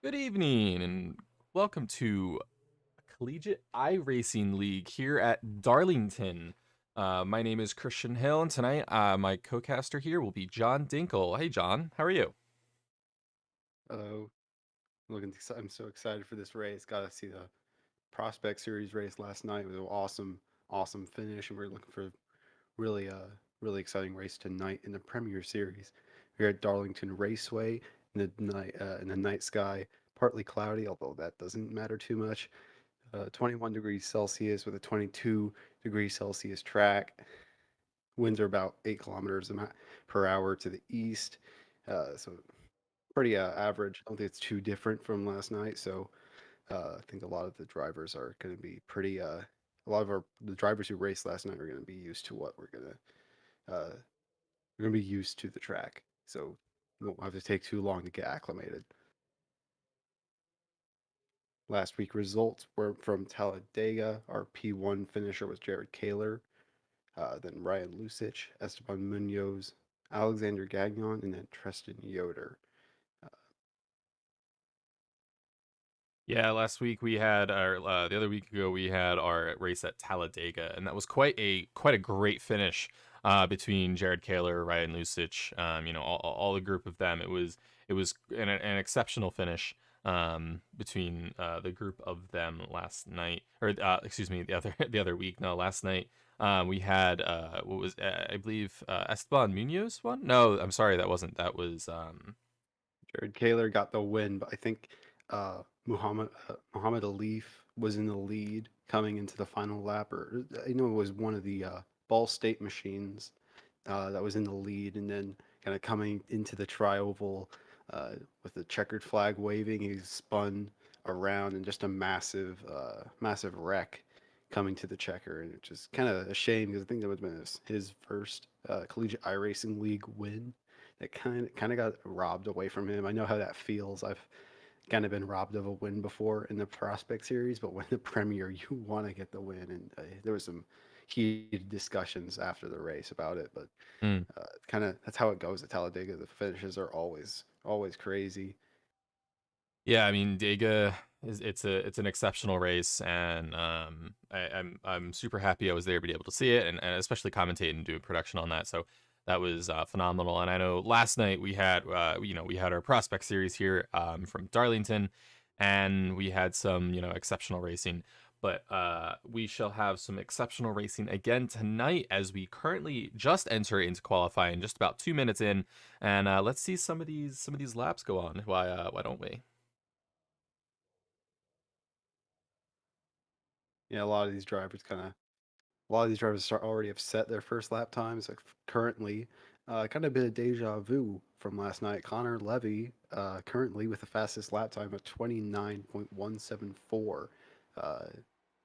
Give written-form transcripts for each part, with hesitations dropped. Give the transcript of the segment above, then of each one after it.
Good evening, and welcome to Collegiate iRacing League here at Darlington. My name is Christian Hill, and tonight my co-caster here will be John Dinkle. Hey, John, how are you? Hello. I'm so excited for this race. Got to see the Prospect Series race last night. It was an awesome finish, and we're looking for really, really exciting race tonight in the Premier Series. We're at Darlington Raceway in the night sky, partly cloudy, although that doesn't matter too much. 21 degrees Celsius with a 22 degrees Celsius track. Winds are about 8 kilometers per hour to the east. So pretty average. I don't think it's too different from last night. So I think a lot of the drivers are going to be pretty. A lot of the drivers who raced last night are going to be used to what we're going to be used to the track. So it won't have to take too long to get acclimated. Last week results were from Talladega. Our P1 finisher was Jared Kaler, then Ryan Lusich, Esteban Munoz, Alexander Gagnon, and then Tristan Yoder. Yeah, last week we had our the other week ago we had our race at Talladega, and that was quite a great finish between Jared Kaler, Ryan Lusich, all the group of them. It was an exceptional finish between the group of them last night, or excuse me, the other the other week. No, last night we had what was I believe Esteban Munoz won. No, I'm sorry, that was Jared Kaler got the win, but I think Muhammad Alif was in the lead coming into the final lap, or I know it was one of the Ball State machines that was in the lead, and then kind of coming into the tri-oval with the checkered flag waving, he spun around and just a massive wreck coming to the checker, and it's just kind of a shame because I think that would have been his first collegiate iRacing league win. That kind of got robbed away from him. I know how that feels. I've kind of been robbed of a win before in the Prospect Series, but when the Premier, you want to get the win, and there was some heated discussions after the race about it, but mm. kind of that's how it goes at Talladega. The finishes are always crazy. Yeah, I mean, Dega is it's an exceptional race, and I'm super happy I was there to be able to see it, and especially commentate and do production on that. So that was phenomenal. And I know last night we had we had our prospect series here from Darlington, and we had some exceptional racing. But we shall have some exceptional racing again tonight as we currently just enter into qualifying, just about 2 minutes in, and let's see some of these laps go on. Why don't we? Yeah, a lot of these drivers already have set their first lap times. Like currently, kind of a bit of deja vu from last night. Connor Levy, currently with the fastest lap time of 29.174. Uh,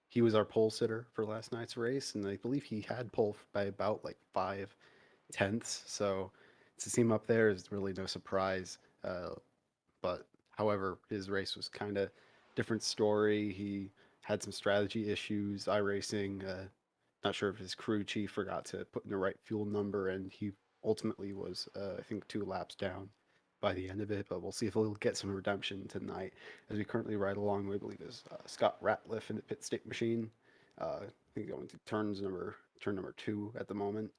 he was our pole sitter for last night's race, and I believe he had pole by about like 5/10. So to see him up there is really no surprise. But however, his race was kind of different story. He had some strategy issues, iRacing. Not sure if his crew chief forgot to put in the right fuel number, and he ultimately was, I think, 2 laps down by the end of it. But we'll see if he'll get some redemption tonight. As we currently ride along, we believe is Scott Ratliff in the pit stake machine. I think going to turn number 2 at the moment.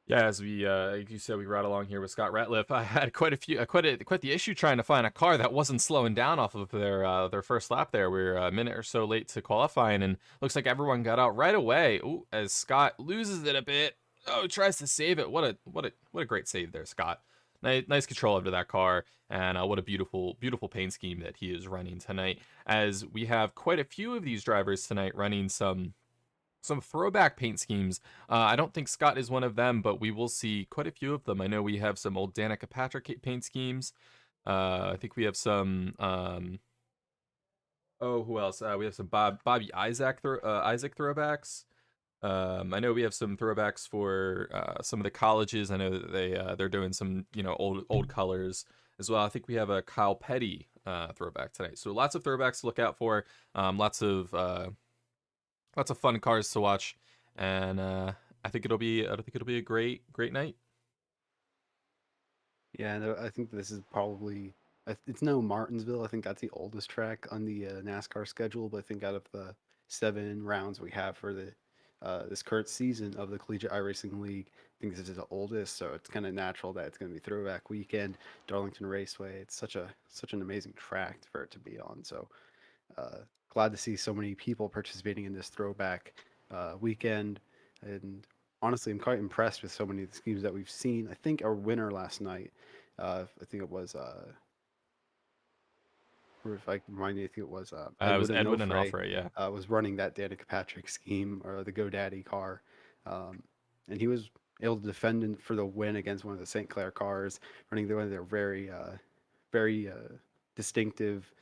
Yeah, as we like you said, we ride along here with Scott Ratliff. I had quite the issue trying to find a car that wasn't slowing down off of their first lap there. We are a minute or so late to qualifying, and looks like everyone got out right away. Ooh, as Scott loses it a bit. Oh, tries to save it. What a great save there, Scott. Nice control over that car, and what a beautiful paint scheme that he is running tonight. As we have quite a few of these drivers tonight running some throwback paint schemes. I don't think Scott is one of them, but we will see quite a few of them. I know we have some old Danica Patrick paint schemes. I think we have some. Oh, who else? We have some Bobby Isaac throwbacks. I know we have some throwbacks for some of the colleges. I know that they're doing some old colors as well. I think we have a Kyle Petty throwback tonight. So lots of throwbacks to look out for. Lots of fun cars to watch, and I think it'll be a great night. Yeah, and I think this is probably it's no Martinsville. I think that's the oldest track on the NASCAR schedule. But I think out of the 7 rounds we have for the this current season of the Collegiate iRacing League, I think this is the oldest. So it's kind of natural that it's going to be Throwback Weekend, Darlington Raceway. It's such an amazing track for it to be on. So uh, glad to see so many people participating in this throwback weekend. And honestly, I'm quite impressed with so many of the schemes that we've seen. I think our winner last night, I think it was, or if I can remind you, I think it was It was Edward Edwin and Onofre Offray, yeah. was running that Danica Patrick scheme or the GoDaddy car. Um, and he was able to defend for the win against one of the St. Clair cars, running one of their very distinctive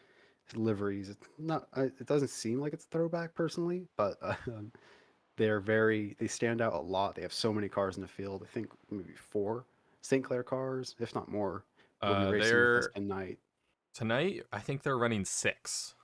liveries. It's not. It doesn't seem like it's a throwback personally, but they stand out a lot. They have so many cars in the field. I think maybe 4 St. Clair cars, if not more, will be racing with us They're tonight. tonight. I think they're running 6.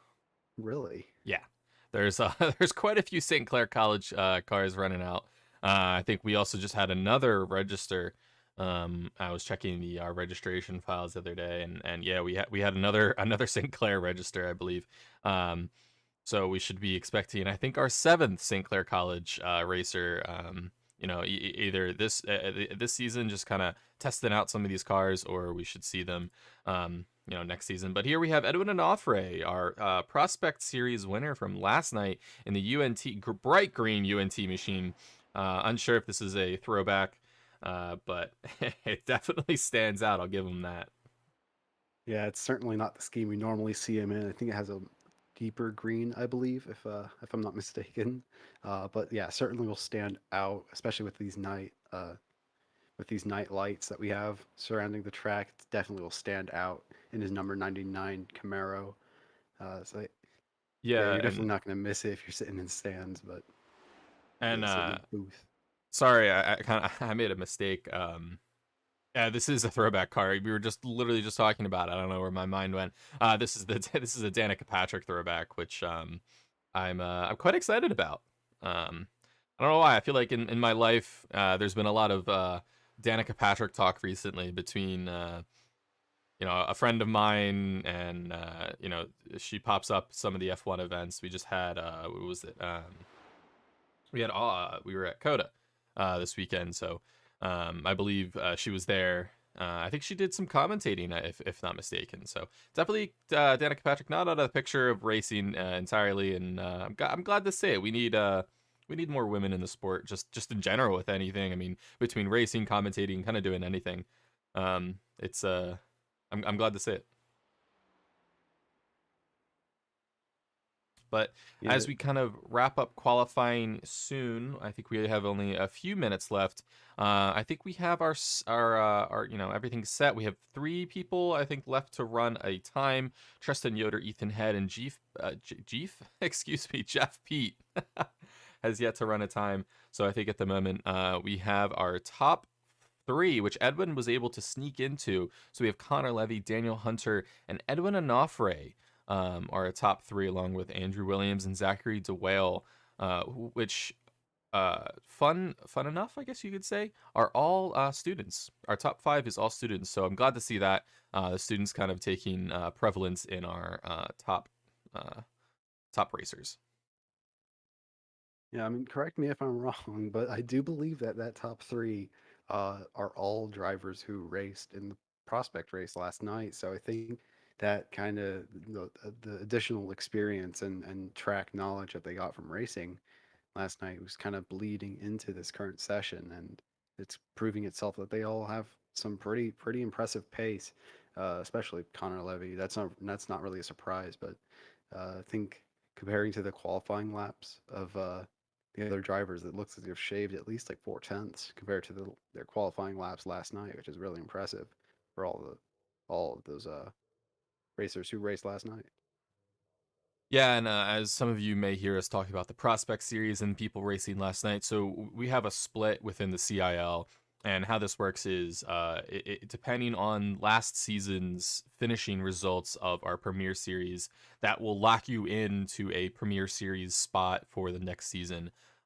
Really? Yeah, there's there's quite a few St. Clair College cars running out. I think we also just had another register. I was checking the registration files the other day, and yeah, we had another St. Clair register, I believe. Um, so we should be expecting, I think, our 7th St. Clair College racer. Either this season, just kind of testing out some of these cars, or we should see them, next season. But here we have Edwin Onofre, our Prospect Series winner from last night in the bright green UNT machine. Unsure if this is a throwback, but it definitely stands out. I'll give him that. Yeah, it's certainly not the scheme we normally see him in. I think it has a deeper green, I believe, if I'm not mistaken. But yeah, certainly will stand out, especially with these night lights that we have surrounding the track. It definitely will stand out in his number 99 Camaro. So yeah, Yeah, you're and definitely not going to miss it if you're sitting in stands, but and sitting in the booth. sorry, I kind of I made a mistake. Yeah, this is a throwback car. We were just literally just talking about it. I don't know where my mind went. This is the this is a Danica Patrick throwback, which I'm quite excited about. I don't know why. I feel like in my life, there's been a lot of Danica Patrick talk recently between a friend of mine and she pops up some of the F1 events. We just had what was it? We were at Coda this weekend, so I believe she was there. I think she did some commentating, if not mistaken. So definitely Danica Patrick not out of the picture of racing entirely, and I'm glad to say it. We need more women in the sport, just in general with anything. I mean, between racing, commentating, kind of doing anything. It's I'm glad to say it. But Yeah, as we kind of wrap up qualifying soon, I think we have only a few minutes left. I think we have our everything set. We have 3 people I think left to run a time: Tristan Yoder, Ethan Head, and Jeef, excuse me, Jeff Pete has yet to run a time. So I think at the moment we have our top 3, which Edwin was able to sneak into. So we have Connor Levy, Daniel Hunter, and Edwin Onofre are a top 3, along with Andrew Williams and Zachary DeWale, which fun enough, I guess you could say, are all students. Our top 5 is all students, so I'm glad to see that the students kind of taking prevalence in our uh, top racers. yeah. I mean, correct me if I'm wrong, but I do believe that that top three are all drivers who raced in the prospect race last night. So I think that kind of the additional experience and track knowledge that they got from racing last night was kind of bleeding into this current session, and it's proving itself that they all have some pretty impressive pace, especially Connor Levy. That's not really a surprise, but I think comparing to the qualifying laps of the other drivers, it looks as if they've shaved at least like 4 tenths compared to their qualifying laps last night, which is really impressive for all of those racers who raced last night. Yeah, and as some of you may hear us talking about the Prospect Series and people racing last night, so we have a split within the CIL, and how this works is, depending on last season's finishing results of our Premier Series, that will lock you into a Premier Series spot for the next season.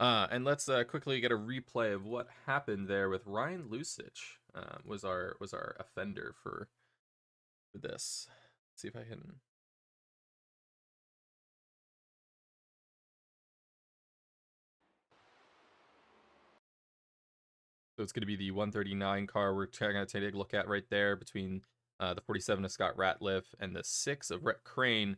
And let's quickly get a replay of what happened there with Ryan Lusich. Was our offender for this. Let's see if I can. So it's going to be the 139 car we're going to take a look at right there between the 47 of Scott Ratliff and the 6 of Rhett Crane.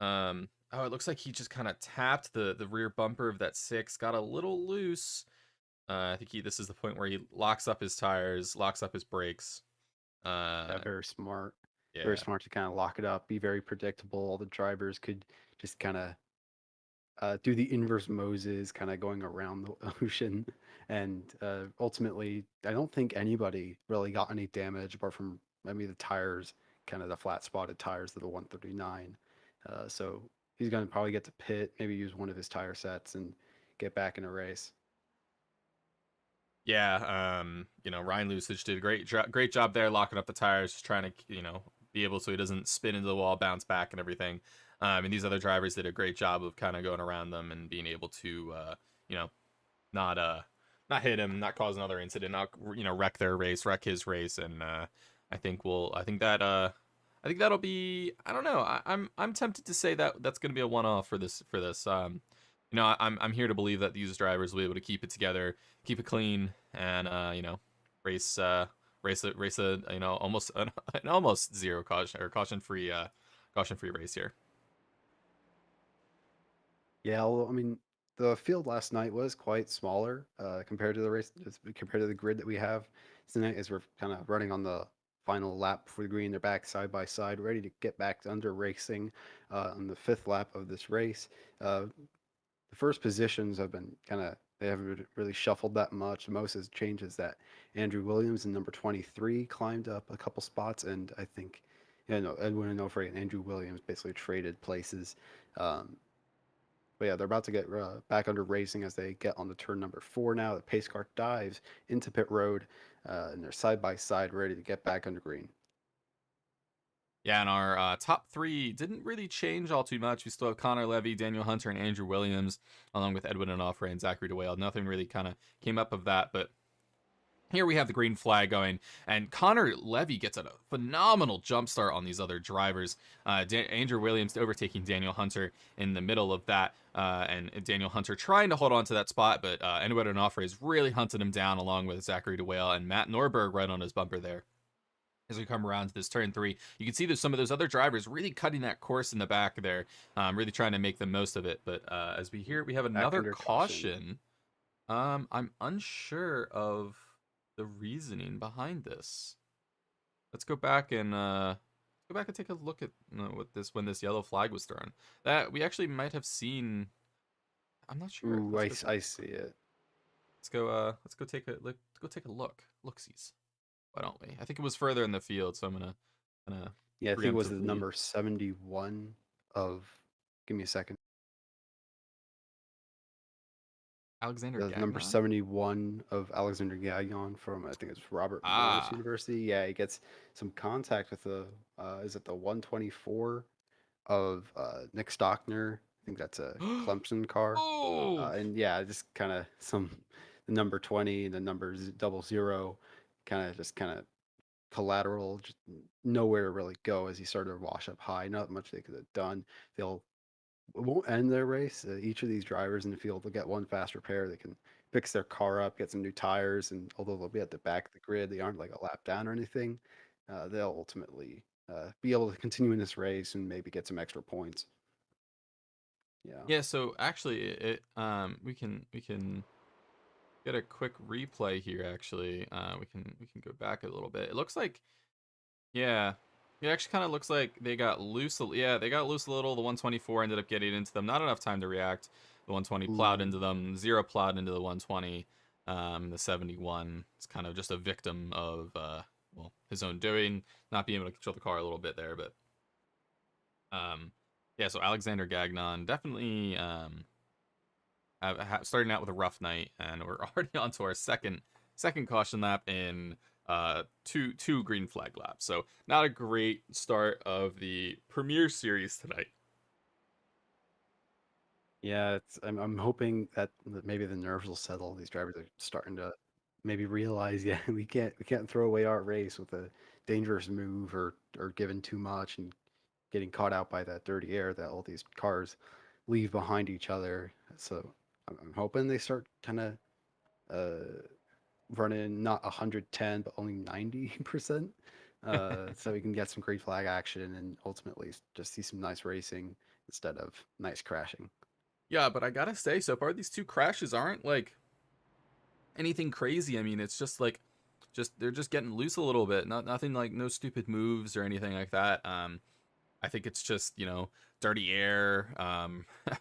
Oh, it looks like he just kind of tapped the rear bumper of that 6, got a little loose. I think this is the point where he locks up his tires, locks up his brakes. Yeah, Uh, very smart. Very yeah. smart to kind of lock it up, be very predictable. All the drivers could just kind of do the inverse Moses, kind of going around the ocean. And ultimately, I don't think anybody really got any damage apart from maybe the tires, kind of the flat spotted tires of the 139. So he's going to probably get to pit, maybe use one of his tire sets and get back in a race. Yeah, Ryan Lusich did a great job there locking up the tires, just trying to, be able so he doesn't spin into the wall, bounce back and everything. And these other drivers did a great job of kind of going around them and being able to, you know, not not hit him, not cause another incident, not wreck their race, wreck his race, and I think that'll be, I don't know, I'm tempted to say that that's going to be a one off for this. I'm here to believe that these drivers will be able to keep it together, keep it clean, and race race a almost an almost zero caution or caution free race here. Yeah, well, I mean, the field last night was quite smaller compared to the race, compared to the grid that we have tonight, as we're kind of running on the final lap before the green. They're back side by side, ready to get back under racing on the fifth lap of this race. The first positions have been they haven't really shuffled that much. The most has changed is that Andrew Williams in number 23 climbed up a couple spots, and I think, Edwin Onofre and Andrew Williams basically traded places. Um, but yeah, they're about to get back under racing as they get on the turn number 4 now. The pace car dives into pit road, and they're side by side, ready to get back under green. Yeah, and our top three didn't really change all too much. We still have Connor Levy, Daniel Hunter, and Andrew Williams, along with Edwin Onofre and Zachary DeWale. Nothing really kind of came up of that, but here we have the green flag going, and Connor Levy gets a phenomenal jump start on these other drivers. Andrew Williams overtaking Daniel Hunter in the middle of that, and Daniel Hunter trying to hold on to that spot, but Edwin Onofre is really hunting him down, along with Zachary DeWale and Matt Norberg right on his bumper there as we come around to this turn 3. You can see there's some of those other drivers really cutting that course in the back there, really trying to make the most of it. But as we have Back another under caution. caution. I'm unsure of the reasoning behind this. Let's go back and take a look at what this when this yellow flag was thrown. That we actually might have seen. I'm not sure. Ooh, I see it. Let's go take a look. Look-sees. Why don't we? I think it was further in the field, so I'm gonna Yeah, I think it was the preemptively. number 71 of. Give me a second. Alexander The number Gagnon. 71 of Alexander Gagnon from, I think it's Robert Morris Ah. University. Yeah, he gets some contact with is it the 124 of Nick Stockner? I think that's a Clemson car. Oh. And yeah, just kind of the number 20, the number 00, kind of collateral, just nowhere to really go as he started to wash up high. Not much they could have done. They'll it won't end their race. Each of these drivers in the field will get one fast repair. They can fix their car up, get some new tires, and although they'll be at the back of the grid, they aren't like a lap down or anything. They'll ultimately be able to continue in this race and maybe get some extra points. Yeah. Yeah, so actually we can get a quick replay here actually. We can go back a little bit. It looks like, yeah. It actually kind of looks like they got loose. Yeah, they got loose a little. The 124 ended up getting into them. Not enough time to react. The 120 plowed into Ooh. them. Zero plowed into the 120. The 71 is kind of just a victim of his own doing, not being able to control the car a little bit there. But yeah, so Alexander Gagnon definitely starting out with a rough night, and we're already on to our second caution lap in two green flag laps. So not a great start of the Premier Series tonight. Yeah, I'm hoping that maybe the nerves will settle. These drivers are starting to maybe realize, yeah, we can't throw away our race with a dangerous move or giving too much and getting caught out by that dirty air that all these cars leave behind each other. So I'm hoping they start kind of uh, running not 110 but only 90%, so we can get some great flag action and ultimately just see some nice racing instead of nice crashing. Yeah, but I gotta say, so far these two crashes aren't like anything crazy. I mean, it's just like, just they're just getting loose a little bit. Nothing like no stupid moves or anything like that. I think it's just dirty air,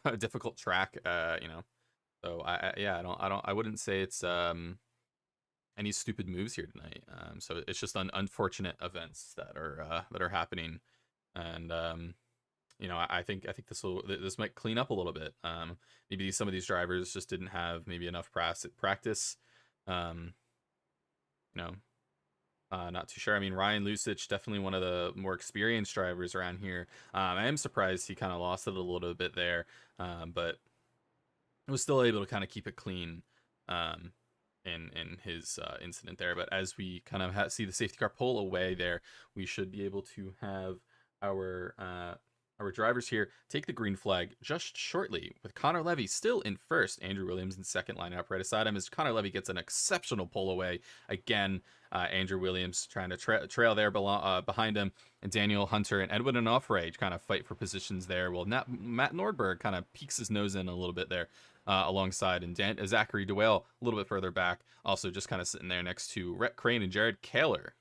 a difficult track. So yeah, I wouldn't say it's any stupid moves here tonight. So it's just unfortunate events that are happening, and I think this might clean up a little bit. Maybe some of these drivers just didn't have maybe enough practice. Um, you know, not too sure. I mean, Ryan Lucic, definitely one of the more experienced drivers around here. I am surprised he kind of lost it a little bit there, but was still able to kind of keep it clean um, in his incident there. But as we kind of see the safety car pull away there, we should be able to have our uh, our drivers here take the green flag just shortly, with Connor Levy still in first, Andrew Williams in second, line up right beside him as Connor Levy gets an exceptional pull away again. Andrew Williams trying to trail there behind him, and Daniel Hunter and Edwin Onofre kind of fight for positions there. Well, Matt Nordberg kind of peeks his nose in a little bit there alongside, and Zachary DeWale a little bit further back, also just kind of sitting there next to Rhett Crane and Jared Kaler.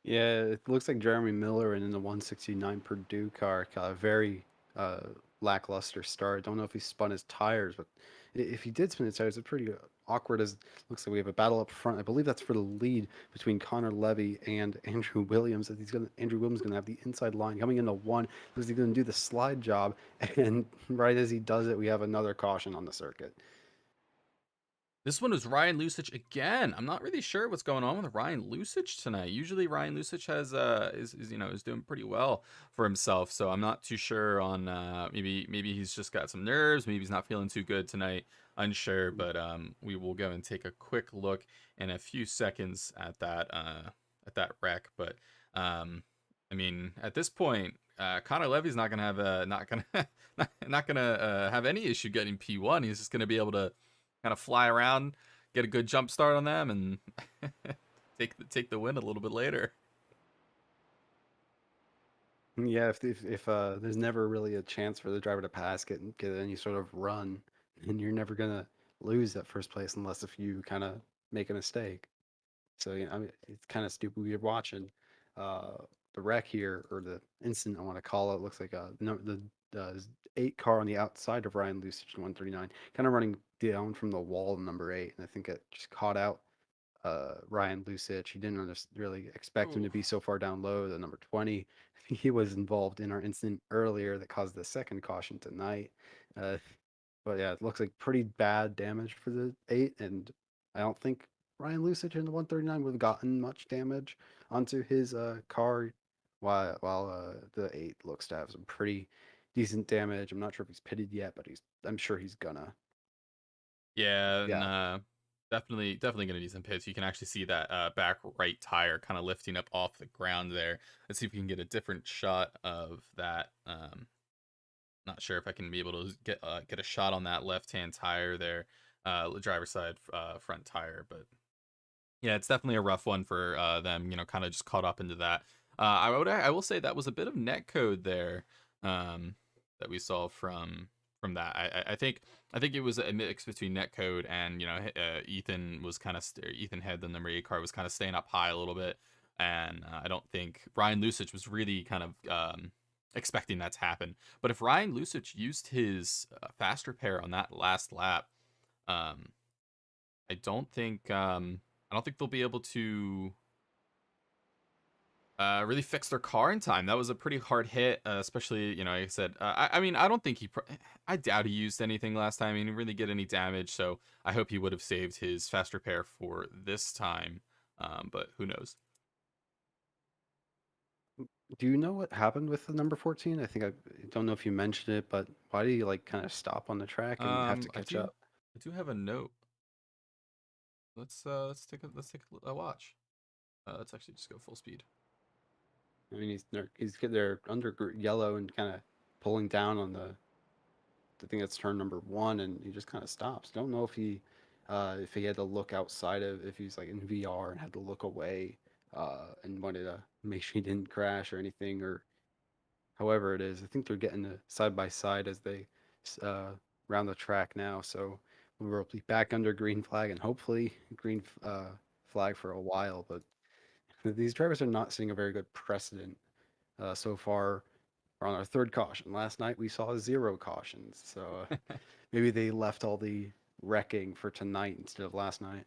Yeah, it looks like Jeremy Miller and in the 169 Purdue car got a very uh, lackluster start. Don't know if he spun his tires, but if he did spin his tires, it's pretty awkward. As looks like we have a battle up front. I believe that's for the lead between Connor Levy and Andrew Williams. That Andrew Williams gonna have the inside line coming into one. Looks like he's gonna do the slide job, and right as he does it, we have another caution on the circuit. This one was Ryan Lucic again. I'm not really sure what's going on with Ryan Lucic tonight. Usually Ryan Lucic has is doing pretty well for himself. So I'm not too sure on maybe he's just got some nerves, maybe he's not feeling too good tonight. Unsure, but we will go and take a quick look in a few seconds at that wreck. But um I mean, at this point, Connor Levy's not gonna have not gonna have any issue getting P1. He's just gonna be able to kind of fly around, get a good jump start on them, and take the win a little bit later. Yeah, if there's never really a chance for the driver to pass, get any sort of run, then you're never gonna lose at first place unless if you kind of make a mistake. So I mean, it's kind of stupid. We are watching uh, the wreck here, or the incident I want to call it. Looks like no, the eight car on the outside of Ryan Lucic in 139, kind of running down from the wall in number eight, and I think it just caught out Ryan Lucic. He didn't really expect him to Ooh. be so far down low. The number 20, I think he was involved in our incident earlier that caused the second caution tonight. Uh, but yeah, it looks like pretty bad damage for the eight, and I don't think Ryan Lucic in the 139 would have gotten much damage onto his car, while the eight looks to have some pretty decent damage. I'm not sure if he's pitted yet, but I'm sure he's gonna. Yeah, and Yeah. definitely gonna need some pits. You can actually see that back right tire kind of lifting up off the ground there. Let's see if we can get a different shot of that. Not sure if I can be able to get a shot on that left hand tire there, driver's side front tire, but yeah, it's definitely a rough one for them. Kind of just caught up into that. I will say that was a bit of net code there, that we saw from that. I think it was a mix between net code and Ethan was Ethan Head, the number 8 car, was kind of staying up high a little bit, and I don't think Ryan Lucic was really kind of expecting that to happen. But if Ryan Lucic used his fast repair on that last lap, um, I don't think they'll be able to really fix their car in time. That was a pretty hard hit, especially like I said. I mean, I don't think I doubt he used anything last time. He didn't really get any damage, so I hope he would have saved his fast repair for this time. But who knows? Do you know what happened with the number 14? I don't know if you mentioned it, but why did he like kind of stop on the track and have to I catch do up? I do have a note. Let's take a watch. Let's actually just go full speed. I mean, they're under yellow and kind of pulling down on the thing that's turn number one, and he just kind of stops. Don't know if he had to look outside of if he's like in VR and had to look away, and wanted to make sure he didn't crash or anything, or however it is. I think they're getting side by side as they uh, round the track now. So we'll be back under green flag and hopefully green flag for a while. But these drivers are not seeing a very good precedent so far. We're on our third caution. Last night we saw zero cautions. So maybe they left all the wrecking for tonight instead of last night.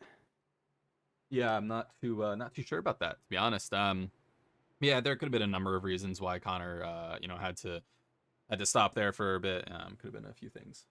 Yeah, I'm not too sure about that, to be honest. Yeah, there could have been a number of reasons why Connor, had to stop there for a bit. Could have been a few things.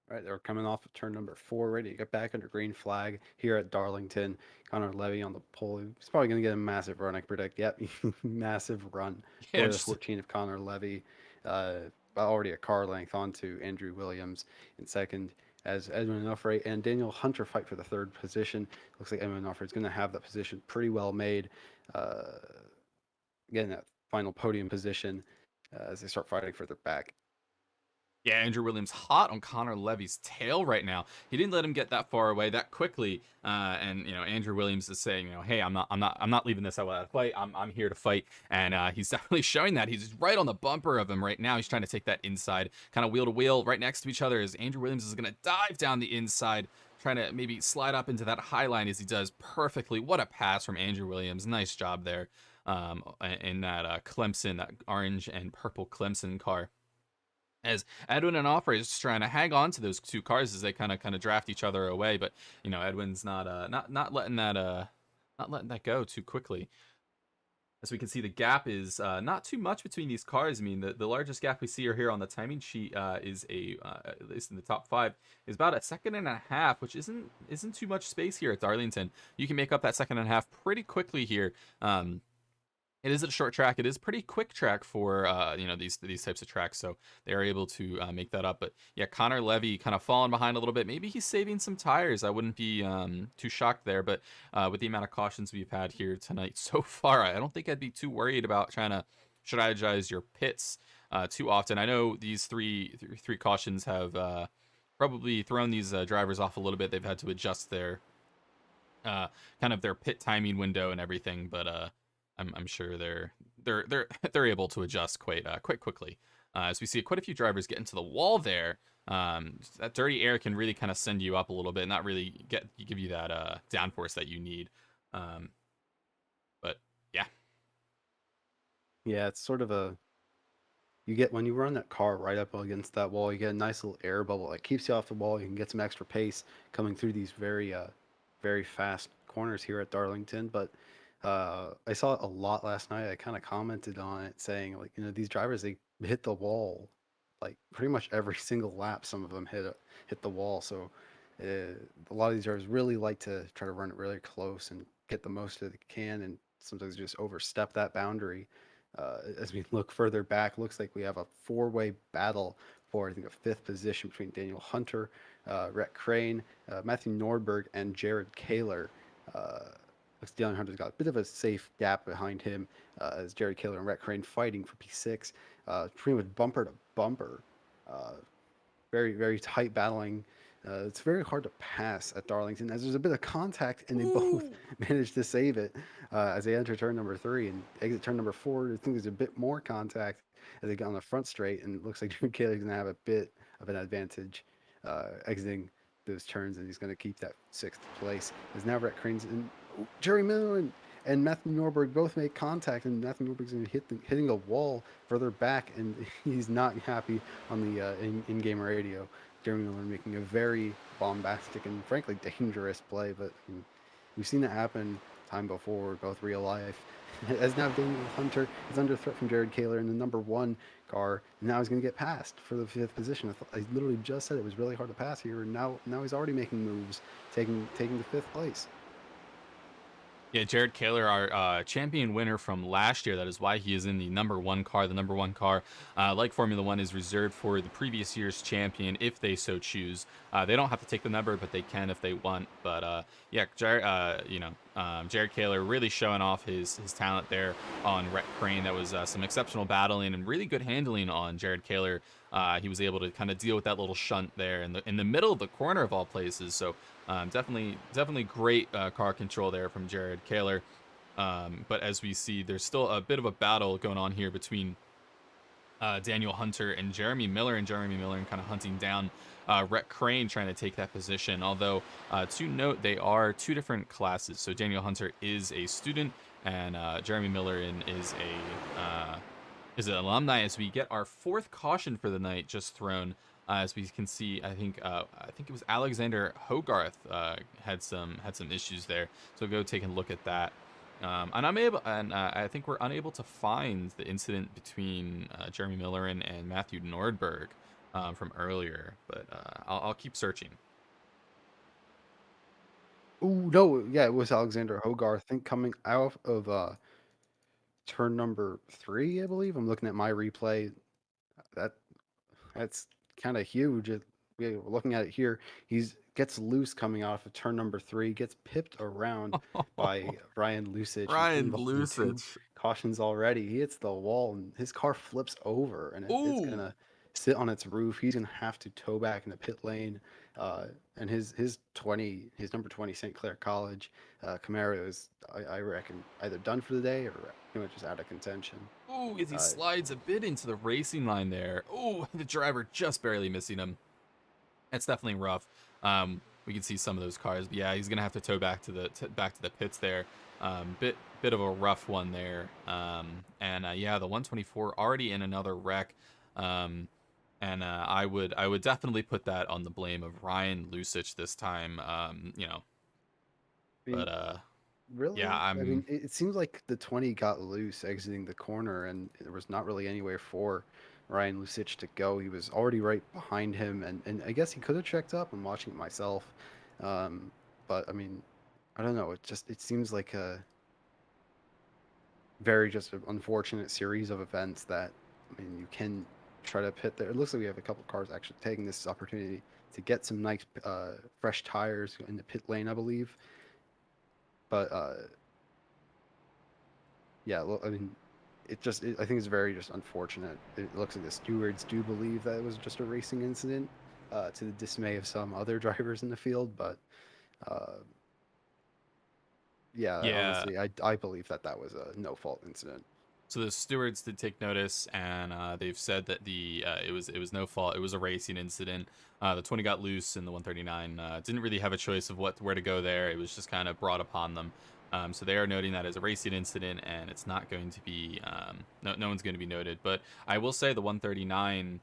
All right, they're coming off of turn number four, ready to get back under green flag here at Darlington. Connor Levy on the pole. He's probably going to get a massive run, I predict. Yep, massive run Yeah, for the just 14 of Connor Levy. Uh, already a car length onto Andrew Williams in second as Edwin Onofre and Daniel Hunter fight for the third position. Looks like Edwin Onofre is going to have that position pretty well made, uh, getting that final podium position as they start fighting further back. yeah, Andrew Williams hot on Connor Levy's tail right now. He didn't let him get that far away that quickly. And Andrew Williams is saying, hey, I'm not leaving this out without a fight. I'm here to fight, and he's definitely showing that. He's right on the bumper of him right now. He's trying to take that inside, kind of wheel to wheel, right next to each other. As Andrew Williams is gonna dive down the inside, trying to maybe slide up into that high line as he does perfectly. What a pass from Andrew Williams. Nice job there. In that Clemson, that orange and purple Clemson car, as Edwin and Offray is just trying to hang on to those two cars as they kind of draft each other away. But Edwin's not letting that go too quickly. As we can see, the gap is not too much between these cars. I mean, the largest gap we see here on the timing sheet is at least in the top five, is about a second and a half, which isn't too much space here at Darlington. You can make up that second and a half pretty quickly here. It is a short track. It is pretty quick track for these types of tracks, so they are able to make that up. But yeah, Connor Levy kind of falling behind a little bit. Maybe he's saving some tires. I wouldn't be too shocked there. But with the amount of cautions we've had here tonight so far, I don't think I'd be too worried about trying to strategize your pits too often. I know these three cautions have probably thrown these drivers off a little bit. They've had to adjust their uh, kind of their pit timing window and everything, but I'm sure they're they're able to adjust quite quickly. As we see quite a few drivers get into the wall there, that dirty air can really kind of send you up a little bit, not really give you that downforce that you need. Um, but yeah, Yeah, it's sort of a you get when you run that car right up against that wall, you get a nice little air bubble that keeps you off the wall. You can get some extra pace coming through these very fast corners here at Darlington. But I saw it a lot last night. I kind of commented on it, saying like, these drivers they hit the wall like pretty much every single lap. Some of them hit the wall. So a lot of these drivers really like to try to run it really close and get the most that they can, and sometimes just overstep that boundary. As we look further back, looks like we have a four-way battle for, I think, a fifth position between Daniel Hunter, Rhett Crane, Matthew Nordberg, and Jared Kaler. Looks like Daniel Hunter's got a bit of a safe gap behind him as Jared Kaler and Rhett Crane fighting for P6, pretty much bumper to bumper. Uh, very tight battling. It's very hard to pass at Darlington as there's a bit of contact, and they both ooh, manage to save it as they enter turn number three and exit turn number four. I think there's a bit more contact as they get on the front straight, and it looks like Drew Kelly's going to have a bit of an advantage exiting those turns, and he's going to keep that sixth place. As now Rhett Crane's and Jerry Miller and Matthew Norberg both make contact, and Matthew Norberg's going to hitting a wall further back, and he's not happy on the in-game radio. Jeremy Miller making a very bombastic and frankly dangerous play, but we've seen it happen time before, both real life. As now Daniel Hunter is under threat from Jared Kaler in the number one car. And now he's going to get passed for the fifth position. I literally just said it was really hard to pass here, and now he's already making moves, taking the fifth place. Yeah, Jared Kaler, our champion winner from last year. That is why he is in the number one car. The number one car, like Formula One, is reserved for the previous year's champion if they so choose. They don't have to take the number, but they can if they want. But yeah, Jared Kaler really showing off his talent there on Rhett Crane. That was some exceptional battling and really good handling on Jared Kaler. He was able to kind of deal with that little shunt there in the middle of the corner of all places. So definitely great car control there from Jared Kaler. But as we see, there's still a bit of a battle going on here between Daniel Hunter and Jeremy Miller, kind of hunting down Rhett Crane, trying to take that position. Although, to note, they are two different classes. So Daniel Hunter is a student, and Jeremy Miller is an alumni. As we get our fourth caution for the night just thrown. As we can see, I think it was Alexander Hogarth had some issues there. So go take a look at that. I think we're unable to find the incident between Jeremy Miller and Matthew Nordberg from earlier, but I'll keep searching. Oh no, yeah, it was Alexander Hogarth. I think coming out of turn number three, I believe. I'm looking at my replay. That That's kind of huge. We're looking at it here. He's gets loose coming off of turn number three, gets pipped around by Ryan Lucic. He's Ryan involved in two Lucic. cautions already. He hits the wall and his car flips over, and it's Ooh, gonna sit on its roof. He's gonna have to tow back in the pit lane. And his number 20 St. Clair College Camaro is, I reckon, either done for the day or pretty much just out of contention. ooh, as he Uh, slides a bit into the racing line there. Ooh, the driver just barely missing him. It's definitely rough. We can see some of those cars, but yeah, he's gonna have to tow back to the pits there. Bit of a rough one there. And yeah, the 124 already in another wreck. I would definitely put that on the blame of Ryan Lucic this time. I mean, But yeah, really? I mean, I'm it seems like the 20 got loose exiting the corner, and there was not really anywhere for Ryan Lucic to go. He was already right behind him, and I guess he could have checked up. I'm watching it myself. Um, but I mean, I don't know. It seems like a very just an unfortunate series of events that, I mean, you can try to pit there. It looks like we have a couple cars actually taking this opportunity to get some nice fresh tires in the pit lane, I believe. But yeah, I mean, I think it's very just unfortunate. It looks like the stewards do believe that it was just a racing incident, to the dismay of some other drivers in the field. But uh, yeah, yeah. honestly, I believe that that was a no fault incident. So the stewards did take notice, and they've said that it was no fault. It was a racing incident. The 20 got loose, and the 139 didn't really have a choice of where to go there. It was just kind of brought upon them. So they are noting that as a racing incident, and it's not going to be no one's going to be noted. But I will say the 139.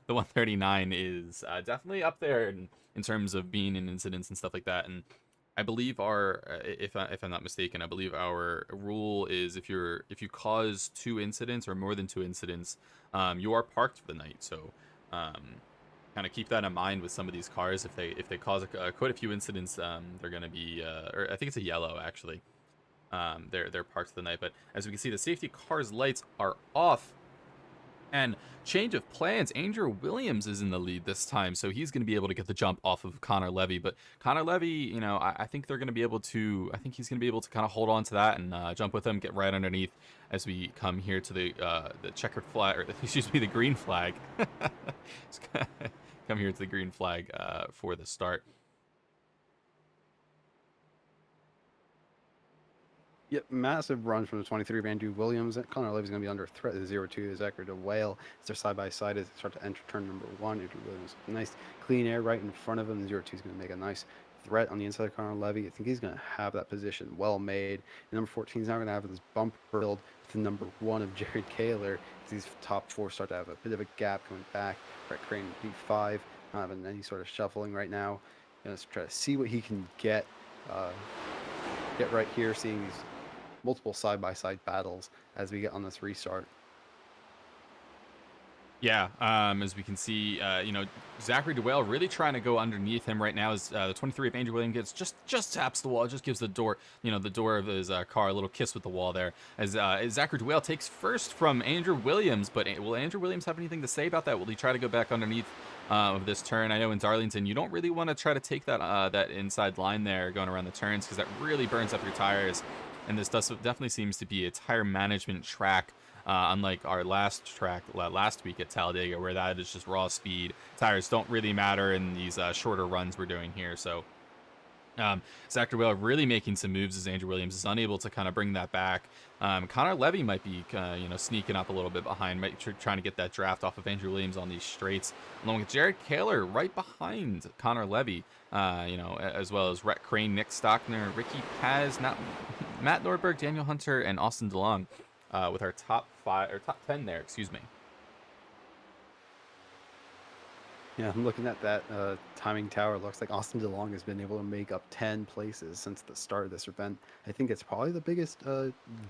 The 139 is definitely up there in terms of being in incidents and stuff like that. And I believe if I'm not mistaken, I believe our rule is if you cause two incidents or more than two incidents, you are parked for the night. So kind of keep that in mind with some of these cars. If they cause quite a few incidents, they're going to be or I think it's a yellow actually. They're parked for the night. But as we can see, the safety car's lights are off. And change of plans, Andrew Williams is in the lead this time, so he's going to be able to get the jump off of Connor Levy. But Connor Levy, I think they're going to be able to. I think he's going to be able to kind of hold on to that and jump with him, get right underneath as we come here to the checkered flag, or excuse me, the green flag. Come here to the green flag for the start. Yep, massive run from the 23 of Andrew Williams. Connor Levy's going to be under threat. The 0-2 is Ecker to Whale as they're side by side as they start to enter turn number one. Andrew Williams, nice clean air right in front of him. The 0-2 is going to make a nice threat on the inside of Connor Levy. I think he's going to have that position well made. And number 14 is now going to have this bumper build with the number one of Jared Kaler. These top four start to have a bit of a gap going back. Brett Crane, P5, not having any sort of shuffling right now. Going to try to see what he can get uh, get right here, seeing these multiple side-by-side battles as we get on this restart. Yeah, as we can see, Zachary DeWale really trying to go underneath him right now as the 23 of Andrew Williams gets just taps the wall, just gives the door of his car a little kiss with the wall there. As Zachary DeWale takes first from Andrew Williams, but will Andrew Williams have anything to say about that? Will he try to go back underneath of this turn? I know in Darlington you don't really want to try to take that inside line there going around the turns because that really burns up your tires, and this definitely seems to be a tire management track. Unlike our last track last week at Talladega, where that is just raw speed. Tires don't really matter in these shorter runs we're doing here. So Zach DeWale really making some moves as Andrew Williams is unable to kind of bring that back. Connor Levy might be, sneaking up a little bit behind, trying to get that draft off of Andrew Williams on these straights, along with Jared Kaler right behind Connor Levy, as well as Rhett Crane, Nick Stockner, Ricky Paz, Matt Norberg, Daniel Hunter, and Austin DeLong. With our top 10 there, excuse me. Yeah, I'm looking at that timing tower. Looks like Austin DeLong has been able to make up 10 places since the start of this event. I think it's probably the biggest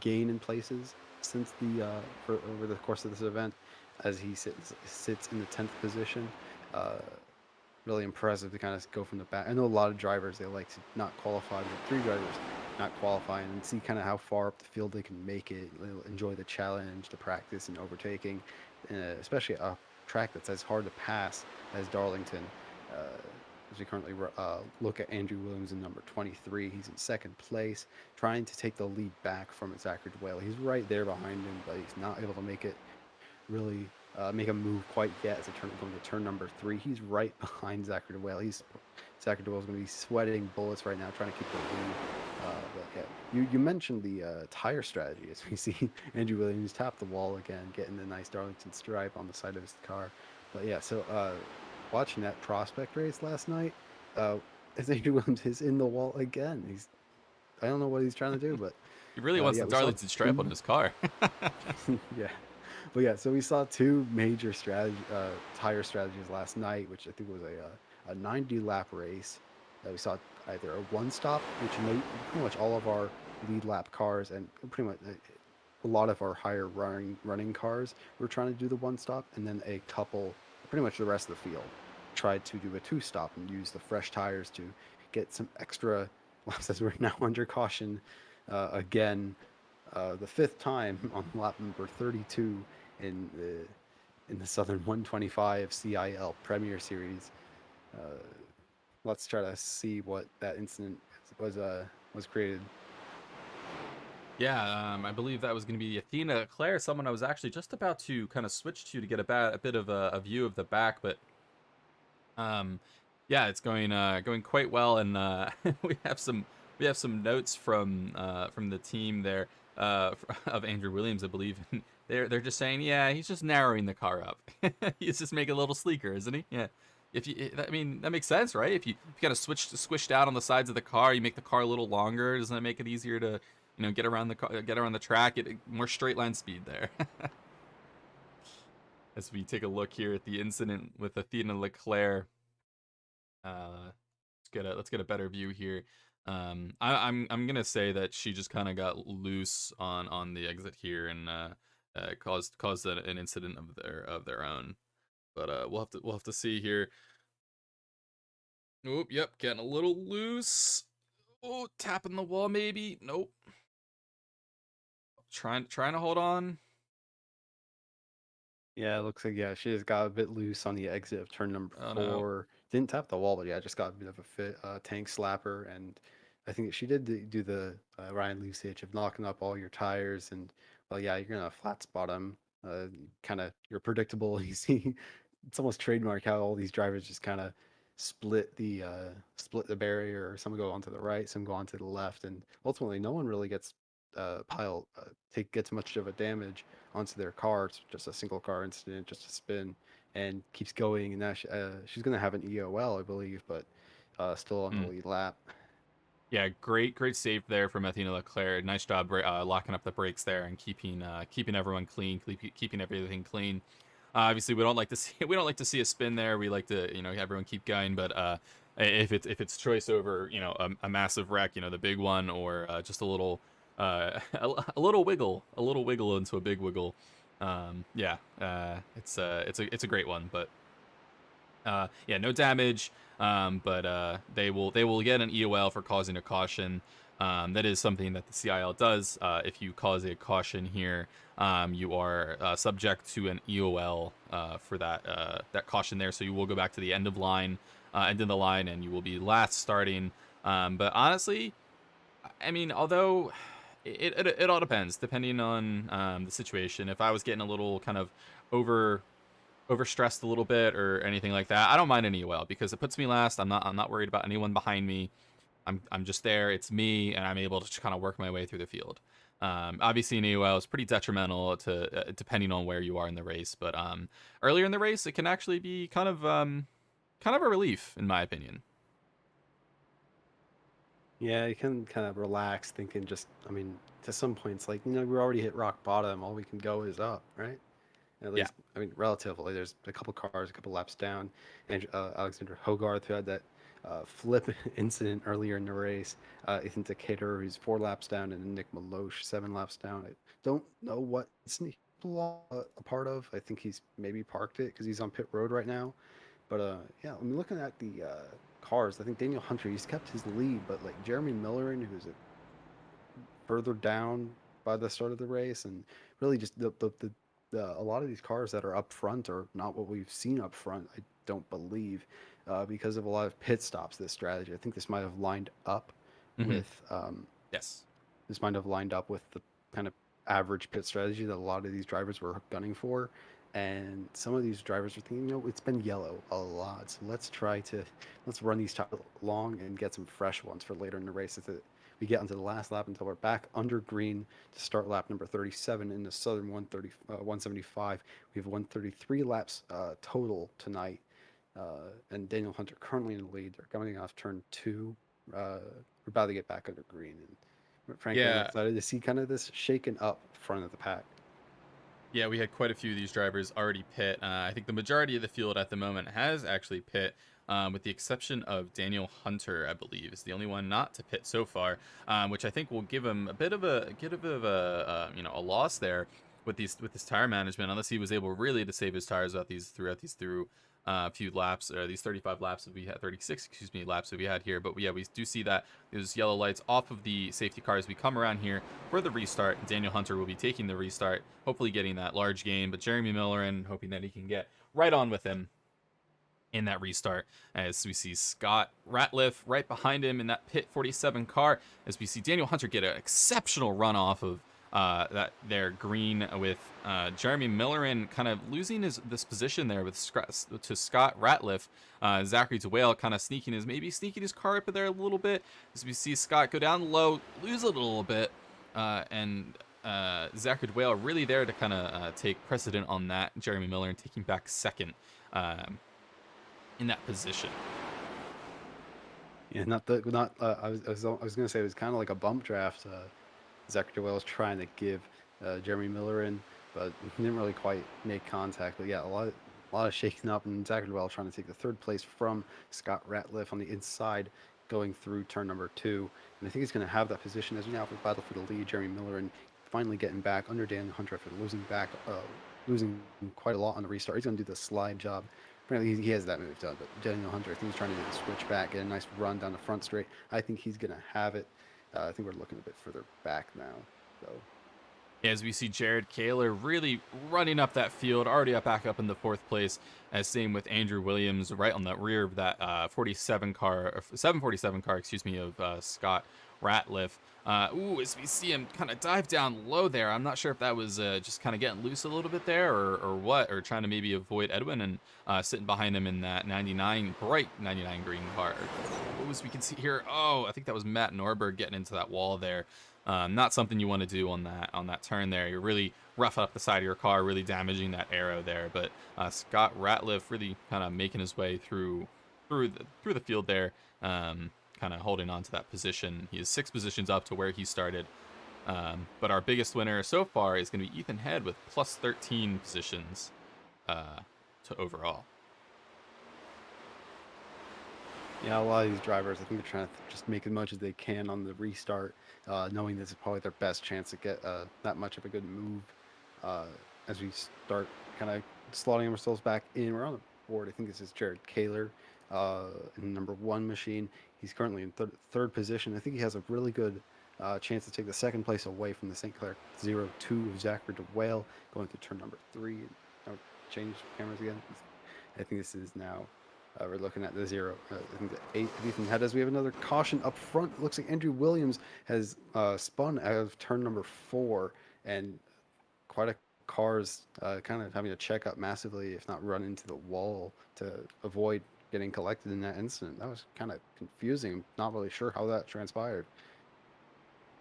gain in places since over the course of this event, as he sits in the 10th position. Uh, Really impressive to kind of go from the back. I know a lot of drivers, they like to not qualify, but 3 drivers not qualifying, and see kind of how far up the field they can make it. They'll enjoy the challenge, the practice, and overtaking, especially a track that's as hard to pass as Darlington. Uh, as we currently look at Andrew Williams in number 23, he's in second place, trying to take the lead back from Zachary DeWale. He's right there behind him, but he's not able to make it really make a move quite yet as it turns going to turn number 3. He's right behind Zachary DeWale. Zachary DeWale's going to be sweating bullets right now, trying to keep the lead. But yeah, you mentioned the tire strategy as we see Andrew Williams tap the wall again, getting the nice Darlington stripe on the side of his car. But yeah, so watching that prospect race last night, as Andrew Williams is in the wall again. I don't know what he's trying to do, but He really wants yeah, the we saw Darlington stripe on his car. yeah. But yeah, so we saw 2 major tire strategies last night, which I think was a 90 lap race. We saw either a one stop, which made pretty much all of our lead lap cars and pretty much a lot of our higher running cars were trying to do the one stop, and then a couple, pretty much the rest of the field, tried to do a 2 stop and use the fresh tires to get some extra laps as we're now under caution again, the 5th time on lap number 32 in the Southern 125 CiL Premier Series. Uh, let's try to see what that incident was created. Yeah, I believe that was going to be Athena Claire, someone I was actually just about to kind of switch to get a bit of a view of the back, but um, yeah, it's going quite well, and we have some notes from the team there of Andrew Williams, I believe. And they're just saying, yeah, he's just narrowing the car up. He's just making it a little sleeker, isn't he? Yeah. I mean, that makes sense, right? If you kind of squish out on the sides of the car, you make the car a little longer. Doesn't that make it easier to get around get around the track, get more straight line speed there? As we take a look here at the incident with Athena Leclerc, let's get a better view here. I'm gonna say that she just kind of got loose on the exit here and caused an incident of their own. But we'll have to see here. Oop, yep, getting a little loose. Oh, tapping the wall maybe. Nope. Trying to hold on. Yeah, it looks like, yeah, she just got a bit loose on the exit of turn number Oh no. 4. Didn't tap the wall, but yeah, just got a bit of a tank slapper, and I think she did do the Ryan Lusage of knocking up all your tires, and well, yeah, you're gonna flat spot them. Kind of, you're predictable. You see, it's almost trademark how all these drivers just kind of split the barrier. Some go onto the right, some go onto the left, and ultimately, no one really gets much of a damage onto their car. It's just a single car incident, just a spin, and keeps going. And now she's going to have an EOL, I believe, but still on the Mm. lead lap. Yeah, great save there from Athena Leclerc. Nice job locking up the brakes there and keeping everyone clean, keeping everything clean. Obviously, we don't like to see a spin there. We like to everyone keep going, but if it's choice over, a massive wreck, the big one, or just a little a little wiggle, into a big wiggle. Yeah, it's a great one, but yeah, no damage. But they will get an EOL for causing a caution. That is something that the CIL does. If you cause a caution here, you are subject to an EOL for that caution there. So you will go back to the end of the line, and you will be last starting. But honestly, I mean, although it all depends, depending on the situation. If I was getting a little kind of over overstressed a little bit or anything like that, I don't mind an EOL because it puts me last. I'm not worried about anyone behind me. I'm just there. It's me, and I'm able to kind of work my way through the field. Obviously, an EOL is pretty detrimental to depending on where you are in the race. But earlier in the race, it can actually be kind of a relief, in my opinion. Yeah, you can kind of relax thinking just, I mean, to some points, like, we already hit rock bottom. All we can go is up, right? At Yeah. least, I mean, relatively. There's a couple cars, a couple laps down. And Alexander Hogarth, who had that flip incident earlier in the race. Ethan Decatur, who's 4 laps down, and Nick Maloche, 7 laps down. I don't know what it's a part of. I think he's maybe parked it because he's on pit road right now. But yeah, I mean, looking at the cars, I think Daniel Hunter, he's kept his lead, but like Jeremy Millerin, who's further down by the start of the race, and really just a lot of these cars that are up front are not what we've seen up front. I don't believe because of a lot of pit stops. This strategy, I think this might have lined up Hmm. with Yes. the kind of average pit strategy that a lot of these drivers were gunning for. And some of these drivers are thinking, it's been yellow a lot, so let's run these tires long and get some fresh ones for later in the race. As we get onto the last lap until we're back under green to start lap number 37 in the Southern 175. We have 133 laps total tonight, and Daniel Hunter currently in the lead. They're coming off turn two. We're about to get back under green, and frankly, I'm Yeah. excited to see kind of this shaken up front of the pack. Yeah, we had quite a few of these drivers already pit. I think the majority of the field at the moment has actually pit, with the exception of Daniel Hunter, I believe, is the only one not to pit so far, which I think will give him a loss there with this tire management, unless he was able really to save his tires throughout these few laps, or these 35 laps that we had, 36, excuse me, laps that we had here. But yeah, we do see that those yellow lights off of the safety cars. We come around here for the restart. Daniel Hunter will be taking the restart, hopefully getting that large gain. But Jeremy Millerin hoping that he can get right on with him in that restart, as we see Scott Ratliff right behind him in that pit 47 car, as we see Daniel Hunter get an exceptional run off of that there green, with Jeremy Millerin kind of losing this position there to Scott Ratliff. Zachary DeWale kind of sneaking his car up there a little bit, as we see Scott go down low, lose a little bit, and Zachary DeWale really there to kind of take precedent on that. Jeremy Millerin taking back second in that position. Yeah, not the not. I was gonna say it was kind of like a bump draft. Zachary Wells trying to give Jeremy Miller in, but he didn't really quite make contact. But yeah, a lot of shaking up, and Zachary Wells trying to take the third place from Scott Ratliff on the inside, going through turn number two. And I think he's going to have that position as we now battle for the lead. Jeremy Miller and finally getting back under Daniel Hunter after losing quite a lot on the restart. He's going to do the slide job. Apparently he has that move done, but Daniel Hunter, I think he's trying to do the switch back, get a nice run down the front straight. I think he's going to have it. I think we're looking a bit further back now, though. As we see Jared Kaler really running up that field, already back up in the fourth place, as same with Andrew Williams right on the rear of that 747 car, excuse me, of Scott Ratliff. As we see him kind of dive down low there. I'm not sure if that was just kind of getting loose a little bit there, or what, or trying to maybe avoid Edwin and sitting behind him in that bright 99 green car. As we can see here, I think that was Matt Norberg getting into that wall there. Not something you want to do on that turn there. You're really rough up the side of your car, really damaging that aero there. But Scott Ratliff really kind of making his way through the field there, kind of holding on to that position. He is 6 positions up to where he started. But our biggest winner so far is going to be Ethan Head with plus 13 positions to overall. Yeah, a lot of these drivers, I think they're trying to just make as much as they can on the restart, knowing this is probably their best chance to get that much of a good move. Uh, as we start kind of slotting ourselves back in, we're on the board. I think this is Jared Kaler, in number one machine. He's currently in third position. I think he has a really good chance to take the second place away from the St. Clair 0-2 of Zachary DeWale going to turn number three. Oh, change cameras again. I think this is now. We're looking at the zero. I think the eighth of Ethan Hedges. We have another caution up front. It looks like Andrew Williams has spun out of turn number four, and quite a car's kind of having to check up massively, if not run into the wall to avoid getting collected in that incident. That was kind of confusing. Not really sure how that transpired.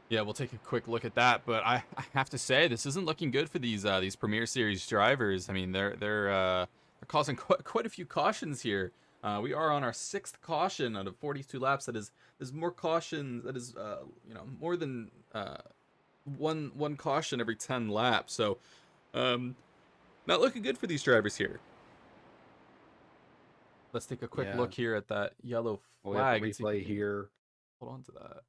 Yeah, we'll take a quick look at that, but I have to say this isn't looking good for these Premier Series drivers. I mean, they're causing quite a few cautions here. We are on our sixth caution out of 42 laps. There's more cautions. That is more than one caution every 10 laps. So um, not looking good for these drivers here. Let's take a quick Yeah, look here at that yellow well, we have the flag and see if we replay can here. hold on to that.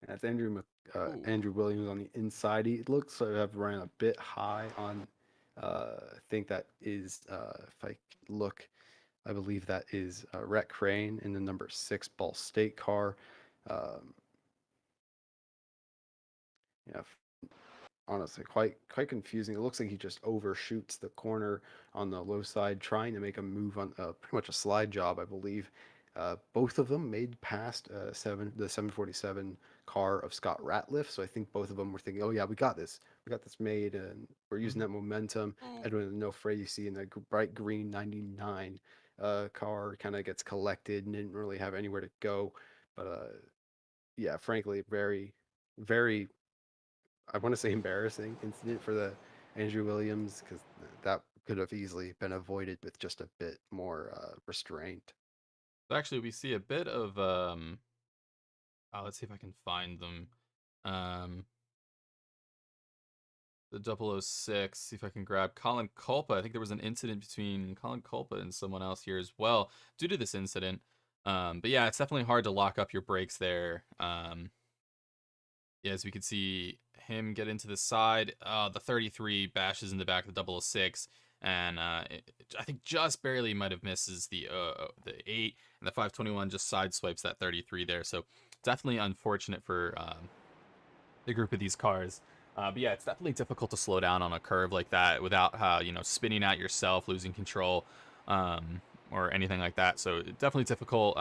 And that's Ooh. Andrew Williams on the inside. He looks to have run a bit high on. I think that is, if I look, I believe that is Rhett Crane in the number six Ball State car. Um, yeah, honestly, quite confusing. It looks like he just overshoots the corner on the low side, trying to make a move on pretty much a slide job, I believe. Both of them made past the 747 car of Scott Ratliff, so I think both of them were thinking, "Oh yeah, we got this made, and we're using that momentum." Edwin Nofre, you see in the bright green 99 car, kind of gets collected and didn't really have anywhere to go. But yeah, frankly, very I want to say embarrassing incident for the Andrew Williams, because that could have easily been avoided with just a bit more restraint. Actually, we see a bit of let's see if I can find them. Um, the 006, see if I can grab Colin Culpa. I think there was an incident between Colin Culpa and someone else here as well due to this incident. But yeah, it's definitely hard to lock up your brakes there. Yeah, as we can see him get into the side. The 33 bashes in the back of the 006, and I think just barely might have misses the 8, and the 521 just side swipes that 33 there. So definitely unfortunate for the group of these cars. But yeah, it's definitely difficult to slow down on a curve like that without spinning out yourself, losing control, or anything like that. So definitely difficult,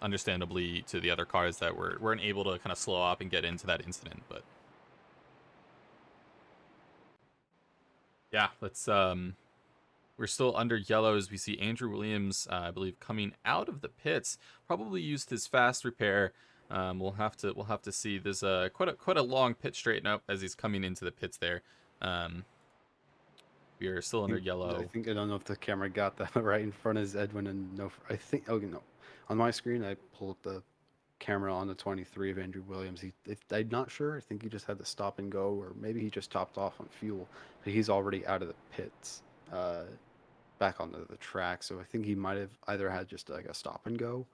understandably, to the other cars that weren't able to kind of slow up and get into that incident. But yeah, let's we're still under yellows. We see Andrew Williams, I believe, coming out of the pits. Probably used his fast repair. We'll have to see. There's quite a long pit straighten up as he's coming into the pits there. Um, we are still under I yellow. think I don't know if the camera got that right in front of Edwin and no. I think no, on my screen I pulled the camera on the 23 of Andrew Williams. I'm not sure. I think he just had to stop and go, or maybe he just topped off on fuel. But he's already out of the pits, back onto the track. So I think he might have either had just like a stop and go,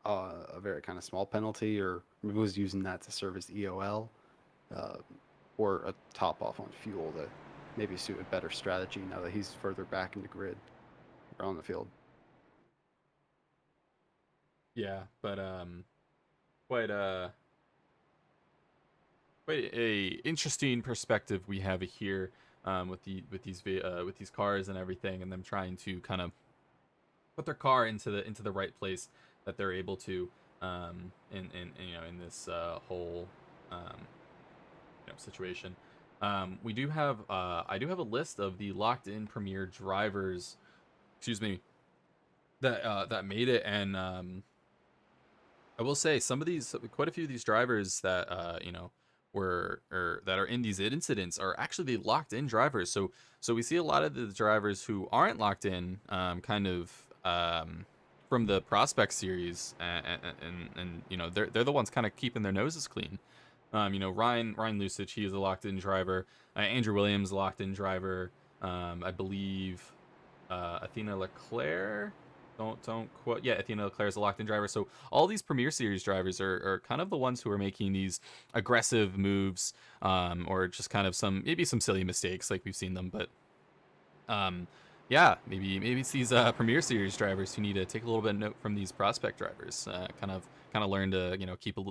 a very kind of small penalty, or maybe was using that to serve as EOL, uh, or a top off on fuel to maybe suit a better strategy now that he's further back in the grid or on the field. Yeah, but quite a quite a interesting perspective we have here, with these cars and everything, and them trying to kind of put their car into the right place that they're able to, in this whole um, situation. We do have I do have a list of the locked in premier drivers, excuse me, that made it. And I will say some of these, quite a few of these drivers that were, or that are in these incidents, are actually the locked in drivers. So we see a lot of the drivers who aren't locked in, kind of from the prospect series, and they're the ones kind of keeping their noses clean. Ryan Lusich, he is a locked in driver. Andrew Williams, locked in driver. I believe Athena Leclerc, don't quote. Yeah, Athena Leclerc is a locked-in driver. So all these Premier Series drivers are kind of the ones who are making these aggressive moves, or just kind of maybe some silly mistakes like we've seen them. But um, yeah, maybe it's these Premier Series drivers who need to take a little bit of note from these prospect drivers. Kind of learn to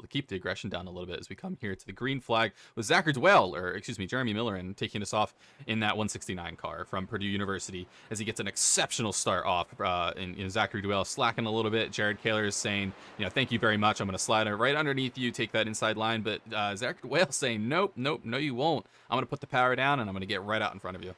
keep the aggression down a little bit as we come here to the green flag with Zachary Dwell, or excuse me, Jeremy Miller, and taking us off in that 169 car from Purdue University as he gets an exceptional start off. And Zachary Dwell slacking a little bit. Jared Kaler is saying, thank you very much. I'm going to slide it right underneath you, take that inside line. But Zachary Dwell saying, nope, nope, no, you won't. I'm going to put the power down and I'm going to get right out in front of you.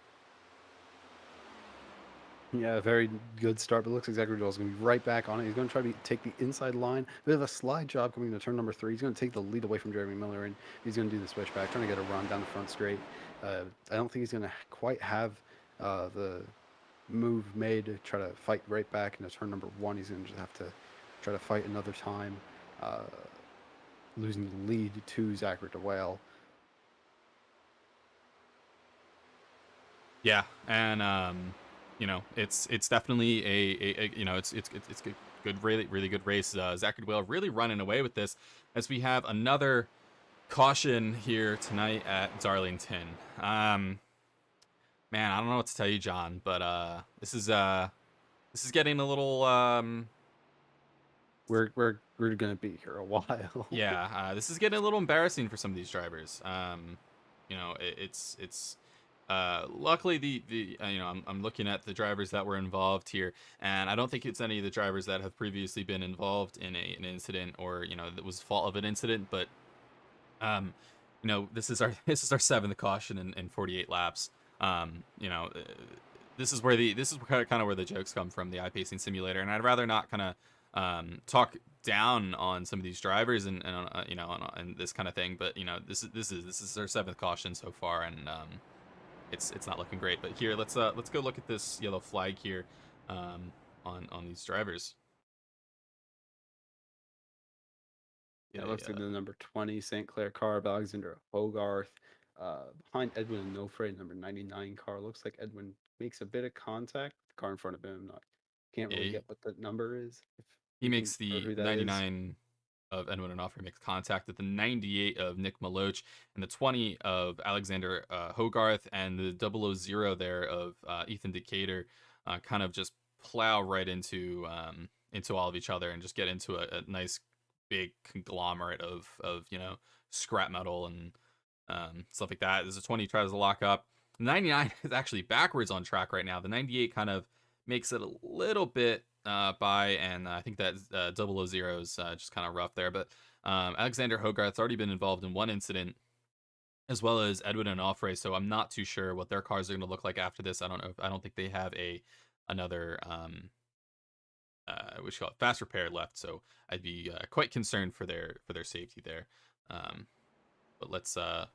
Yeah, very good start, but looks like Zachary Joel's going to be right back on it. He's going to try to take the inside line. Bit of a slide job coming into turn number 3. He's going to take the lead away from Jeremy Miller, and he's going to do the switchback, trying to get a run down the front straight. I don't think he's going to quite have the move made to try to fight right back into turn number 1. He's going to just have to try to fight another time, uh, losing the lead to Zachary Joel. Yeah, and it's definitely it's good, really good race. Zachary Dwell really running away with this as we have another caution here tonight at Darlington. Man, I don't know what to tell you, John, but this is getting a little We're going to be here a while. yeah, this is getting a little embarrassing for some of these drivers. It's luckily the I'm looking at the drivers that were involved here, and I don't think it's any of the drivers that have previously been involved in an incident, or that was fault of an incident. But um, this is our this is our 7th caution in 48 laps. Um, you know, uh, this is kind of where the jokes come from, the iPacing simulator, and I'd rather not kind of talk down on some of these drivers and this kind of thing. But this is our 7th caution so far, and it's not looking great. But here, let's go look at this yellow flag here on these drivers. Yeah, Yeah, it looks like the number 20 St. Clair car of Alexander Hogarth. Behind Edwin Onofre, number 99 car. Looks like Edwin makes a bit of contact. The car in front of him, not can't really yeah, get what the number is. If he you can, makes or the who that is. 99 of Edwin Onofre makes contact with the 98 of Nick Maloch and the 20 of Alexander Hogarth, and the 000 there of Ethan Decatur kind of just plow right into all of each other and just get into a nice big conglomerate of scrap metal and stuff like that. There's a 20 tries to lock up. 99 is actually backwards on track right now. The 98 kind of makes it a little bit by, and I think that 000 is just kind of rough there. But Alexander Hogarth's already been involved in one incident, as well as Edwin and Offray. So I'm not too sure what their cars are going to look like after this. I don't know. I don't think they have another what you call it, fast repair left. So I'd be quite concerned for their safety there. Um, but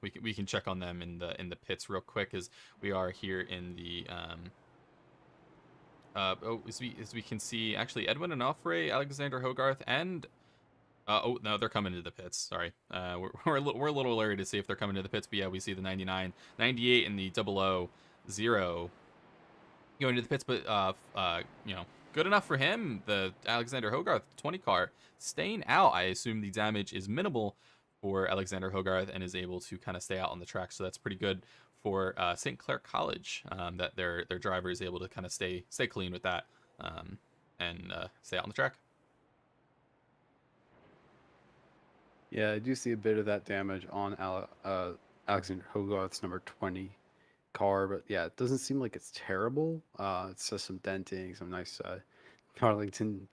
we can check on them in the pits real quick, as we are here in the as we can see, actually Edwin Onofre, Alexander Hogarth, and oh no, they're coming to the pits. Sorry, we're a little worried to see if they're coming to the pits. But yeah, we see the 99, 98, and the 000 going to the pits. But good enough for him. The Alexander Hogarth 20 car staying out. I assume the damage is minimal for Alexander Hogarth and is able to kind of stay out on the track. So that's pretty good for St. Clair College, that their driver is able to kind of stay clean with that, and stay out on the track. Yeah, I do see a bit of that damage on Alexander Hogarth's number 20 car, but yeah, it doesn't seem like it's terrible. It's just some denting, some nice Darlington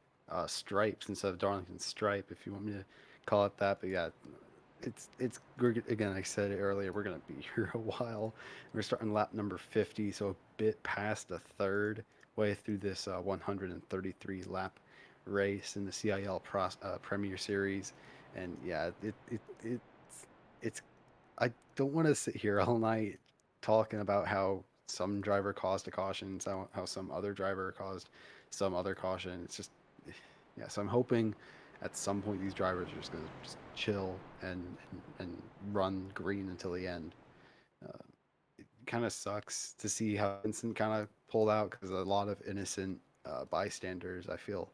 stripes instead of Darlington stripe, if you want me to call it that. But yeah, again, I said it earlier, we're gonna be here a while. We're starting lap number 50, so a bit past the third way through this 133 lap race in the CiL Premier Series, and yeah, it's I don't want to sit here all night talking about how some driver caused a caution, how some other driver caused some other caution. It's just, yeah. So I'm hoping at some point these drivers are just gonna just chill and run green until the end. It kind of sucks to see how Vincent kind of pulled out, because a lot of innocent bystanders, I feel,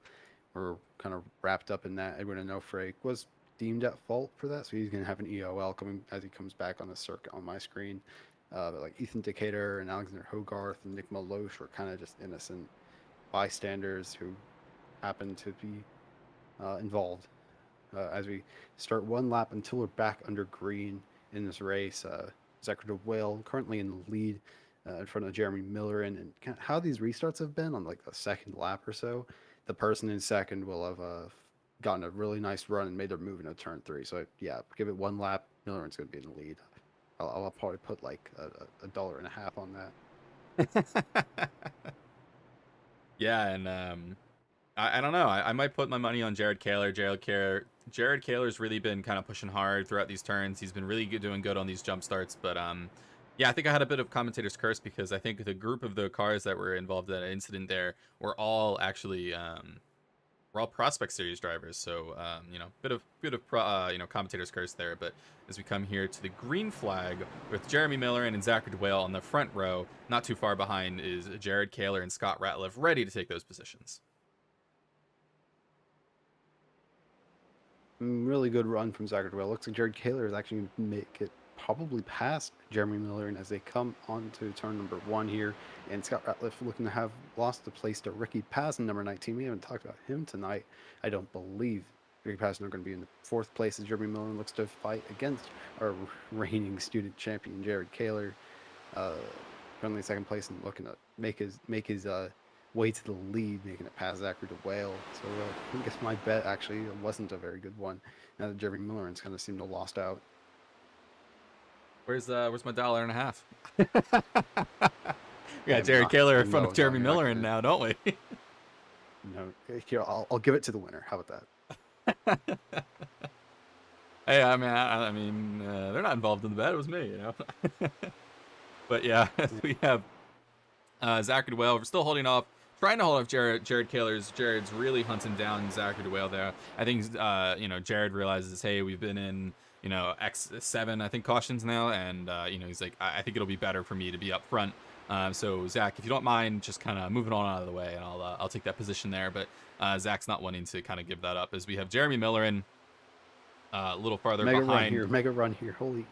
were kind of wrapped up in that. Edwin Onofre was deemed at fault for that, so he's going to have an EOL coming as he comes back on the circuit on my screen. But like Ethan Decatur and Alexander Hogarth and Nick Maloche were kind of just innocent bystanders who happened to be involved. As we start one lap until we're back under green in this race, Zachary Whale currently in the lead in front of Jeremy Miller, and kind of how these restarts have been on like the second lap or so. The person in second will have gotten a really nice run and made their move into turn three. So yeah, give it one lap, Miller's going to be in the lead. I'll probably put like a $1.50 on that. Yeah, and I don't know. I might put my money on Jared Kaler. Jared Kaler's really been kind of pushing hard throughout these turns. He's been really doing good on these jump starts. But yeah, I think I had a bit of commentator's curse because I think the group of the cars that were involved in that incident there were all actually we're all Prospect Series drivers. So you know, bit of you know, commentator's curse there. But as we come here to the green flag with Jeremy Miller and Zachary Dwale on the front row, not too far behind is Jared Kaler and Scott Ratliff ready to take those positions. Really good run from Zachary Well. Looks like Jared Kaler is actually going to make it probably past Jeremy Miller, and as they come onto turn number one here, and Scott Ratliff looking to have lost the place to Ricky Paz in number 19. We haven't talked about him tonight. I don't believe Ricky Paz is not going to be in the fourth place as Jeremy Miller looks to fight against our reigning student champion Jared Kaler. Uh, Currently second place and looking to make his way to the lead, making it past Zachary to Whale. So I guess my bet actually wasn't a very good one. Now that Jeremy Miller's kind of seemed to lost out. Where's my $1.50? We got I'm Jared not. Kaler in front of No, Jeremy you're not Miller in gonna. now, don't we? No, here I'll give it to the winner. How about that? Hey, I mean, they're not involved in the bet. It was me, you know. But yeah, Yeah. we have Zachary Dwale. We're still holding off, trying to hold off Jared Kaler's. Jared's really hunting down Zachary Dwale there. I think you know, Jared realizes, hey, we've been in, you know, X7 I think cautions now, and you know, he's like, I think it'll be better for me to be up front. So Zach, if you don't mind, just kind of moving on out of the way, and I'll take that position there. But Zach's not wanting to kind of give that up as we have Jeremy Miller in a little farther Mega run behind. here. Mega run here. Holy.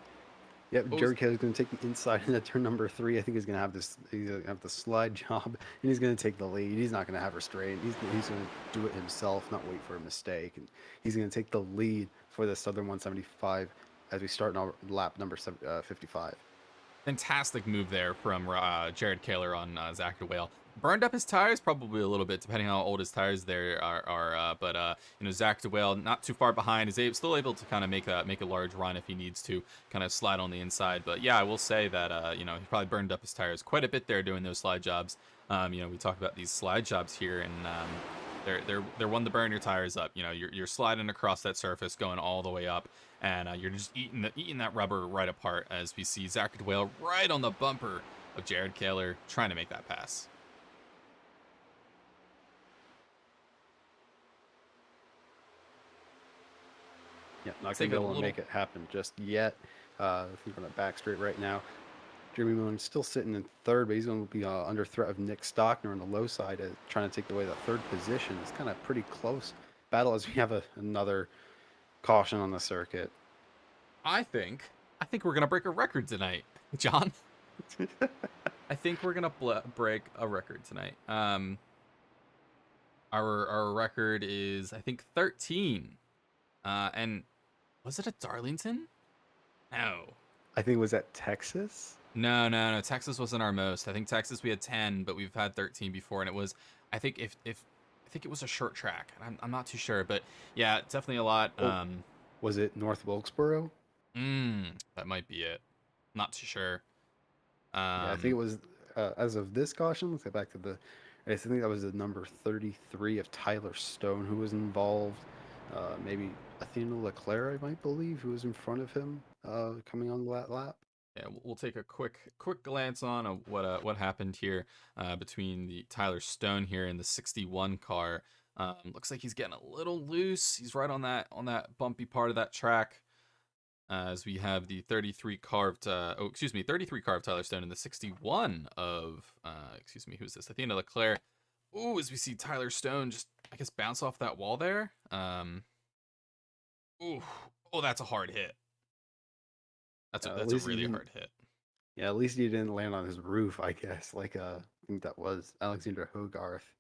Yep, What was Jared Kelly's going to take the inside into turn number three. I think he's going to have this. He's going to have the slide job, and he's going to take the lead. He's not going to have restraint. He's going to do it himself, not wait for a mistake, and he's going to take the lead for the Southern 175 as we start on lap number 55. fantastic move there from Jared Kaler on Zach DeWale. Burned up his tires probably a little bit, depending on how old his tires there are. But you know, Zach DeWale not too far behind, is still able to kind of make a large run if he needs to, kind of slide on the inside. But yeah, I will say that you know, he probably burned up his tires quite a bit there doing those slide jobs. You know, we talk about these slide jobs here, and they're one to burn your tires up. You know, you're sliding across that surface, going all the way up, and you're just eating that rubber right apart. As we see Zach DeWale right on the bumper of Jared Kaler trying to make that pass. Yeah, not going to be able to make it happen just yet. I think on the back straight right now. Jeremy Miller's still sitting in third, but he's going to be under threat of Nick Stockner on the low side, trying to take away the third position. It's kind of pretty close battle as we have another caution on the circuit. I think we're gonna break a record tonight, John. I think we're gonna break a record tonight. Our record is, I think, 13. And was it at Darlington? No. I think it was at Texas. No. Texas wasn't our most. I think Texas we had 10, but we've had 13 before, and it was, I think I think it was a short track. I'm not too sure, but yeah, definitely a lot. Oh, was it North Wilkesboro? That might be it. Not too sure. Yeah, I think it was. As of this caution, let's get back to the. I think that was the number 33 of Tyler Stone who was involved. Maybe Athena Leclerc, I might believe, who was in front of him coming on that lap. Yeah, we'll take a quick glance on what happened here between the Tyler Stone here in the 61 car. Looks like he's getting a little loose. He's right on that bumpy part of that track. As we have the 33 car of 33 car of Tyler Stone and the 61 of who's this? Athena Leclerc. Ooh, as we see Tyler Stone just, I guess, bounce off that wall there. Ooh, oh, that's a hard hit. At That's a least he really didn't. hard hit. Yeah, at least he didn't land on his roof, I guess. Like I think that was Alexander Hogarth.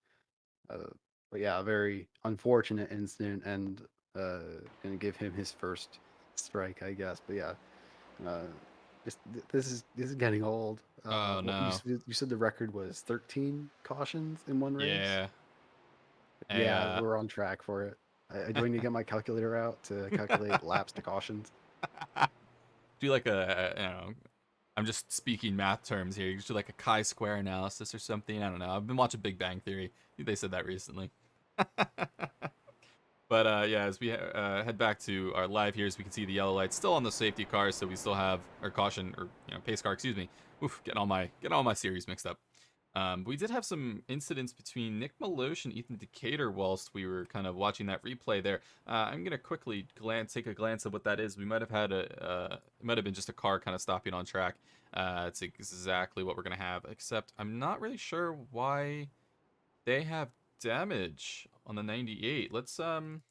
Uh, but yeah, a very unfortunate incident, and gonna give him his first strike, I guess. But yeah, uh, this is getting old. Oh no. You said the record was 13 cautions in one race? Yeah. I Yeah, we're on track for it. Do I need to get my calculator out to calculate laps to cautions? do like I'm just speaking math terms here. You just do like a chi-square analysis or something. I don't know. I've been watching Big Bang Theory. I think they said that recently. But yeah, as we head back to our live here, as we can see the yellow lights still on the safety car, so we still have our caution or pace car, excuse me. Oof, getting all my series mixed up. We did have some incidents between Nick Maloche and Ethan Decatur whilst we were kind of watching that replay there. I'm gonna quickly take a glance at what that is. We might have had it might have been just a car kind of stopping on track. It's exactly what we're gonna have, except I'm not really sure why they have damage on the 98. Let's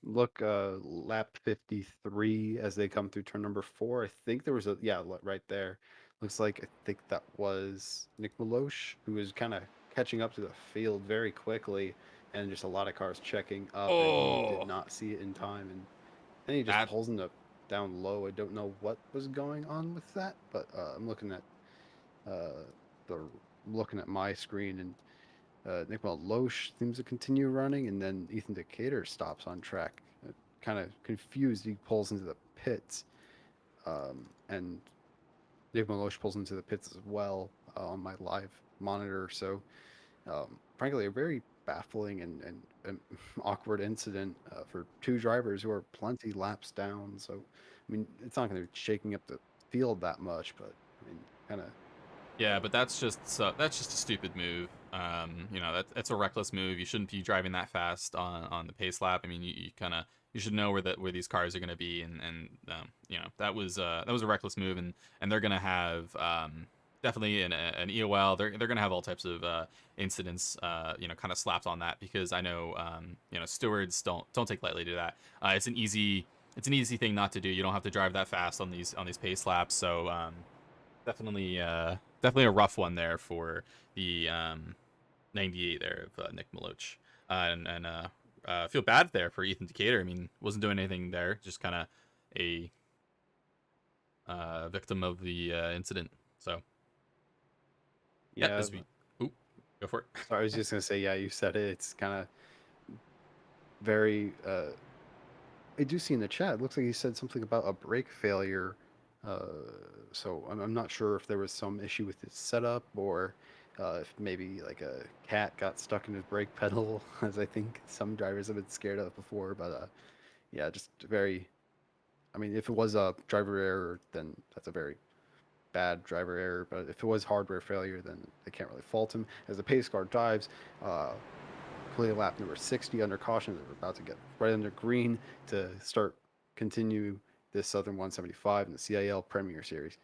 Look, lap 53 as they come through turn number 4. I think there was right there. Looks like I think that was Nick Maloche, who was kind of catching up to the field very quickly, and just a lot of cars checking up, and he did Oh, not see it in time, and then he just that pulls into down low. I don't know what was going on with that, but uh, the looking at my screen, and Nick Loesch seems to continue running, and then Ethan Decatur stops on track. Kind of confused, he pulls into the pits, and Nick Loesch pulls into the pits as well on my live monitor. So, frankly, a very baffling and awkward incident for two drivers who are plenty laps down. So, I mean, it's not going to be shaking up the field that much, but I mean, kind of. Yeah, but that's just a stupid move. That's a reckless move. You shouldn't be driving that fast on the pace lap. I mean, you kind of you should know where these cars are going to be, and that was a reckless move, and they're going to have definitely an EOL. They're going to have all types of incidents, kind of slapped on that because I know stewards don't take lightly to that. It's an easy thing not to do. You don't have to drive that fast on these pace laps, so definitely a rough one there for the 98 there of Nick Maloch. Feel bad there for Ethan Decatur. I mean, wasn't doing anything there, just kind of a victim of the incident. So, yeah, Yeah, as we, oop, go for it. sorry, I was just gonna say, yeah, you said it. It's kind of very. I do see in the chat. It looks like you said something about a brake failure. Uh, so I'm not sure if there was some issue with his setup, or if maybe like a cat got stuck in his brake pedal, as I think some drivers have been scared of before. But yeah, just very. I mean, if it was a driver error, then that's a very bad driver error. But if it was hardware failure, then they can't really fault him. As the pace car dives, completing lap number 60 under caution. They're about to get right under green to continue this Southern 175 in the CiL Premier Series.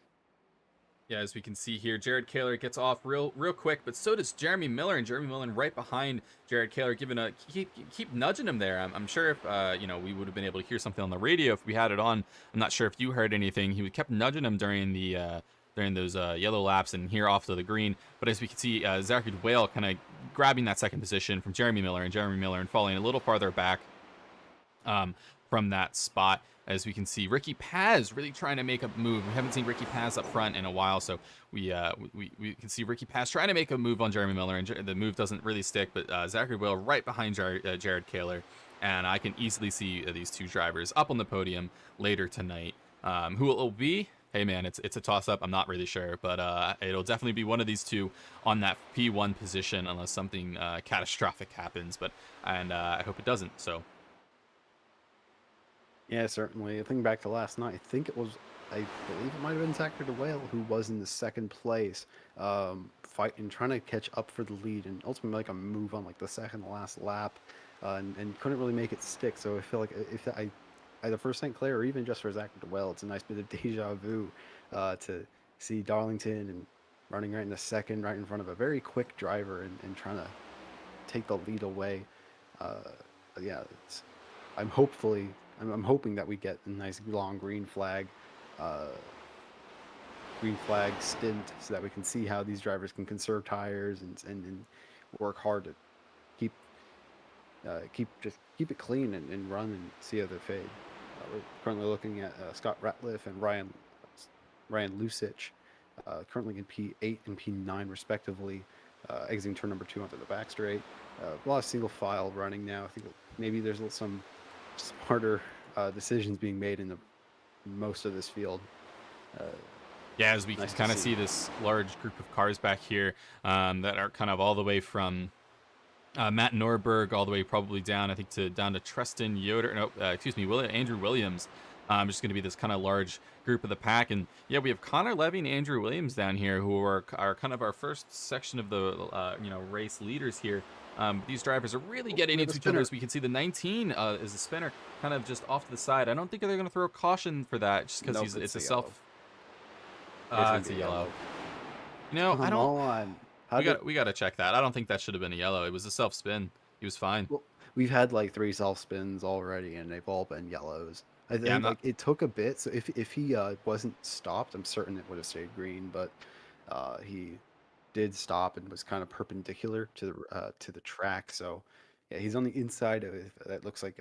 Yeah, as we can see here, Jared Kaler gets off real quick, but so does Jeremy Miller, and Jeremy Miller right behind Jared Kaler, giving a keep nudging him there. I'm sure if we would have been able to hear something on the radio if we had it on. I'm not sure if you heard anything. He kept nudging him during those yellow laps and here off to the green. But as we can see, Zachary Whale kind of grabbing that second position from Jeremy Miller and falling a little farther back from that spot. As we can see, Ricky Paz really trying to make a move. We haven't seen Ricky Paz up front in a while, so we can see Ricky Paz trying to make a move on Jeremy Miller, and the move doesn't really stick. But Zachary Will right behind Jared Kaler, and I can easily see these two drivers up on the podium later tonight. Who it will be? Hey man, it's a toss up. I'm not really sure, but it'll definitely be one of these two on that P1 position unless something catastrophic happens. I hope it doesn't. So. Yeah, certainly. Thinking back to last night, I believe it might have been Zachary DeWale who was in the second place, fighting, trying to catch up for the lead, and ultimately make a move on like the second to last lap, and couldn't really make it stick. So I feel like if I, either for St. Clair or even just for Zachary DeWale, it's a nice bit of deja vu to see Darlington and running right in the second, right in front of a very quick driver, and trying to take the lead away. Uh, yeah, I'm hopefully I'm hoping that we get a nice long uh, green flag stint so that we can see how these drivers can conserve tires and work hard to keep keep it clean and run and see how they fade. We're currently looking at Scott Ratliff and Ryan Lusich, currently in P8 and P9 respectively, exiting turn number 2 onto the back straight. A lot of single file running now. I think maybe there's some smarter decisions being made in the most of this field. Uh, Yeah, as we can nice to kind of see. see this large group of cars back here that are kind of all the way from Matt Norberg all the way probably down, I think, to down to Tristan Yoder. No, excuse me, Andrew Williams. Just going to be this kind of large group of the pack, and yeah, we have Connor Levy and Andrew Williams down here, who are kind of our first section of the race leaders here. These drivers are really Oh, getting we have a into each other. spinner. As we can see, the 19 is a spinner, kind of just off to the side. I don't think they're going to throw a caution for that, just because Nope, it's it's a a yellow. self. It's gonna It's be a a yellow. yellow. I Come don't. on. How We did got to check that. I don't think that should have been a yellow. It was a self spin. He was fine. Well, we've had like 3 self spins already, and they've all been yellows. I Yeah, I'm think not. like it took a bit. So if he wasn't stopped, I'm certain it would have stayed green. But he did stop and was kind of perpendicular to the track. So yeah, he's on the inside of it. That looks like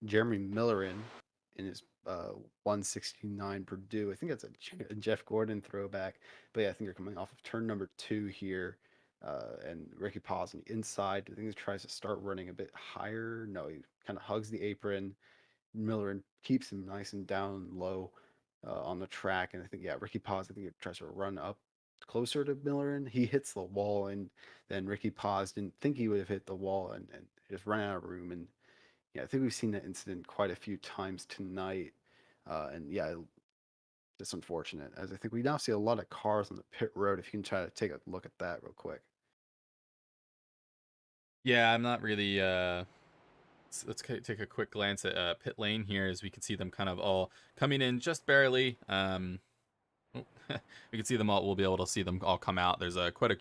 Jeremy Miller in his 169 Purdue. I think that's a Jeff Gordon throwback. But yeah, I think they're coming off of turn number 2 here. And Ricky Paws on the inside. I think he tries to start running a bit higher. No, he kind of hugs the apron. Miller keeps him nice and down low on the track. And I think, yeah, Ricky Paws, I think he tries to run up closer to Miller and he hits the wall. And then Ricky Paws didn't think he would have hit the wall and just ran out of room. And yeah, I think we've seen that incident quite a few times tonight. And yeah, it's unfortunate as I think we now see a lot of cars on the pit road. If you can try to take a look at that real quick. Yeah, I'm not really. Let's take a quick glance at pit lane here, as we can see them kind of all coming in just barely. Oh, we can see them all. We'll be able to see them all come out. There's quite a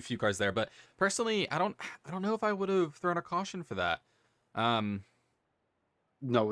few cars there, but personally, I don't know if I would have thrown a caution for that. Um, No,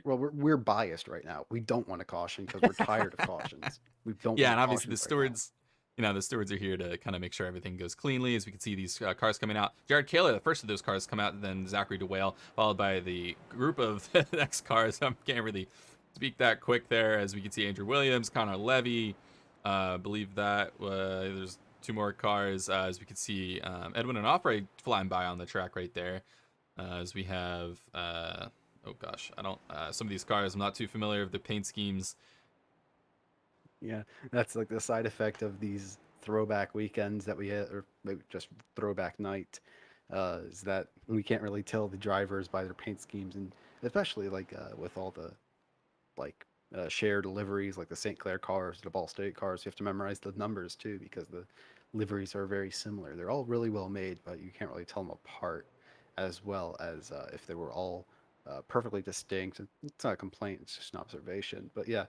well, we're biased right now. We don't want a caution because we're tired of cautions. We don't Yeah, want and obviously the cautions right now. stewards, the stewards are here to kind of make sure everything goes cleanly. As we can see these cars coming out. Jared Kaler, the first of those cars come out, and then Zachary DeWale, followed by the group of the next cars. I can't really speak that quick there. As we can see Andrew Williams, Connor Levy, I believe that there's two more cars. As we can see Edwin and Opry flying by on the track right there. As we have, oh gosh, I don't, some of these cars, I'm not too familiar with the paint schemes. Yeah, that's like the side effect of these throwback weekends that we had, or maybe just throwback night, is that we can't really tell the drivers by their paint schemes, and especially like with all the like shared liveries, like the St. Clair cars, the Ball State cars. You have to memorize the numbers too because the liveries are very similar. They're all really well made, but you can't really tell them apart as well as if they were all perfectly distinct. It's not a complaint; it's just an observation. But yeah,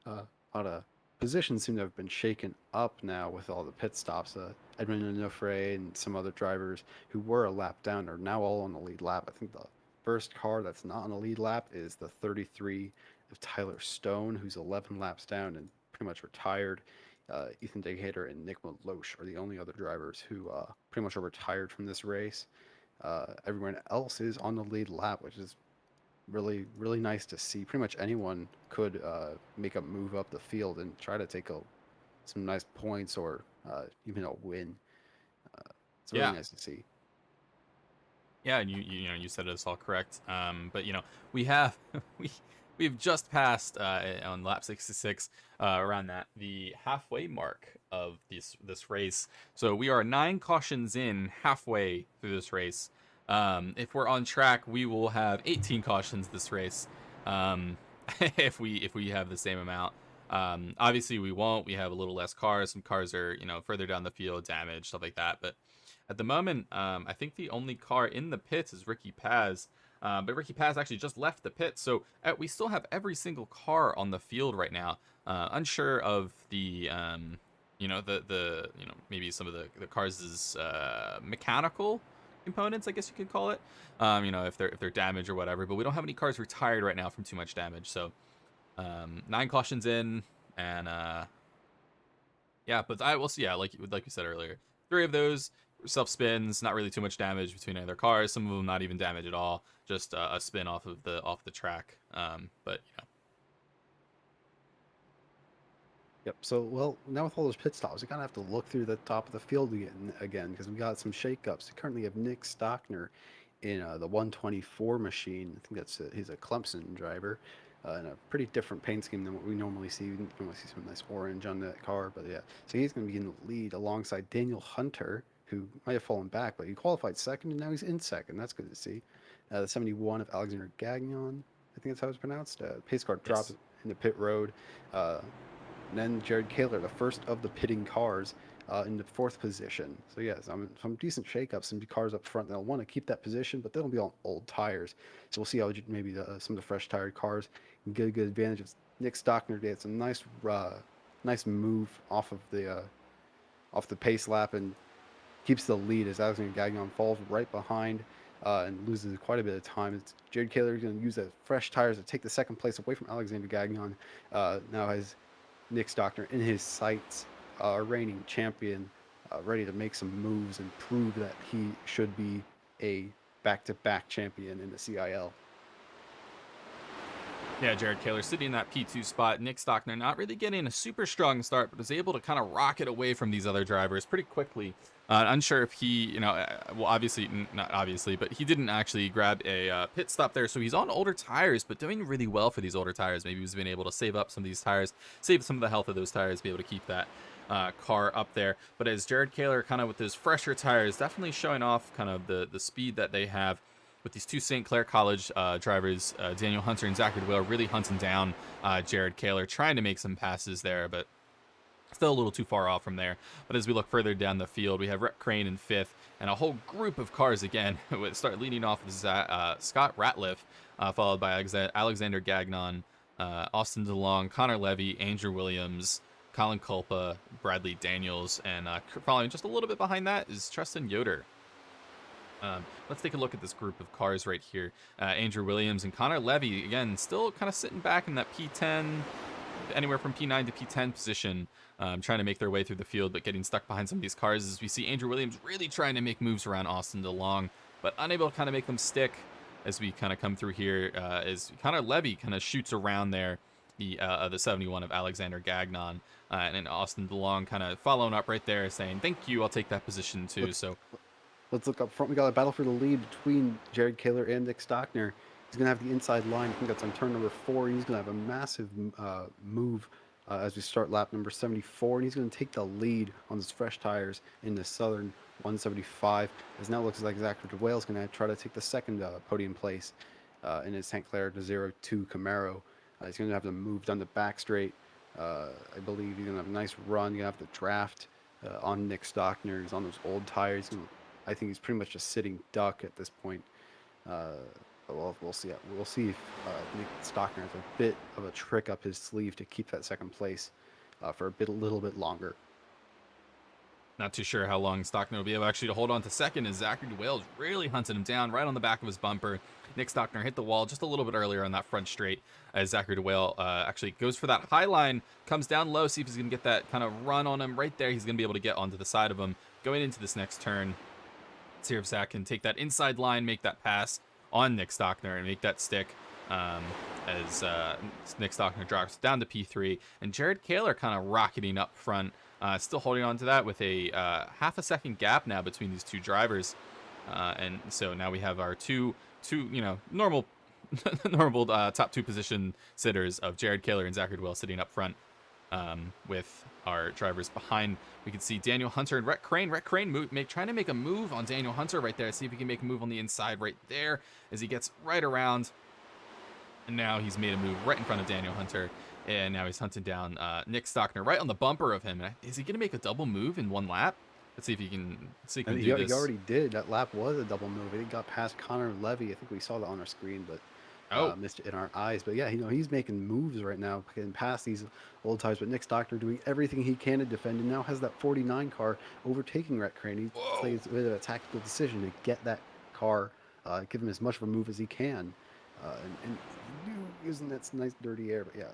a lot of positions seem to have been shaken up now with all the pit stops. Edmund Onofre and some other drivers who were a lap down are now all on the lead lap. I think the first car that's not on the lead lap is the 33 of Tyler Stone, who's 11 laps down and pretty much retired. Ethan Decatur and Nick Maloche are the only other drivers who pretty much are retired from this race. Everyone else is on the lead lap, which is really nice to see. Pretty much anyone could make a move up the field and try to take some nice points or even a win. It's really Yeah, nice to see. yeah, and you said it's all correct. But we have we we've just passed on lap 66 around that the halfway mark of this race. So we are 9 cautions in halfway through this race. If we're on track, we will have 18 cautions this race. Um, if we have the same amount. Obviously we won't. We have a little less cars. Some cars are further down the field, damaged, stuff like that. But at the moment, I think the only car in the pits is Ricky Paz. But Ricky Paz actually just left the pit, so we still have every single car on the field right now. Unsure of the, maybe some of the cars is mechanical. components, I guess you could call it. You know, if they're damaged or whatever. But we don't have any cars retired right now from too much damage. So 9 cautions in, and yeah, but I will see. Yeah, like you said earlier, 3 of those self spins, not really too much damage between other cars. Some of them not even damage at all, just a spin off the track. But yeah, Yep. So, well, now with all those pit stops, we kind of have to look through the top of the field again, because we got some shakeups. We currently have Nick Stockner in the 124 machine. I think he's a Clemson driver, in a pretty different paint scheme than what we normally see. We normally see some nice orange on that car, but yeah. So he's going to be in the lead alongside Daniel Hunter, who might have fallen back, but he qualified second, and now he's in second. That's good to see. The 71 of Alexander Gagnon, I think that's how it's pronounced. Pace car drops yes. into pit road. Uh, and then Jared Kaler, the first of the pitting cars, in the fourth position. So yeah, some decent shakeups, some cars up front. They'll want to keep that position, but they'll be on old tires. So we'll see how maybe some of the fresh tired cars can get a good advantage of Nick Stockner. They had some nice move off the pace lap and keeps the lead as Alexander Gagnon falls right behind and loses quite a bit of time. It's Jared Kaler going to use the fresh tires to take the second place away from Alexander Gagnon. Now has Nick Stockner in his sights, reigning champion, ready to make some moves and prove that he should be a back-to-back champion in the CIL. Yeah, Jared Kaler sitting in that P2 spot. Nick Stockner not really getting a super strong start, but was able to kind of rocket away from these other drivers pretty quickly. Unsure if he, well, obviously, not obviously, but he didn't actually grab a pit stop there. So he's on older tires, but doing really well for these older tires. Maybe he's been able to save up some of these tires, save some of the health of those tires, be able to keep that car up there. But as Jared Kaler kind of with his fresher tires, definitely showing off kind of the speed that they have with these 2 St. Clair College drivers, Daniel Hunter and Zachary DeWale, really hunting down Jared Kaler, trying to make some passes there, but still a little too far off from there. But as we look further down the field, we have Rhett Crane in 5th, and a whole group of cars again start leading off with Scott Ratliff, followed by Alexander Gagnon, Austin DeLong, Connor Levy, Andrew Williams, Colin Culpa, Bradley Daniels, and following just a little bit behind that is Tristan Yoder. Let's take a look at this group of cars right here. Andrew Williams and Connor Levy, again, still kind of sitting back in that P10, anywhere from P9 to P10 position, trying to make their way through the field, but getting stuck behind some of these cars as we see Andrew Williams really trying to make moves around Austin DeLong, but unable to kind of make them stick as we kind of come through here, as Connor Levy kind of shoots around there, the 71 of Alexander Gagnon, and then Austin DeLong kind of following up right there saying, thank you, I'll take that position too. So Let's look up front. We got a battle for the lead between Jared Kaler and Nick Stockner. He's going to have the inside line. I think that's on turn number 4. He's going to have a massive move as we start lap number 74. And he's going to take the lead on his fresh tires in the Southern 175. As now it looks like Zachary DeWale is going to try to take the second podium place in his St. Clair to 02 Camaro. He's going to have to move down the back straight. I believe he's going to have a nice run. You're going to have to draft on Nick Stockner. He's on those old tires. I think he's pretty much just sitting duck at this point. But we'll see. We'll see if Nick Stockner has a bit of a trick up his sleeve to keep that second place for a little bit longer. not too sure how long Stockner will be able actually to hold on to second as Zachary DeWale is really hunting him down right on the back of his bumper. Nick Stockner hit the wall just a little bit earlier on that front straight as Zachary DeWale actually goes for that high line, comes down low, see if he's going to get that kind of run on him right there. He's going to be able to get onto the side of him going into this next turn. Let's see if Zach can take that inside line, make that pass on Nick Stockner and make that stick as Nick Stockner drops down to P3. And Jared Kaler kind of rocketing up front, still holding on to that with a half a second gap now between these two drivers. And so now we have our two normal normal top 2 position sitters of Jared Kaler and Zachary DeWale sitting up front with our drivers behind. We can see Daniel Hunter and Rhett Crane. Rhett Crane trying to make a move on Daniel Hunter right there. See if he can make a move on the inside right there as he gets right around. And now he's made a move right in front of Daniel Hunter. And now he's hunting down Nick Stockner right on the bumper of him. Is he going to make a double move in one lap? Let's see if he can do this. He already did. That lap was a double move. He got past Connor Levy. I think we saw that on our screen, but Oh, missed in our eyes. But yeah, he's making moves right now, getting past these old tires. But Nick Stockner doing everything he can to defend, and now has that 49 car overtaking Rhett Crane. He whoa. plays a bit of a tactical decision to get that car, give him as much of a move as he can, and using that nice dirty air. But yeah,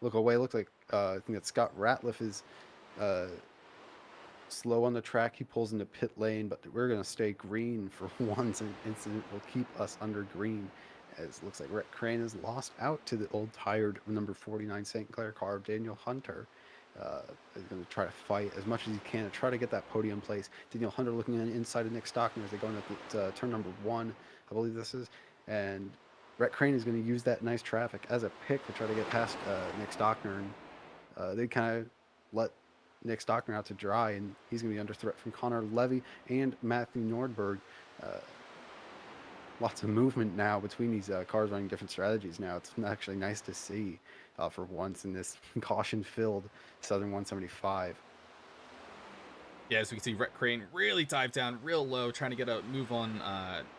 look away. Looks like I think that Scott Ratliff is uh, slow on the track. He pulls into pit lane, but we're going to stay green for once. An incident will keep us under green. As it looks like Rhett Crane is lost out to the old tired number 49 St. Clair car of Daniel Hunter. Uh, is going to try to fight as much as he can to try to get that podium place. Daniel Hunter looking on the inside of Nick Stockner as they're going up at turn number 1, I believe this is. And Rhett Crane is going to use that nice traffic as a pick to try to get past Nick Stockner. And they kind of let Nick Stockner out to dry, and he's going to be under threat from Connor Levy and Matthew Nordberg. Uh, Lots of movement now between these cars running different strategies now. It's actually nice to see for once in this caution-filled Southern 175. Yeah, as we can see, Rhett Crane really dive down real low, trying to get a move on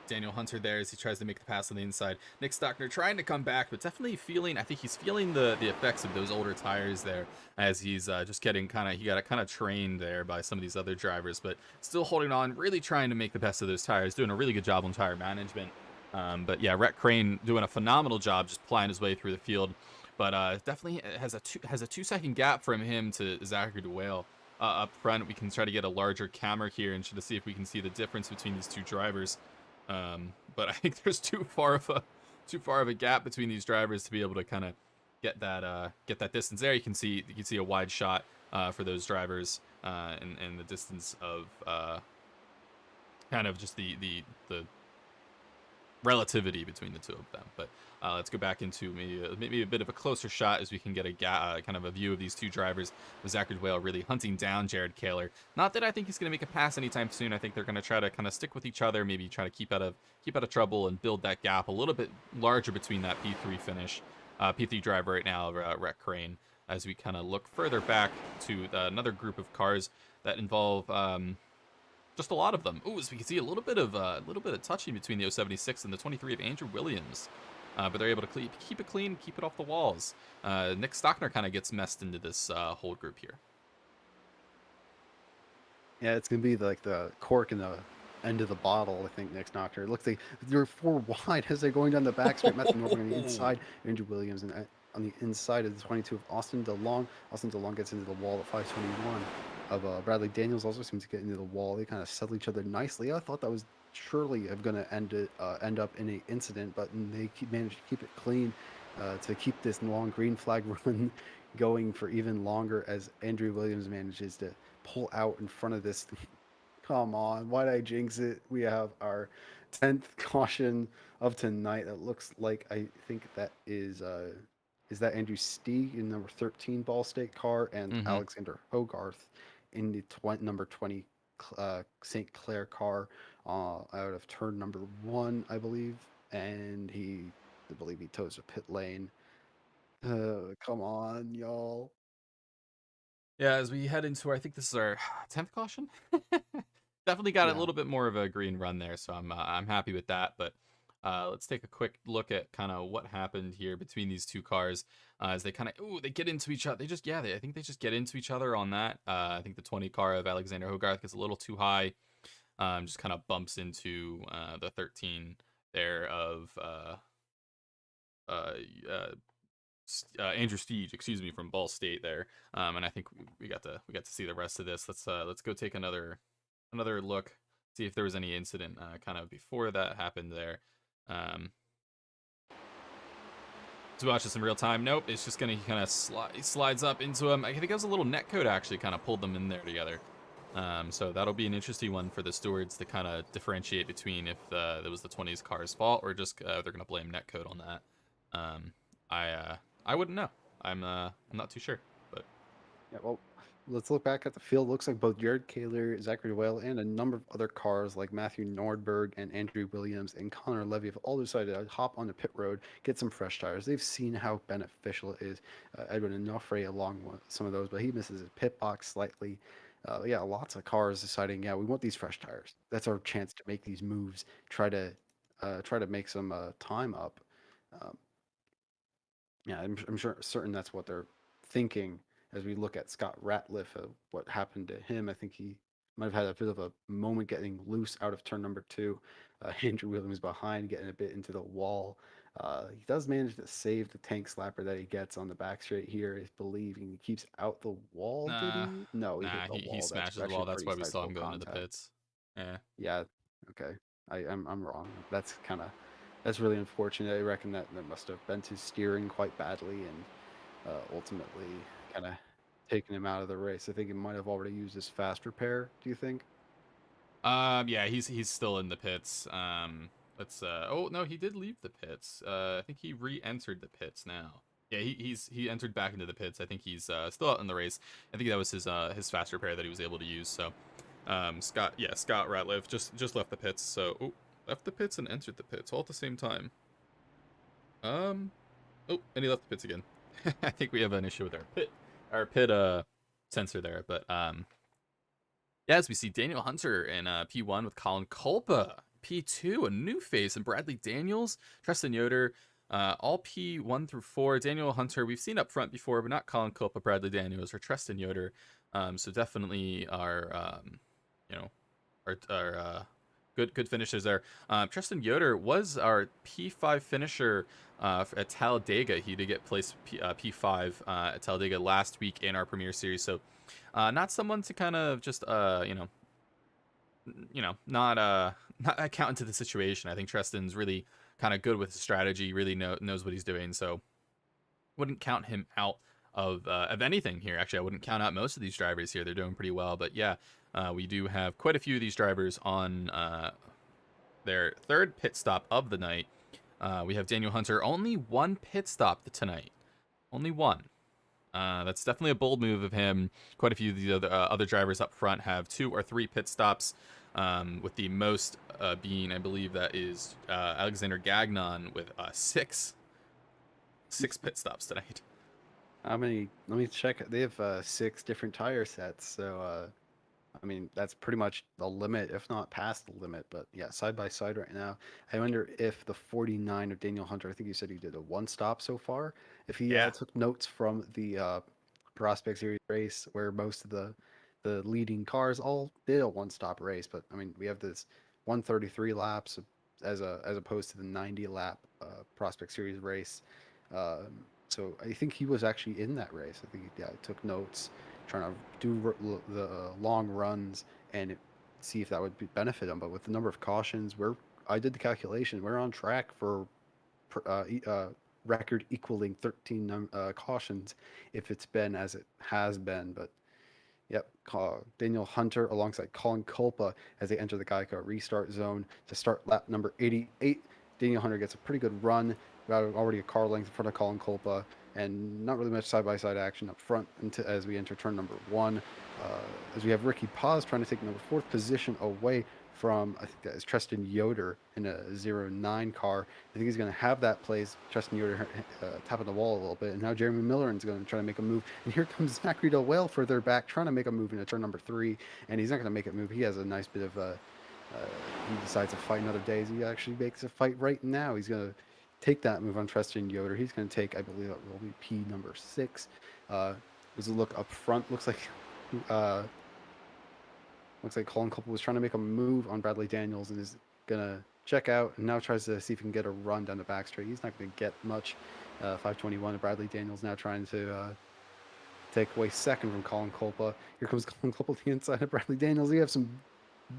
Daniel Hunter there as he tries to make the pass on the inside. Nick Stockner trying to come back, but definitely feeling, I think he's feeling the effects of those older tires there as he's just getting he got kind of trained there by some of these other drivers, but still holding on, really trying to make the best of those tires, doing a really good job on tire management. But yeah, Rhett Crane doing a phenomenal job just plying his way through the field. But definitely has a 2 second gap from him to Zachary DeWale up front. We can try to get a larger camera here and try to see if we can see the difference between these two drivers. But I think there's too far of a gap between these drivers to be able to kind of get that distance there. You can see a wide shot for those drivers and the distance of kind of just the relativity between the two of them. But let's go back into maybe a bit of a closer shot as we can get a kind of a view of these two drivers, with Zachary Whale really hunting down Jared Kaler. Not that I think he's going to make a pass anytime soon. I think they're going to try to kind of stick with each other, maybe try to keep out of trouble and build that gap a little bit larger between that P3 finish, P3 driver right now, Rhett Crane, as we kind of look further back to another group of cars that involve just a lot of them. Ooh, as we can see, a little bit of touching between the 076 and the 23 of Andrew Williams. But they're able to keep it clean, keep it off the walls. Nick Stockner kind of gets messed into this whole group here. Yeah, it's going to be like the cork in the end of the bottle, I think, Nick Stockner. It looks like they're 4 wide as they're going down the back straight. Matthew Nordberg on the inside, Andrew Williams, and on the inside of the 22 of Austin DeLong. Austin DeLong gets into the wall at 521 of Bradley Daniels, also seems to get into the wall. They kind of settle each other nicely. I thought that was surely going to end up in an incident, but they managed to keep it clean to keep this long green flag run going for even longer as Andrew Williams manages to pull out in front of this. Come on, why'd I jinx it? We have our 10th caution of tonight. That looks like, I think that is that Andrew Stieg in number 13 Ball State car, and Mm-hmm. Alexander Hogarth in the number 20 St. Clair car out of turn number 1, I believe. And I believe he toes a pit lane. Come on, y'all. Yeah, as we head into, I think this is our 10th caution. Definitely got a Yeah. little bit more of a green run there, so I'm happy with that. But let's take a quick look at kind of what happened here between these two cars as they kind of they get into each other. I think they just get into each other on that. I think the 20 car of Alexander Hogarth gets a little too high, just kind of bumps into the 13 there of uh, uh, Andrew Steege, excuse me, from Ball State there. And I think we got to see the rest of this. Let's go take another look, see if there was any incident kind of before that happened there. Um, to watch this in real time, nope. It's just gonna kind of slides up into him. I think it was a little net code actually kind of pulled them in there together. So that'll be an interesting one for the stewards to kind of differentiate between if that was the 20's car's fault or just they're gonna blame netcode on that. Um, I wouldn't know. I'm not too sure, but Yeah, well, let's look back at the field. Looks like both Jared Kaler, Zachary Whale, and a number of other cars like Matthew Nordberg and Andrew Williams and Connor Levy have all decided to hop on the pit road, get some fresh tires. They've seen how beneficial it is. Edwin Onofre along with some of those, but he misses his pit box slightly. Yeah, lots of cars deciding, yeah, we want these fresh tires. That's our chance to make these moves. Try to make some time up. Um, yeah, I'm sure certain that's what they're thinking as we look at Scott Ratliff. What happened to him? I think he might have had a bit of a moment getting loose out of turn number two. Andrew Williams behind, getting a bit into the wall. He does manage to save the tank slapper that he gets on the back straight here. I believe he keeps out the wall. Did Nah, he? No, he hit nah, the he wall. That's smashes the actually wall. That's pretty why we saw sizable him go into the contact. pits. Yeah. Yeah. Okay. I'm wrong. That's kind of that's really unfortunate. I reckon that must have bent his steering quite badly and ultimately kind of taking him out of the race. I think he might have already used his fast repair. Do you think? Yeah, he's still in the pits. Let's oh no, he did leave the pits. I think he re-entered the pits now. Yeah, he entered back into the pits. I think he's still out in the race. I think that was his fast repair that he was able to use. So, Scott Ratliff just left the pits. So, oh, left the pits and entered the pits all at the same time. Um, oh, and he left the pits again. I think we have an issue with our pit sensor there, but yeah, as we see Daniel Hunter in P1 with Colin Kulpa. P2, a new face, and Bradley Daniels, Tristan Yoder, all P1 through 4. Daniel Hunter, we've seen up front before, but not Colin Kulpa, Bradley Daniels, or Tristan Yoder. So definitely you know, our good finishers there. Tristan Yoder was our P5 finisher at Talladega. He did get placed P5 at Talladega last week in our Premier Series. So not someone to kind of just not not account into the situation. I think Tristan's really kind of good with strategy, really knows what he's doing. So wouldn't count him out of anything here. Actually, I wouldn't count out most of these drivers here. They're doing pretty well. But yeah, we do have quite a few of these drivers on their third pit stop of the night. We have Daniel Hunter, only one pit stop tonight. Only one. That's definitely a bold move of him. Quite a few of the other drivers up front have 2 or 3 pit stops, with the most being, I believe, that is Alexander Gagnon with six pit stops tonight. How many? Let me check. They have 6 different tire sets, so I mean, that's pretty much the limit, if not past the limit. But yeah, side by side right now. I wonder if the 49 of Daniel Hunter, I think you said he did a one stop so far, if he Yeah. took notes from the Prospect Series race where most of the leading cars all did a one stop race. But I mean, we have this 133 laps as opposed to the 90 lap Prospect Series race. So I think he was actually in that race. I think he took notes trying to do the long runs and see if that would benefit him. But with the number of cautions, I did the calculation. We're on track for record equaling 13 cautions if it's been as it has been. But yep, Daniel Hunter alongside Colin Culpa as they enter the Geico restart zone to start lap number 88. Daniel Hunter gets a pretty good run, about already a car length in front of Colin Culpa, and not really much side-by-side action up front as we enter turn number one. As we have Ricky Paz trying to take number 4th position away from, I think that is Tristan Yoder in a 09 car. I think he's going to have that place. Tristan Yoder tapping the wall a little bit. And now Jeremy Miller is going to try to make a move. And here comes Zachary Delwell further back trying to make a move into turn number 3. And he's not going to make it move. He has a nice bit of, he decides to fight another day. He actually makes a fight right now. He's going to take that move on Tristan Yoder. He's going to take, I believe that will be P number 6. There's a look up front. Uh, Looks like Colin Couple was trying to make a move on Bradley Daniels and is gonna check out and now tries to see if he can get a run down the back straight. He's not gonna get much. 521. Bradley Daniels now trying to take away second from Colin Culpa. Here comes Colin Culpa to the inside of Bradley Daniels. We have some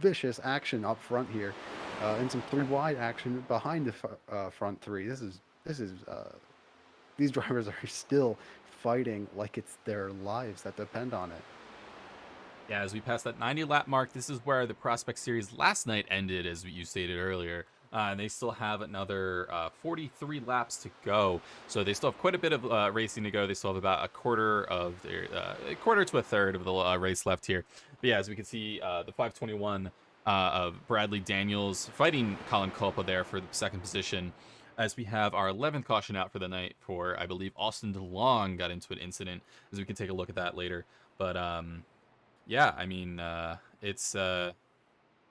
vicious action up front here, and some 3 wide action behind the front 3. These drivers are still fighting like it's their lives that depend on it. Yeah, as we pass that 90 lap mark, this is where the Prospect Series last night ended, as you stated earlier. And they still have another 43 laps to go, so they still have quite a bit of racing to go. They still have about a quarter to a third of the race left here. But yeah, as we can see, the 521 of Bradley Daniels fighting Colin Culpa there for the second position. As we have our 11th caution out for the night for, I believe, Austin DeLong got into an incident, as we can take a look at that later. But yeah, I mean, it's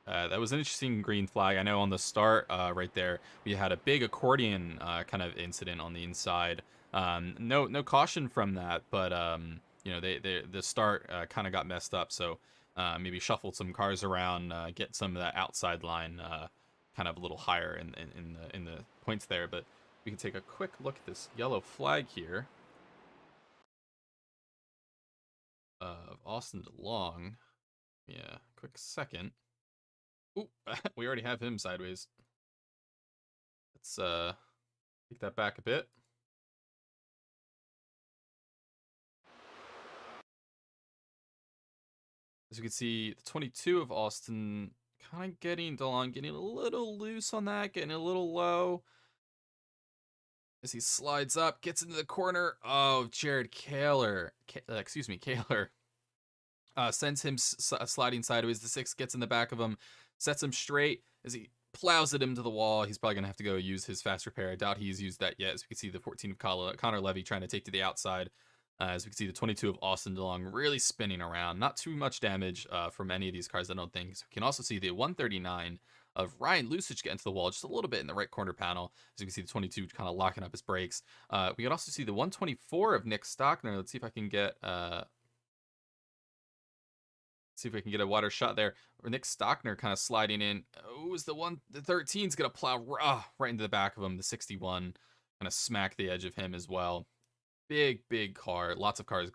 That was an interesting green flag. I know on the start, right there, we had a big accordion kind of incident on the inside. No caution from that, but the start kind of got messed up. So maybe shuffled some cars around, get some of that outside line kind of a little higher in the points there. But we can take a quick look at this yellow flag here of Austin DeLong. Yeah, quick second. Ooh, we already have him sideways. Let's take that back a bit. As you can see, the 22 of Austin kind of getting DeLong getting a little loose on that, getting a little low. As he slides up, gets into the corner. Oh, Jared Kaler, Kaler, sends him sliding sideways. The 6 gets in the back of him, sets him straight as he plows at him to the wall. He's probably going to have to go use his fast repair. I doubt he's used that yet. As we can see, the 14 of Connor Levy trying to take to the outside. As we can see, the 22 of Austin DeLong really spinning around. Not too much damage from any of these cars, I don't think. So we can also see the 139 of Ryan Lusich get into the wall just a little bit in the right corner panel. As you can see, the 22 kind of locking up his brakes. We can also see the 124 of Nick Stockner. Let's see if I can get see if we can get a wider shot there. Or Nick Stockner kind of sliding in. Oh, is the 13's gonna plow right into the back of him. The 61 kind of smack the edge of him as well. Big car. Lots of cars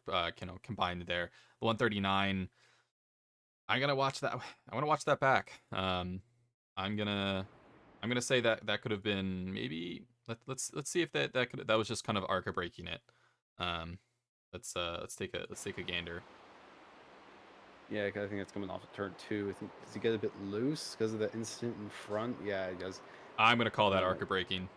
combined there. The 139. I gotta watch that. I want to watch that back. I'm gonna say that could have been maybe. Let's see if that was just kind of ARCA breaking it. Um, let's take a gander. Yeah, I think it's coming off of turn 2. I think does he get a bit loose because of the incident in front? Yeah, he does. I'm gonna call that ARCA breaking.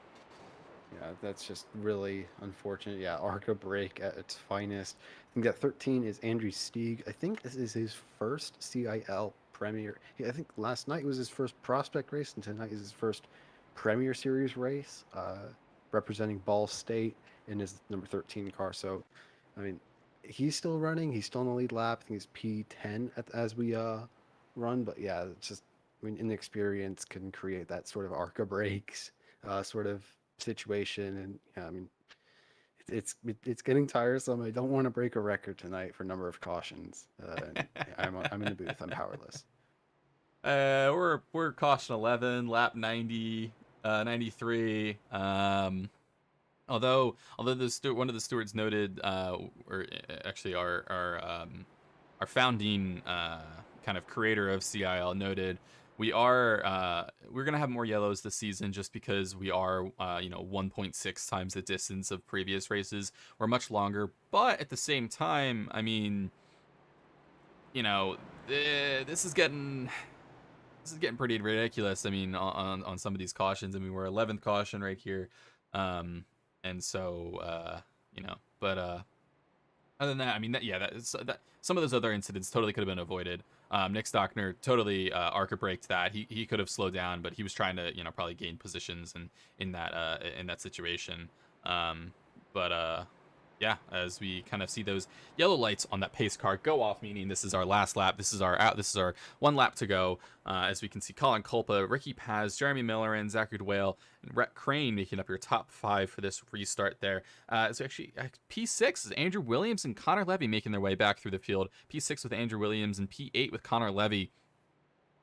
Yeah, that's just really unfortunate. Yeah, ARCA break at its finest. I think that 13 is Andrew Stieg. I think this is his first CIL Premier. Yeah, I think last night was his first prospect race, and tonight is his first Premier Series race, representing Ball State in his number 13 car. So, I mean, he's still running. He's still in the lead lap. I think he's P10 as we run. But yeah, it's just, I mean, inexperience can create that sort of ARCA breaks sort of situation. And yeah, I mean, it's getting tiresome. I don't want to break a record tonight for number of cautions. I'm in the booth. I'm powerless. We're caution 11, lap 90, 93. Although one of the stewards noted, or actually our founding kind of creator of CIL noted, we're gonna have more yellows this season just because we are 1.6 times the distance of previous races. We're much longer, but at the same time, I mean, you know, this is getting pretty ridiculous. I mean, on some of these cautions. I mean, we're 11th caution right here, and so but other than that, I mean, that some of those other incidents totally could have been avoided. Nick Stockner totally ARCA braked that. He could have slowed down, but he was trying to probably gain positions in that situation. But yeah, as we kind of see those yellow lights on that pace car go off, meaning this is our last lap. This is our one lap to go. As we can see, Colin Culpa, Ricky Paz, Jeremy Miller, and Zachary Dwale, and Rhett Crane making up your top 5 for this restart there. So actually, P6 is Andrew Williams and Connor Levy making their way back through the field. P6 with Andrew Williams and P8 with Connor Levy.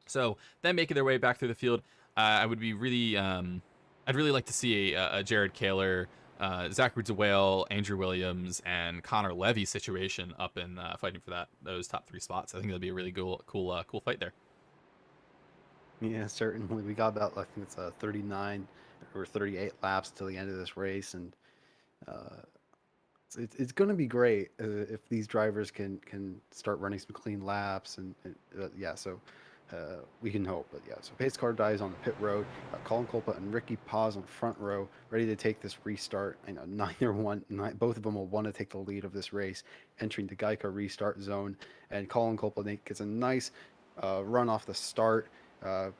So them making their way back through the field. I'd really like to see a Jared Kaler, Zachary DeWale, Andrew Williams, and Connor Levy situation up in fighting for those top 3 spots. I think that'll be a really cool fight there. Yeah, certainly. We got about, I think it's 39 or 38 laps till the end of this race, and uh, it's going to be great if these drivers can start running some clean laps, and yeah, so we can hope. But yeah, so pace car dies on the pit road. Colin Culpa and Ricky Paz on the front row, ready to take this restart. I know both of them will want to take the lead of this race, entering the Geico restart zone. And Colin Culpa gets a nice run off the start.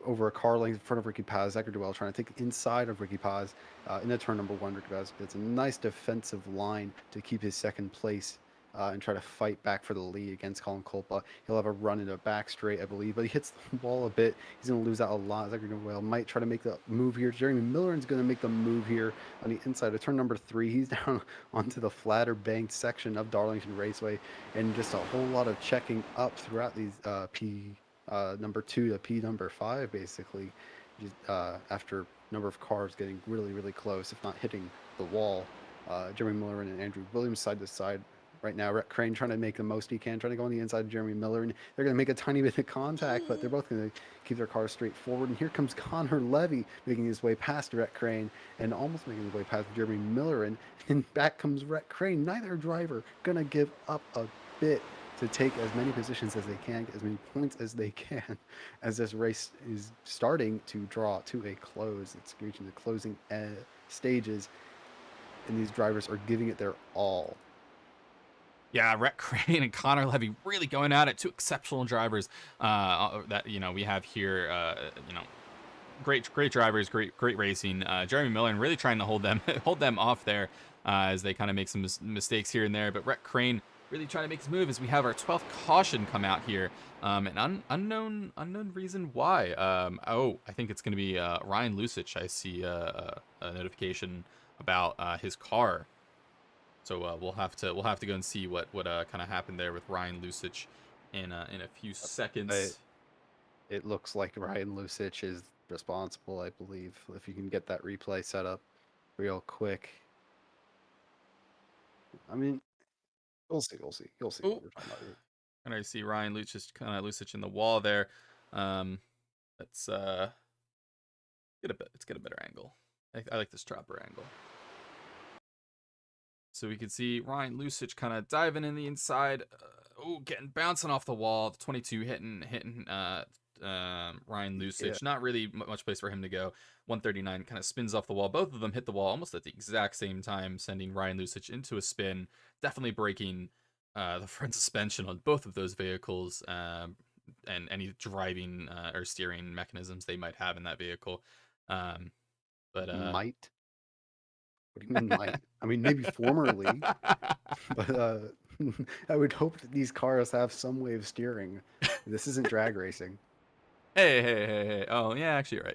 Over a car length in front of Ricky Paz. Zachary Duell trying to take the inside of Ricky Paz into turn number 1. Ricky Paz gets a nice defensive line to keep his second place and try to fight back for the lead against Colin Kolpa. He'll have a run in a back straight, I believe, but he hits the wall a bit. He's going to lose out a lot. Zachary Noel might try to make the move here. Jeremy Milleran's going to make the move here on the inside of turn number 3. He's down onto the flatter banked section of Darlington Raceway, and just a whole lot of checking up throughout these P number 2 to P number 5, basically, just, after number of cars getting really, really close, if not hitting the wall. Jeremy Miller and Andrew Williams side to side right now. Rhett Crane trying to make the most he can, trying to go on the inside of Jeremy Miller, and they're going to make a tiny bit of contact, but they're both going to keep their cars straight forward. And here comes Connor Levy making his way past Rhett Crane and almost making his way past Jeremy Miller, and back comes Rhett Crane. Neither driver going to give up a bit to take as many positions as they can, get as many points as they can, as this race is starting to draw to a close. It's reaching the closing stages, and these drivers are giving it their all. Yeah, Rhett Crane and Connor Levy really going at it. Two exceptional drivers that we have here. Great drivers, great racing. Jeremy Miller really trying to hold them off there as they kind of make some mistakes here and there. But Rhett Crane really trying to make his move as we have our 12th caution come out here. An unknown reason why. I think it's going to be Ryan Lusich. I see a notification about his car. So we'll have to go and see what kind of happened there with Ryan Lusich in a few seconds. It looks like Ryan Lusich is responsible, I believe. If you can get that replay set up real quick. I mean, we'll see. You'll see what Oh, we're talking about here. and I see Ryan Lusich in the wall there. Let's get a better angle. I like this dropper angle. So we can see Ryan Lusich kind of diving in the inside. Getting bouncing off the wall. The 22 hitting Ryan Lusich. Yeah. Not really much place for him to go. 139 kind of spins off the wall. Both of them hit the wall almost at the exact same time, sending Ryan Lusich into a spin. Definitely breaking the front suspension on both of those vehicles and any driving or steering mechanisms they might have in that vehicle. Might? What do you mean might? I mean, maybe formerly, but I would hope that these cars have some way of steering. This isn't drag racing. Hey. Oh, yeah, actually, you're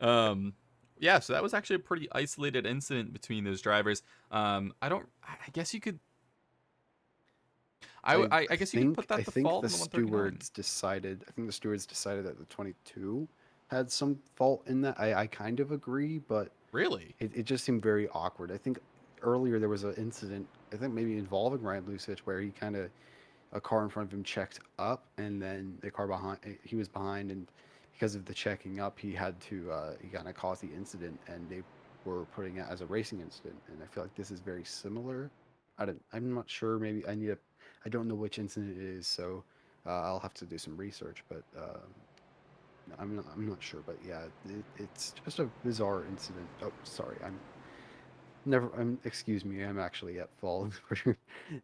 right. Yeah, so that was actually a pretty isolated incident between those drivers. I guess you could. I guess you could put that I to think fault the in the 139. stewards decided. I think the stewards decided that the 22 had some fault in that. I kind of agree, but Really? it just seemed very awkward. I think earlier there was an incident. I think maybe involving Ryan Lusich where he kind of a car in front of him checked up, and then the car behind he was behind, and because of the checking up, he had to he kind of caused the incident, and they were putting it as a racing incident. And I feel like this is very similar. I'm not sure. Maybe I don't know which incident it is, so I'll have to do some research. But I'm not sure. But yeah, it's just a bizarre incident. Oh, sorry. Excuse me, I'm actually at fault.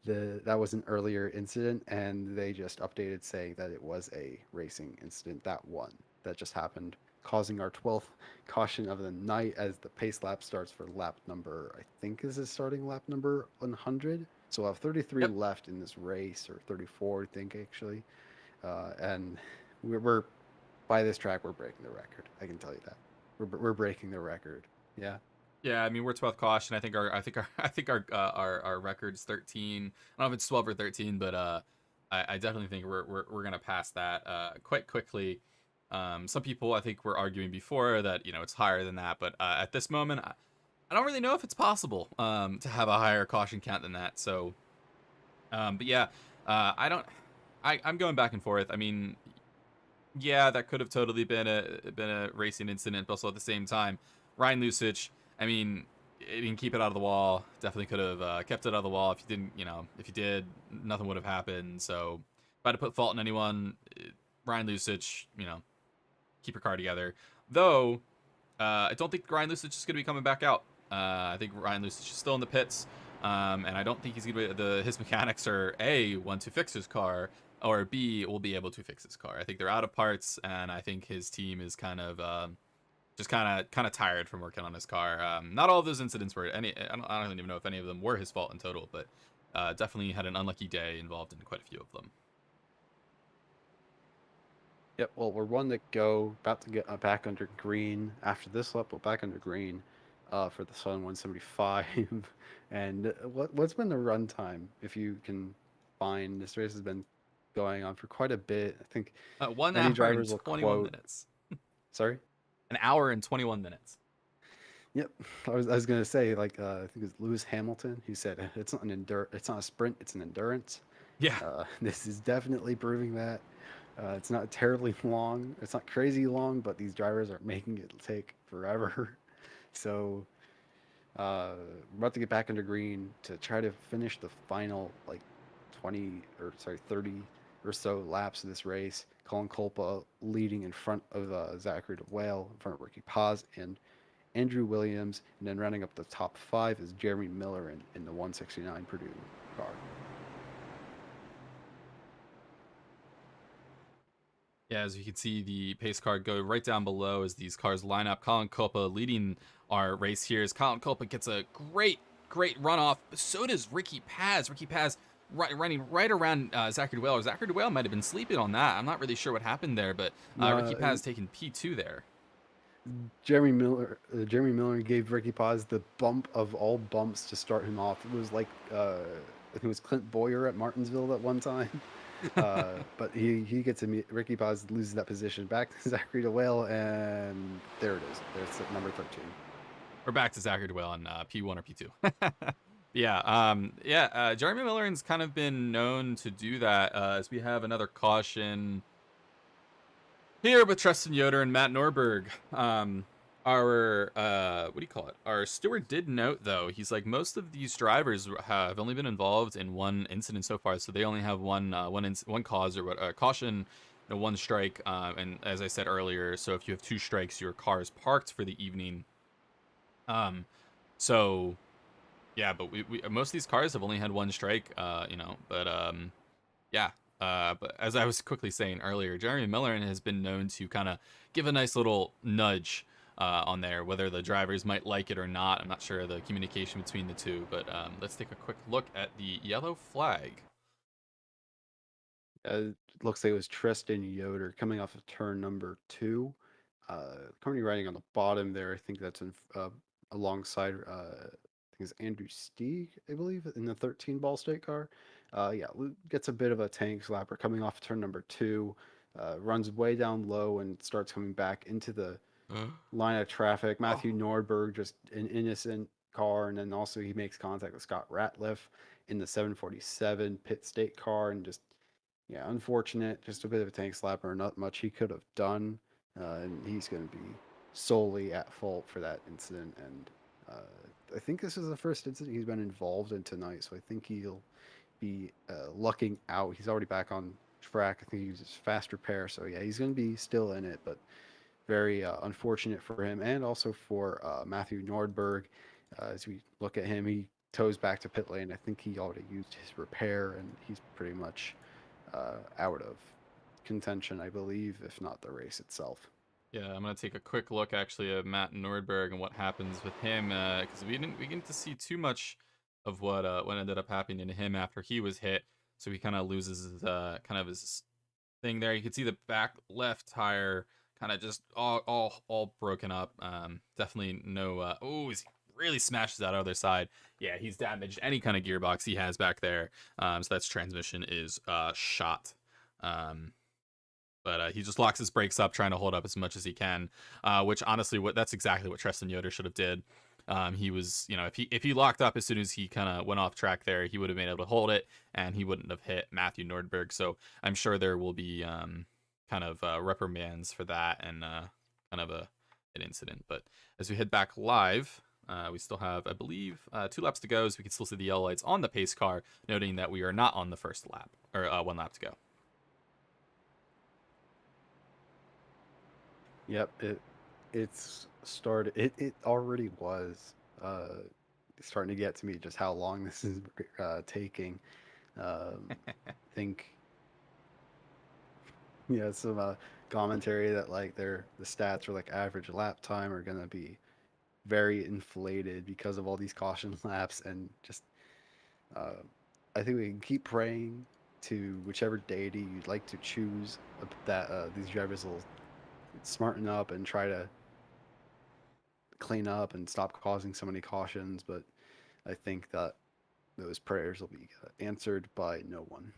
That was an earlier incident, and they just updated saying that it was a racing incident. That just happened, causing our 12th caution of the night as the pace lap starts for lap number, I think this is starting lap number 100. So we'll have 33 Yep. left in this race, or 34, I think, actually. And we're by this track, we're breaking the record. I can tell you that. We're breaking the record. Yeah. Yeah, I mean we're 12th caution. I think our record's 13. I don't know if it's 12 or 13, but I definitely think we're gonna pass that quite quickly. Some people I think were arguing before that it's higher than that, but at this moment I don't really know if it's possible to have a higher caution count than that. So, but yeah, I don't. I'm going back and forth. I mean, yeah, that could have totally been a racing incident, but also at the same time, Ryan Lusich. I mean, he didn't keep it out of the wall. Definitely could have kept it out of the wall. If you didn't, if you did, nothing would have happened. So, if I had to put fault in anyone, Ryan Lusich, keep your car together. Though, I don't think Ryan Lusich is going to be coming back out. I think Ryan Lusich is still in the pits, and I don't think he's going to be. His mechanics are A, want to fix his car, or B, will be able to fix his car. I think they're out of parts, and I think his team is just kind of tired from working on his car. Not all of those incidents were any. I don't even know if any of them were his fault in total, but definitely had an unlucky day involved in quite a few of them. Yep. Well, we're one to go. About to get back under green after this lap. We're back under green for the Sun 175. And what's been the run time? If you can find, this race has been going on for quite a bit. I think One many hour and drivers will 21 quote. minutes. Sorry. An hour and 21 minutes. Yep. I was gonna say like I think it's Lewis Hamilton. He said it's not it's not a sprint. It's an endurance. Yeah. This is definitely proving that. It's not terribly long. It's not crazy long, but these drivers are making it take forever. So we're about to get back under green to try to finish the final like 20 or sorry 30 or so laps of this race. Colin Kolpa leading in front of Zachary DeWale, in front of Ricky Paz and Andrew Williams, and then rounding up the top five is Jeremy Miller in the 169 Purdue car. Yeah, as you can see, the pace card go right down below as these cars line up. Colin Copa leading our race here as Colin Copa gets a great runoff. So does Ricky Paz. Ricky Paz running right around Zachary DeWale. Zachary DeWale might have been sleeping on that. I'm not really sure what happened there, but Ricky No, Paz taking P2 there. Jeremy Miller gave Ricky Paz the bump of all bumps to start him off. It was like I think it was Clint Boyer at Martinsville at one time. But he gets Ricky Paz loses that position back to Zachary DeWale, and there it is. There's number 13. We're back to Zachary DeWale on P1 or P2. Jeremy Miller's kind of been known to do that as we have another caution here with Tristan Yoder and Matt Norberg. Our what do you call it? Our steward did note though, he's like most of these drivers have only been involved in one incident so far, so they only have one cause or what caution, one strike. And as I said earlier, so if you have two strikes, your car is parked for the evening. Um, so yeah, but we most of these cars have only had one strike. But yeah. But as I was quickly saying earlier, Jeremy Miller has been known to kind of give a nice little nudge on there, whether the drivers might like it or not. I'm not sure the communication between the two, but let's take a quick look at the yellow flag. It looks like it was Tristan Yoder coming off of turn number two. Currently riding on the bottom there. I think that's alongside, I think it's Andrew Stieg, I believe, in the 13 ball state car. Yeah, gets a bit of a tank slapper coming off turn number two. Runs way down low and starts coming back into the line of traffic. Oh, Matthew Nordberg, just an innocent car, and then also he makes contact with Scott Ratliff in the 747 pit state car, and just yeah, unfortunate. Just a bit of a tank slapper. Not much he could have done, and he's going to be solely at fault for that incident. And I think this is the first incident he's been involved in tonight, so I think he'll be lucking out. He's already back on track. I think he uses fast repair, so yeah, he's going to be still in it, but very unfortunate for him and also for Matthew Nordberg. As we look at him, he toes back to pit lane. I think he already used his repair, and he's pretty much out of contention, I believe, if not the race itself. yeah, I'm gonna take a quick look actually at Matt Nordberg and what happens with him because we didn't get to see too much of what ended up happening to him after he was hit. So he kind of loses his kind of his thing there. You can see the back left tire kind of just all broken up. Definitely no. He really smashes that other side. Yeah, he's damaged any kind of gearbox he has back there. So that's transmission is shot. But he just locks his brakes up, trying to hold up as much as he can. Which honestly, that's exactly what Tristan Yoder should have did. He was, if he locked up as soon as he kind of went off track there, he would have been able to hold it, and he wouldn't have hit Matthew Nordberg. So I'm sure there will be kind of reprimands for that and kind of an incident. But as we head back live, we still have, I believe, 2 laps to go, so we can still see the yellow lights on the pace car, noting that we are not on the first lap, or 1 lap to go. Yep, it's started. It already was starting to get to me just how long this is taking. I think yeah, some commentary that like the stats for like average lap time are gonna be very inflated because of all these caution laps and just uh, I think we can keep praying to whichever deity you'd like to choose that these drivers will smarten up and try to clean up and stop causing so many cautions. But I think that those prayers will be answered by no one.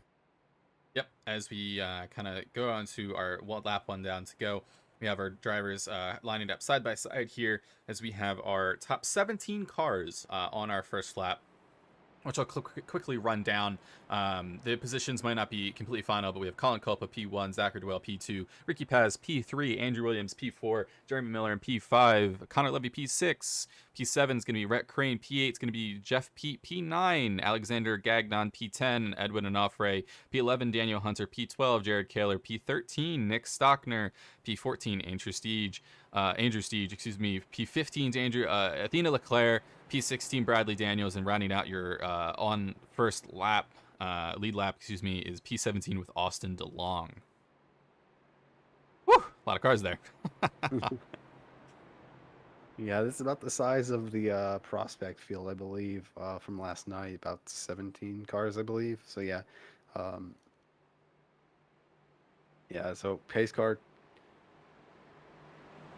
Yep. As we kind of go on to our lap one down to go, we have our drivers lining up side by side here as we have our top 17 cars on our first lap, which I'll quickly run down. The positions might not be completely final, but we have Colin Culpa P1, Zachary Dwell P2, Ricky Paz P3, Andrew Williams P4, Jeremy Miller in P5, Connor Levy P6, P7 is going to be Rhett Crane, P8 is going to be Jeff Pete P9, Alexander Gagnon P10, Edwin Onofre P11, Daniel Hunter P12, Jared Kaler P13, Nick Stockner P14, Andrew Steege, excuse me, P15 Andrew Athena Leclerc, P16 Bradley Daniels, and rounding out your on first lap, lead lap, excuse me, is P17 with Austin DeLong. Whew, a lot of cars there. Yeah, this is about the size of the prospect field, I believe, from last night. About 17 cars, I believe. So um, yeah. So pace car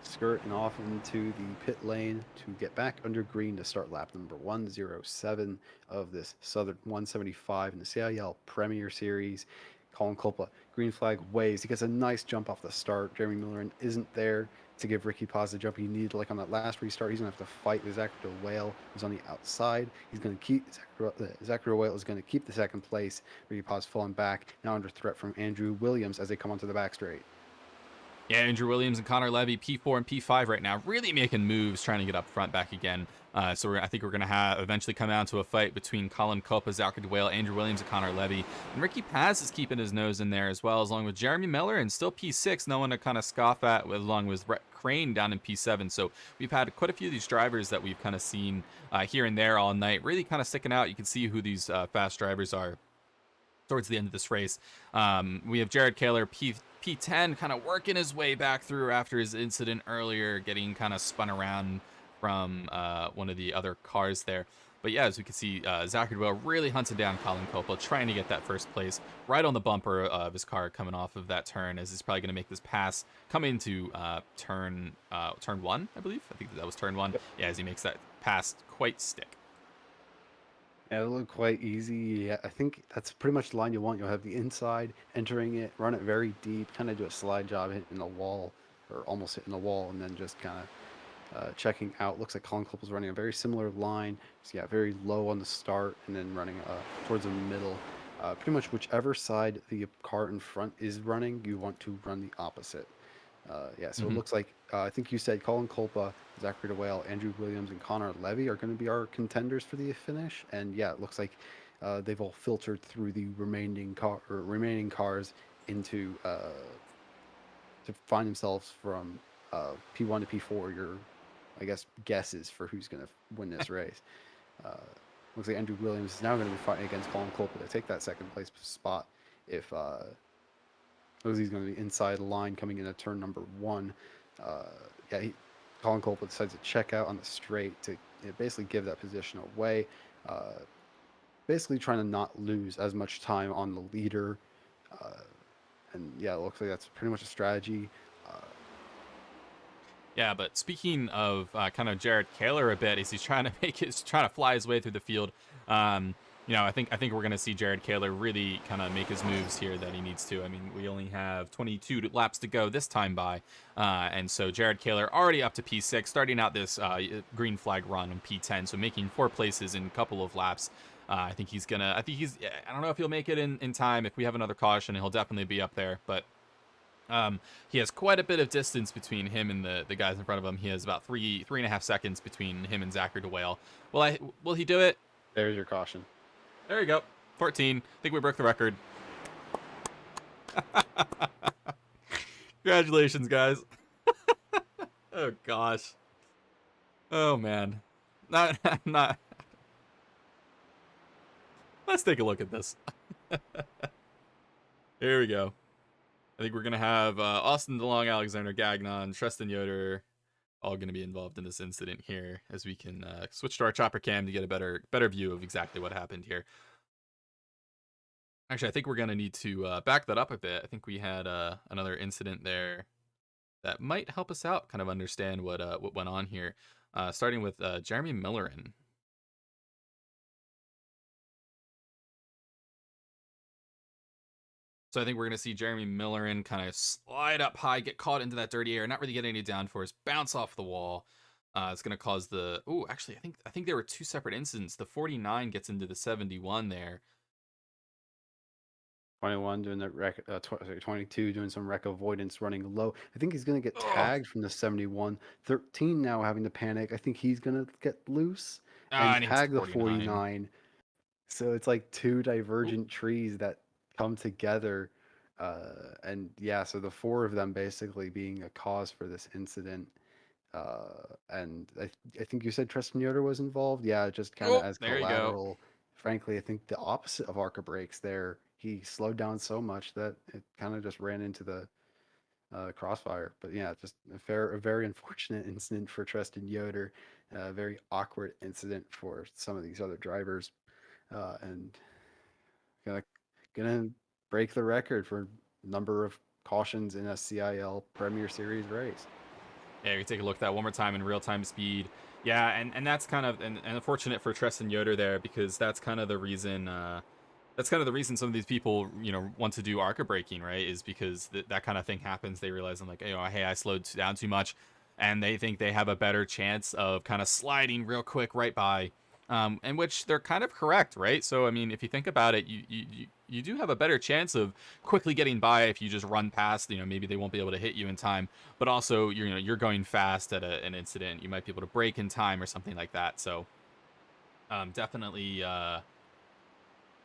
skirting off into the pit lane to get back under green to start lap number 107 of this Southern 175 in the CiL Premier Series. Colin Culpa, green flag waves. He gets a nice jump off the start. Jeremy Miller isn't there to give Ricky Paz the jump he needed. Like on that last restart, he's going to have to fight with Zachary Whale, who's on the outside. He's going to keep Zachary Whale is going to keep the second place. Ricky Paz falling back, now under threat from Andrew Williams as they come onto the back straight. Yeah, Andrew Williams and Connor Levy, P4 and P5 right now, really making moves, trying to get up front back again. So I think we're going to have eventually come down to a fight between Colin Culpa, Zachary Dwale, Andrew Williams, and Connor Levy. And Ricky Paz is keeping his nose in there as well, along with Jeremy Miller and still P6, no one to kind of scoff at, along with Rhett Crane down in P7. So we've had quite a few of these drivers that we've kind of seen here and there all night, really kind of sticking out. You can see who these fast drivers are towards the end of this race. We have Jared Kaler, P10, kind of working his way back through after his incident earlier, getting kind of spun around from one of the other cars there. But yeah, as we can see, Zachary Dwell really hunting down Colin Coppola, trying to get that first place right on the bumper of his car coming off of that turn, as he's probably going to make this pass come into turn one, I believe. I think that was turn one. Yep. Yeah, as he makes that pass quite stick. Yeah, it'll look quite easy. Yeah, I think that's pretty much the line you want. You'll have the inside, entering it, run it very deep, kind of do a slide job hitting the wall, or almost hitting the wall, and then just kind of checking out. Looks like Colin Klippel's running a very similar line. So yeah, very low on the start, and then running towards the middle. Pretty much whichever side the car in front is running, you want to run the opposite. Yeah, so it Mm-hmm. looks like I think you said Colin Culpa, Zachary DeWale, Andrew Williams, and Connor Levy are going to be our contenders for the finish. And yeah, it looks like they've all filtered through the remaining cars into to find themselves from P1 to P4. Your, I guess, guesses for who's going to win this race. Uh, Looks like Andrew Williams is now going to be fighting against Colin Culpa to take that second place spot if looks he's going to be inside the line coming into turn number one. Uh, yeah, Colin Colquitt decides to check out on the straight to basically give that position away. Uh, Basically trying to not lose as much time on the leader. Uh, and yeah, it looks like that's pretty much a strategy. Uh, Yeah, but speaking of kind of Jared Kaler a bit, as he's trying to trying to fly his way through the field. Um, I think we're gonna see Jared Kaler really kind of make his moves here that he needs to. I mean, we only have 22 laps to go this time by, and so Jared Kaler already up to P6, starting out this green flag run on P10, so making 4 places in a couple of laps. I think he's gonna. I don't know if he'll make it in time. If we have another caution, he'll definitely be up there, but. He has quite a bit of distance between him and the guys in front of him. He has about 3.5 seconds between him and Zachary DeWale. Will he do it? there's your caution. There you go. 14. I think we broke the record. Congratulations, guys. Oh gosh. Oh man. Not. Let's take a look at this. Here we go. I think we're gonna have Austin DeLong, Alexander Gagnon, Tristan Yoder, all going to be involved in this incident here, as we can switch to our chopper cam to get a better view of exactly what happened here. Actually, I think we're gonna need to back that up a bit. I think we had another incident there that might help us out, kind of understand what went on here. Starting with Jeremy Millerin. So I think we're gonna see Jeremy Millerin kind of slide up high, get caught into that dirty air, not really get any downforce, bounce off the wall. It's gonna cause the. Oh, actually, I think there were two separate incidents. The 49 gets into the 71 there. 21 doing the wreck, 22 doing some wreck avoidance, running low. I think he's going to get Oh, tagged from the 71. 13 now having to panic. I think he's going to get loose and and he hits the tag the 49. 49. So it's like two Ooh, divergent trees that come together. And yeah, so the four of them basically being a cause for this incident. And I think you said Tristan Yoder was involved. Yeah, just kind of oh, as there you go. collateral. Frankly, I think the opposite of Arca Breaks there. He slowed down so much that it kind of just ran into the crossfire. But yeah, just a very unfortunate incident for Tristan Yoder. A very awkward incident for some of these other drivers. And gonna gonna break the record for number of cautions in a CIL Premier Series race. Yeah, we take a look at that one more time in real time speed. Yeah, and that's kind of and unfortunate for Tristan Yoder there, because that's kind of the reason. That's kind of the reason some of these people, want to do ARCA braking, right? Is because that kind of thing happens. They realize, I'm like, hey, I slowed down too much, and they think they have a better chance of kind of sliding real quick right by, in which they're kind of correct, right? So I mean, if you think about it, you do have a better chance of quickly getting by if you just run past. Maybe they won't be able to hit you in time, but also you're going fast at an incident. You might be able to brake in time or something like that. So definitely.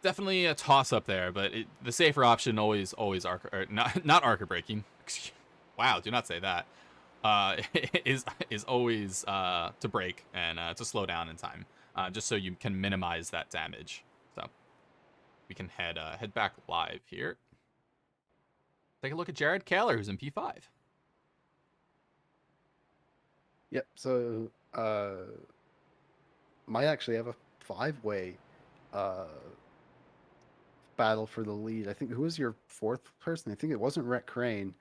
Definitely a toss up there, but the safer option always arc or not arc braking. Wow, do not say that. Is always to brake and to slow down in time, just so you can minimize that damage. So we can head back live here. Take a look at Jared Kaler, who's in P5. Yep. So might actually have a five-way uh, battle for the lead. I think who was your fourth person? I think it wasn't Rhett Crane.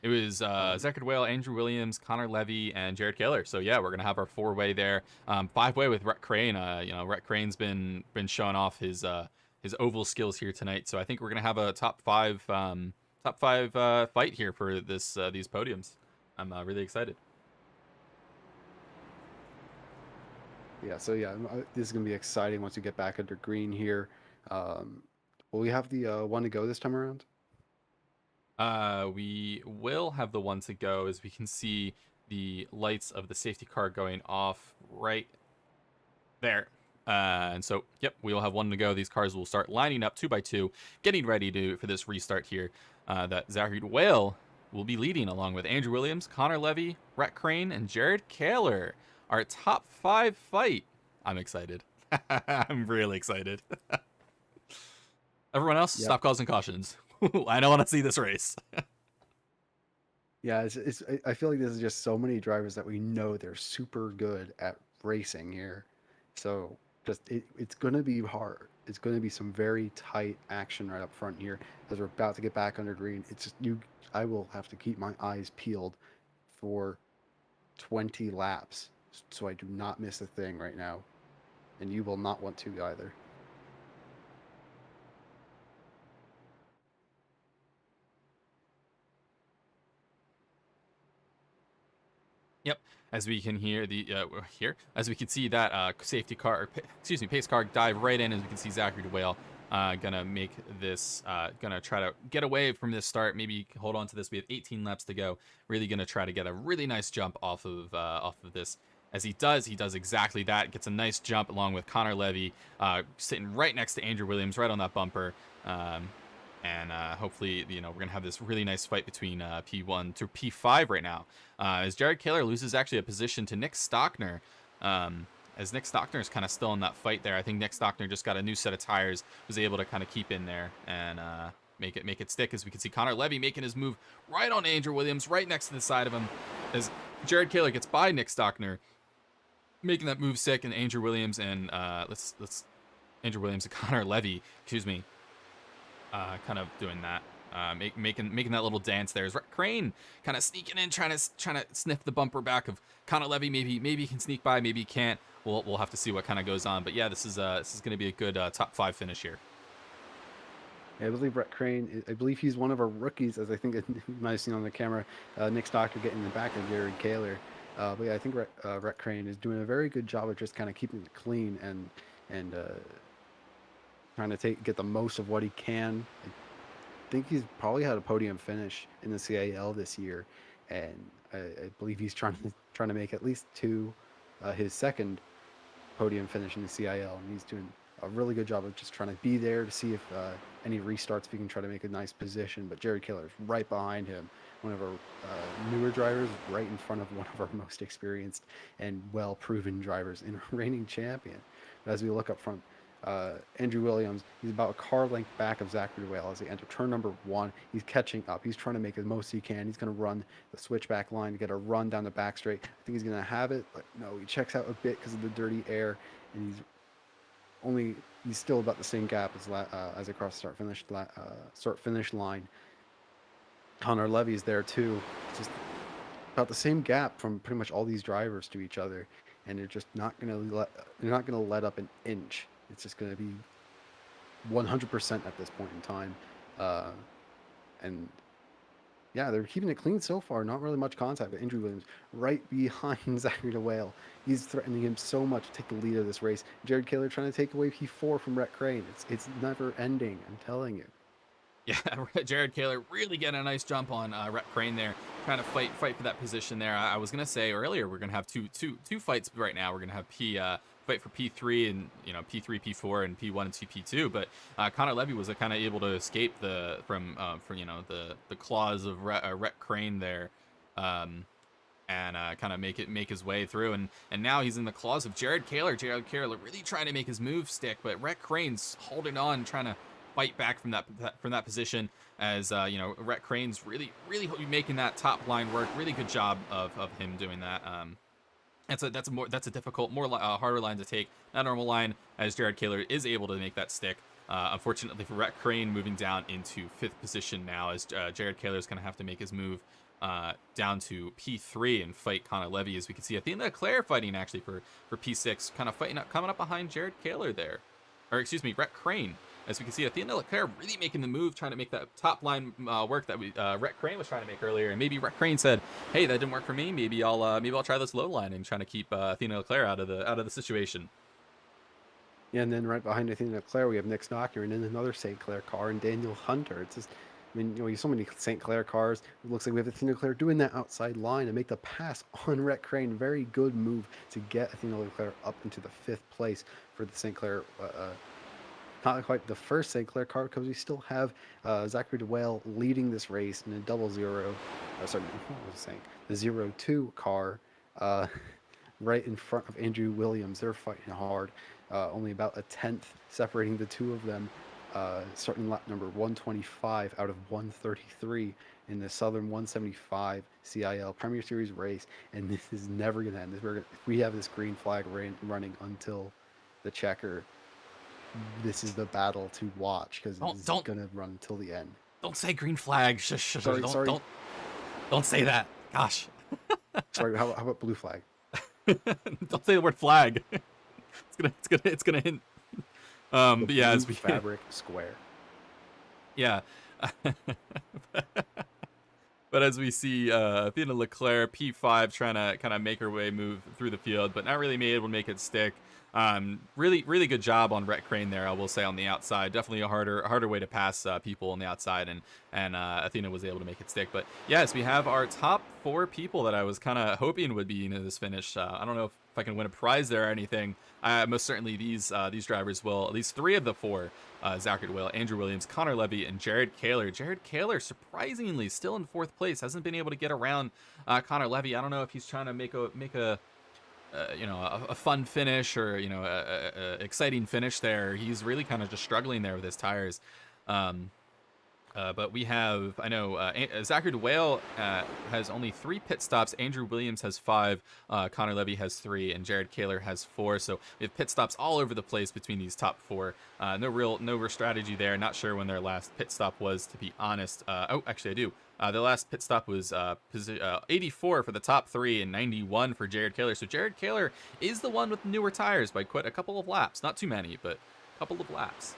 It was Um, Zachary Whale, Andrew Williams, Connor Levy, and Jared Kaler. So yeah, we're gonna have our four-way there. Five-way with Rhett Crane. Rhett Crane's been showing off his oval skills here tonight. So I think we're gonna have a top five fight here for these podiums. I'm really excited. yeah. So yeah, this is gonna be exciting once you get back under green here. Um, will we have the one to go this time around? We will have the one to go, as we can see the lights of the safety car going off right there. And so, yep, we will have one to go. These cars will start lining up two by two, getting ready for this restart here. That Zachary Whale will be leading, along with Andrew Williams, Connor Levy, Rhett Crane, and Jared Kaler. Our top five fight. I'm excited. I'm really excited. Everyone else, Yep. stop causing cautions. I don't want to see this race. Yeah, I feel like this is just so many drivers that we know they're super good at racing here. So just it's gonna be hard. It's gonna be some very tight action right up front here as we're about to get back under green. It's just I will have to keep my eyes peeled for 20 laps so I do not miss a thing right now. And you will not want to either. Yep. As we can hear as we can see that safety car, excuse me, pace car dive right in. As we can see Zachary DeWale gonna make this, gonna try to get away from this start. Maybe hold on to this. We have 18 laps to go. Really gonna try to get a really nice jump off of this. As he does exactly that. Gets a nice jump along with Connor Levy, sitting right next to Andrew Williams, right on that bumper. And hopefully, we're going to have this really nice fight between P1 to P5 right now. As Jared Kaler loses actually a position to Nick Stockner. As Nick Stockner is kind of still in that fight there. I think Nick Stockner just got a new set of tires, was able to kind of keep in there and make it stick. As we can see Connor Levy making his move right on Andrew Williams, right next to the side of him. As Jared Kaler gets by Nick Stockner, making that move sick, and Andrew Williams and Andrew Williams and Connor Levy, excuse me, kind of doing that. Making that little dance there is Rhett Crane kind of sneaking in, trying to sniff the bumper back of Connor Levy. Maybe he can sneak by, maybe he can't. We'll have to see what kind of goes on. But yeah, this is going to be a good top 5 finish here. Yeah, I believe Rhett Crane. I believe he's one of our rookies, as I think you might have seen on the camera. Nick Stocker getting in the back of Jared Kaler. But yeah, I think Rhett Crane is doing a very good job of just kind of keeping it clean and trying to get the most of what he can. I think he's probably had a podium finish in the CIL this year, and I believe he's trying to make at least two, his second podium finish in the CIL, and he's doing a really good job of just trying to be there to see if any restarts, if he can try to make a nice position. But Jared Kaler is right behind him, one of our newer drivers, right in front of one of our most experienced and well-proven drivers in a reigning champion. But as we look up front, Andrew Williams, he's about a car length back of Zachary Whale as they enter turn number 1. He's catching up. He's trying to make the most he can. He's going to run the switchback line to get a run down the back straight. I think he's going to have it, but no, he checks out a bit because of the dirty air, and he's still about the same gap as across the start finish line. Connor Levy's there too. It's just about the same gap from pretty much all these drivers to each other, and they're not gonna let up an inch. It's just gonna be 100% at this point in time, and yeah, they're keeping it clean so far. Not really much contact, but Andrew Williams right behind Zachary DeWale. He's threatening him so much to take the lead of this race. Jared Kaler trying to take away P4 from Rhett Crane. It's never ending. I'm telling you. Yeah, Jared Kaler really getting a nice jump on Rhett Crane there, trying to fight for that position there. I was gonna say earlier we're gonna have two fights right now. We're gonna have fight for P3 and P3, P4, and P1 and P2. But Connor Levy was kind of able to escape from the claws of Rhett Crane there. And kind of make his way through, and now he's in the claws of Jared Kaler. Jared Kaler really trying to make his move stick, but Rhett Crane's holding on, trying to fight back from that position. As Rhett Crane's really making that top line work. Really good job of him doing that. That's a difficult, harder line to take. Not a normal line, as Jared Kaler is able to make that stick. Unfortunately for Rhett Crane, moving down into 5th position now, as Jared Kaler is going to have to make his move down to P3 and fight Connor Levy. As we can see, Athena Leclerc fighting actually for P6, kind of coming up behind Jared Kaler there, or excuse me, Rhett Crane. As we can see, Athena Leclerc really making the move, trying to make that top line work that Rhett Crane was trying to make earlier. And maybe Rhett Crane said, "Hey, that didn't work for me. Maybe I'll try this low line," and trying to keep Athena Leclerc out of the situation. Yeah, and then right behind Athena Leclerc, we have Nick Stocker, and then another St. Clair car, and Daniel Hunter. It's just, I mean, you have so many St. Clair cars. It looks like we have Athena Leclerc doing that outside line and make the pass on Rhett Crane. Very good move to get Athena Leclerc up into the 5th place for the St. Clair. Not quite the first St. Clair car, because we still have Zachary DeWale leading this race in a 0-0. Sorry, what was I saying? The 0-2 car, right in front of Andrew Williams. They're fighting hard. Only about a tenth separating the two of them. Starting lap number 125 out of 133 in the Southern 175 CiL Premier Series race, and this is never going to end. If we have this green flag running until the checker, this is the battle to watch, because it's going to run until the end. Don't say green flag. Shush. Sorry. Don't say that. Gosh. Sorry. How about blue flag? Don't say the word flag. It's gonna hint. But yeah, as we fabric square. Yeah. But as we see Athena Leclerc P5 trying to kind of make her way move through the field, but not really able to make it stick. Really good job on Rhett Crane there, I will say, on the outside. Definitely a harder way to pass people on the outside, and Athena was able to make it stick. But yes, we have our top 4 people that I was kind of hoping would be in this finish. I don't know if I can win a prize there or anything. Most certainly these drivers will. At least 3 of the 4, Zachary DeWale, Andrew Williams, Connor Levy, and Jared Kaler. Jared Kaler, surprisingly, still in 4th place. Hasn't been able to get around Connor Levy. I don't know if he's trying to make a fun finish, or a exciting finish there. He's really kind of just struggling there with his tires. But we have, I know, Zachary DeWale has only 3 pit stops. Andrew Williams has 5. Connor Levy has 3, and Jared Kaler has 4. So we have pit stops all over the place between these top 4. No real strategy there. Not sure when their last pit stop was, to be honest. Oh, actually, I do. The last pit stop was 84 for the top 3 and 91 for Jared Kaler. So Jared Kaler is the one with newer tires by quite a couple of laps. Not too many, but a couple of laps.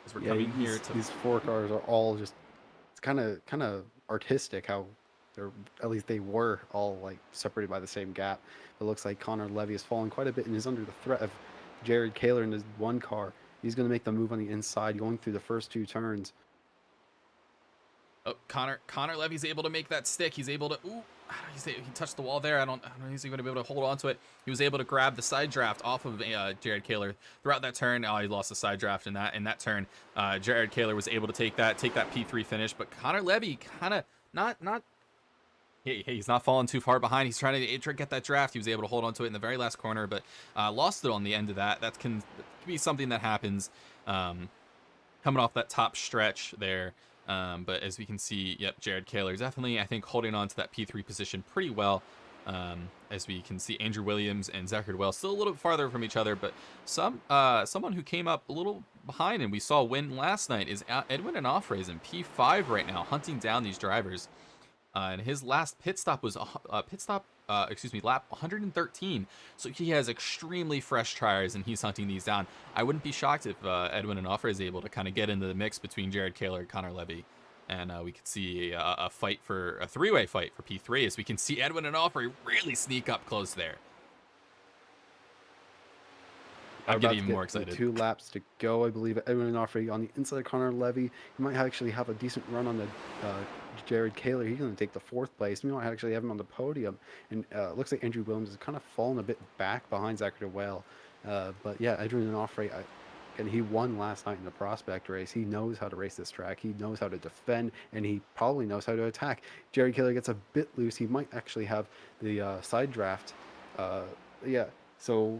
As we're Yeah, coming here to these 4 cars are all just, it's kind of artistic how they're, at least they were all like separated by the same gap. It looks like Connor Levy has fallen quite a bit and is under the threat of Jared Kaler in his one car. He's going to make the move on the inside, going through the first 2 turns. Oh, Connor Levy's able to make that stick. He's able to. Ooh, he touched the wall there. I don't know if he's going to be able to hold on to it. He was able to grab the side draft off of Jared Kaler throughout that turn. Oh, he lost the side draft in that turn. Jared Kaler was able to take that P3 finish, but Connor Levy kind of not. Hey, he's not falling too far behind. He's trying to get that draft. He was able to hold on to it in the very last corner, but lost it on the end of that. That can be something that happens coming off that top stretch there. But as we can see, yep, Jared Kaler definitely, I think, holding on to that P3 position pretty well. As we can see, Andrew Williams and Zachary Well still a little bit farther from each other, but someone who came up a little behind and we saw win last night is Edwin Onofre's in P5 right now, hunting down these drivers. And his last pit stop was lap 113. So he has extremely fresh tires, and he's hunting these down. I wouldn't be shocked if Edwin Onofre is able to kind of get into the mix between Jared Kaler and Connor Levy, and we could see a fight for a 3-way fight for P3. As we can see Edwin Onofre really sneak up close there. I'm getting even more excited. 2 laps to go, I believe. Edwin Onofre on the inside of Connor Levy. He might actually have a decent run on the Jared Kaler. He's going to take the 4th place. We might actually have him on the podium. And looks like Andrew Williams has kind of fallen a bit back behind Zachary DeWale. But yeah, Edwin Onofre, and he won last night in the prospect race. He knows how to race this track. He knows how to defend, and he probably knows how to attack. Jared Kaler gets a bit loose. He might actually have the side draft. Yeah, so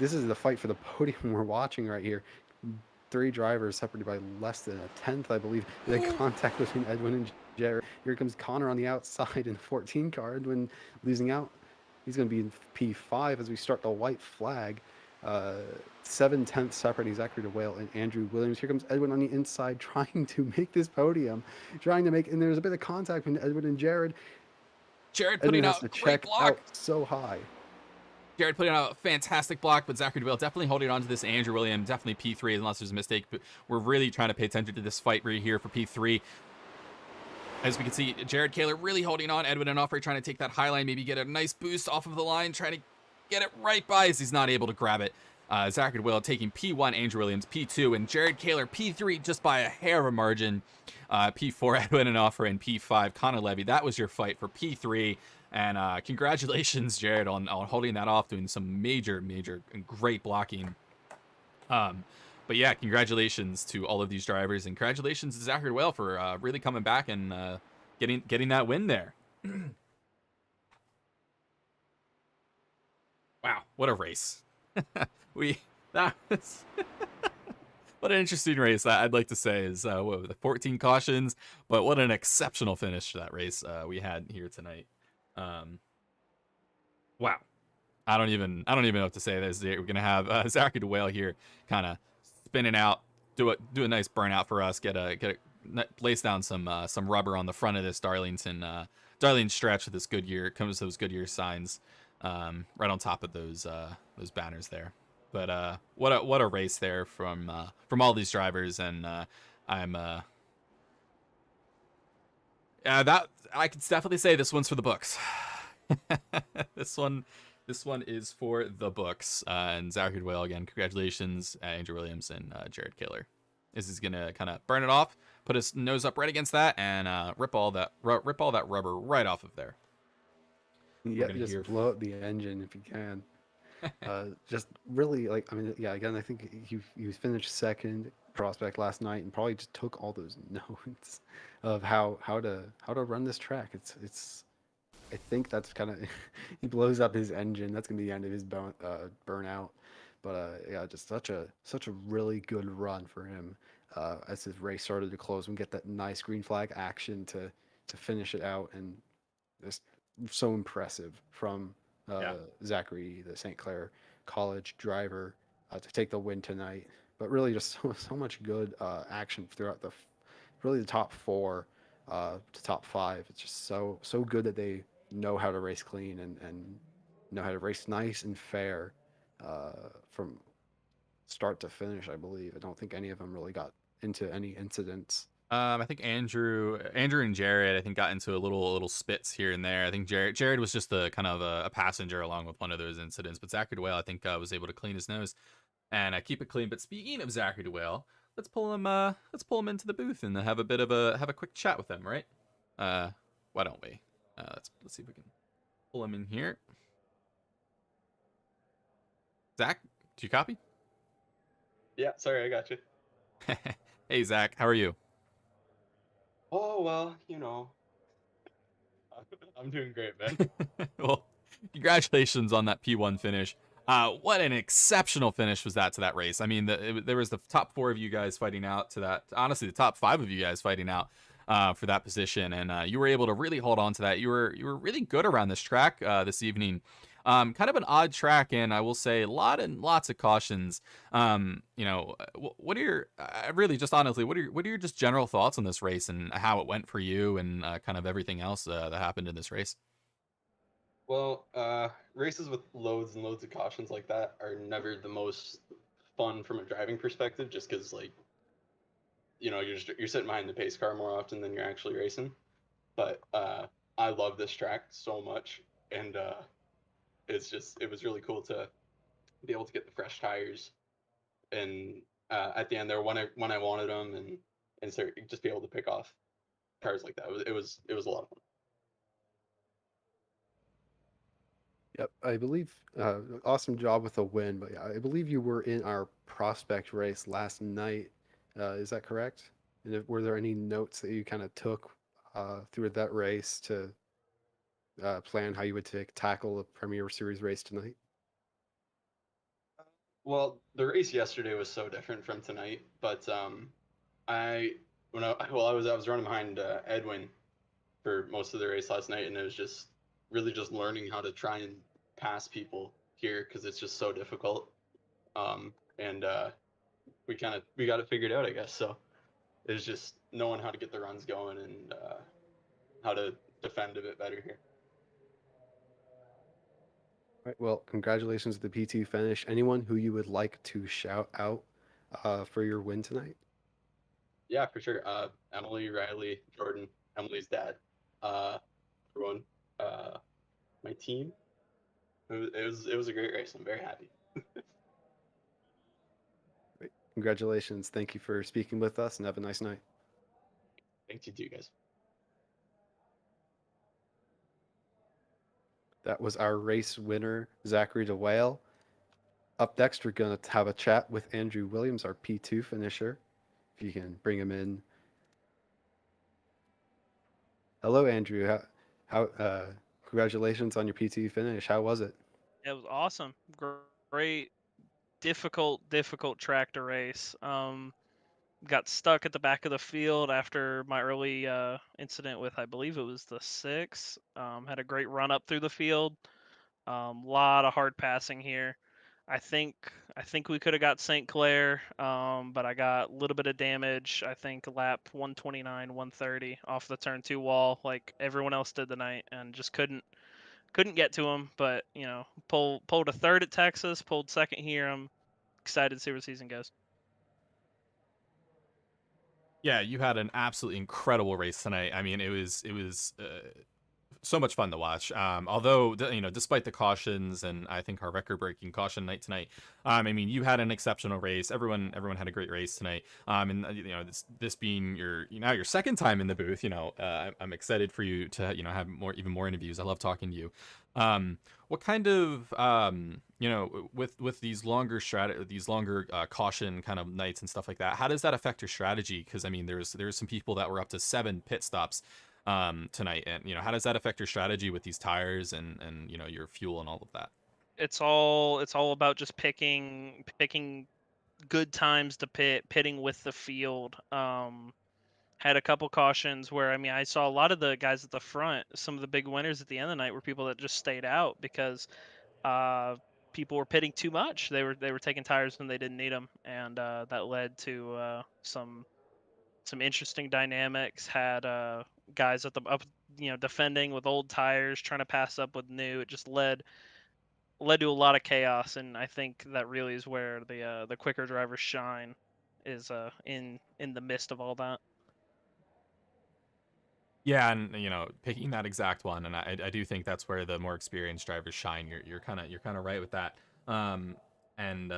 this is the fight for the podium we're watching right here. 3 drivers separated by less than a tenth, I believe. The contact between Edwin and Jared. Here comes Connor on the outside in the 14 car. Edwin losing out. He's going to be in P5 as we start the white flag. 7/10 separating Zachary DeWale and Andrew Williams. Here comes Edwin on the inside trying to make this podium. And there's a bit of contact between Edwin and Jared. Jared putting out a great block. So high. Jared putting out a fantastic block, but Zachary DeWale definitely holding on to this. Andrew Williams definitely P3 unless there's a mistake. But we're really trying to pay attention to this fight right here for P3. As we can see, Jared Kaler really holding on. Edwin Onofre trying to take that high line, maybe get a nice boost off of the line, trying to get it right by as he's not able to grab it. Zachary DeWale taking P1, Andrew Williams P2, and Jared Kaler P3 just by a hair of a margin. P4, Edwin Onofre, and P5, Connor Levy. That was your fight for P3. And congratulations, Jared, on holding that off, doing some major and great blocking. But yeah, congratulations to all of these drivers, and congratulations to Zachary DeWale for really coming back and getting that win there. Wow, what a race! That was what an interesting race. I'd like to say is the 14 cautions, but what an exceptional finish to that race we had here tonight. Wow, I don't even know what to say. We're gonna have Zachary DeWale here, kind of spinning out, do a nice burnout for us. Place down some rubber on the front of this Darlington stretch with this Goodyear. Comes those Goodyear signs right on top of those banners there. But what a race there from all these drivers, and that I could definitely say this one's for the books. This one is for the books. And Zachary DeWale again, congratulations, Andrew Williams and Jared Kaler. This is gonna kind of burn it off, put his nose up right against that, and rip all that rubber right off of there. Yeah, just blow up the engine if you can. Just really, like, I mean, yeah, again, I think he was finished second prospect last night and probably just took all those notes of how to run this track. It's I think that's kind of he blows up his engine. That's gonna be the end of his burnout. But yeah, just such a really good run for him as his race started to close and get that nice green flag action to finish it out, and just so impressive from Yeah. Zachary, the St. Clair College driver, to take the win tonight. But really, just so much good action throughout really the top four to top five. It's just so good that they know how to race clean and know how to race nice and fair from start to finish. I believe. I don't think any of them really got into any incidents. I think Andrew and Jared, I think got into a little spits here and there. I think Jared was just a kind of a passenger along with one of those incidents, but Zachary DeWale, I think, was able to clean his nose and keep it clean. But speaking of Zachary DeWale, let's pull him into the booth and have a quick chat with him, right? Uh, why don't we? Let's see if we can pull him in here. Zach, do you copy? Yeah, sorry, I got you. Hey Zach, how are you? Oh, well, you know, I'm doing great, man. Well, congratulations on that P1 finish. What an exceptional finish was that to that race. I mean, there was the top four of you guys fighting out to that. Honestly, the top five of you guys fighting out for that position, and you were able to really hold on to that. You were really good around this track this evening. Kind of an odd track, and I will say lots of cautions. What are your really just honestly, what are your just general thoughts on this race and how it went for you, and kind of everything else that happened in this race? Well, races with loads and loads of cautions like that are never the most fun from a driving perspective, just because you're sitting behind the pace car more often than you're actually racing. But I love this track so much, and it was really cool to be able to get the fresh tires and at the end there when I wanted them and start, just be able to pick off cars like that. It was a lot of fun. Yep, I believe awesome job with the win, but yeah, I believe you were in our prospect race last night. Is that correct? And were there any notes that you kind of took through that race to plan how you would tackle the Premier Series race tonight? Well, the race yesterday was so different from tonight, but I I was running behind Edwin for most of the race last night, and it was just really just learning how to try and pass people here because it's just so difficult. And we got it figured out, I guess. So it was just knowing how to get the runs going and how to defend a bit better here. Right, well, congratulations to the P2 finish. Anyone who you would like to shout out for your win tonight? Yeah, for sure. Emily, Riley, Jordan, Emily's dad, uh, everyone, uh, my team. It was a great race. I'm very happy. Right, congratulations. Thank you for speaking with us and have a nice night. Thanks you too, guys. That was our race winner, Zachary DeWale. Up next, we're going to have a chat with Andrew Williams, our P2 finisher. If you can bring him in. Hello, Andrew. Congratulations on your P2 finish. How was it? It was awesome. Great, difficult track to race. Got stuck at the back of the field after my early incident with, I believe it was the six. Had a great run up through the field. Lot of hard passing here. I think we could have got St. Clair, but I got a little bit of damage. I think lap 129, 130 off the turn two wall, like everyone else did tonight, and just couldn't get to him. But pulled a third at Texas, pulled second here. I'm excited to see where the season goes. Yeah, you had an absolutely incredible race tonight. I mean, it was so much fun to watch. Although despite the cautions and I think our record-breaking caution night tonight, I mean, you had an exceptional race. Everyone had a great race tonight. And this being your now your second time in the booth, I'm excited for you to have even more interviews. I love talking to you. What kind of with these longer caution kind of nights and stuff like that, how does that affect your strategy? Because I mean, there's some people that were up to 7 pit stops tonight, and how does that affect your strategy with these tires and your fuel and all of that? it's all about just picking good times to pitting with the field. Had a couple cautions where, I mean, I saw a lot of the guys at the front, some of the big winners at the end of the night were people that just stayed out because people were pitting too much. They were taking tires when they didn't need them, and that led to some interesting dynamics. Had guys at the up, defending with old tires, trying to pass up with new. It just led to a lot of chaos, and I think that really is where the quicker drivers shine, is in the midst of all that. Yeah, and picking that exact one, and I do think that's where the more experienced drivers shine. You're kind of right with that. Um, and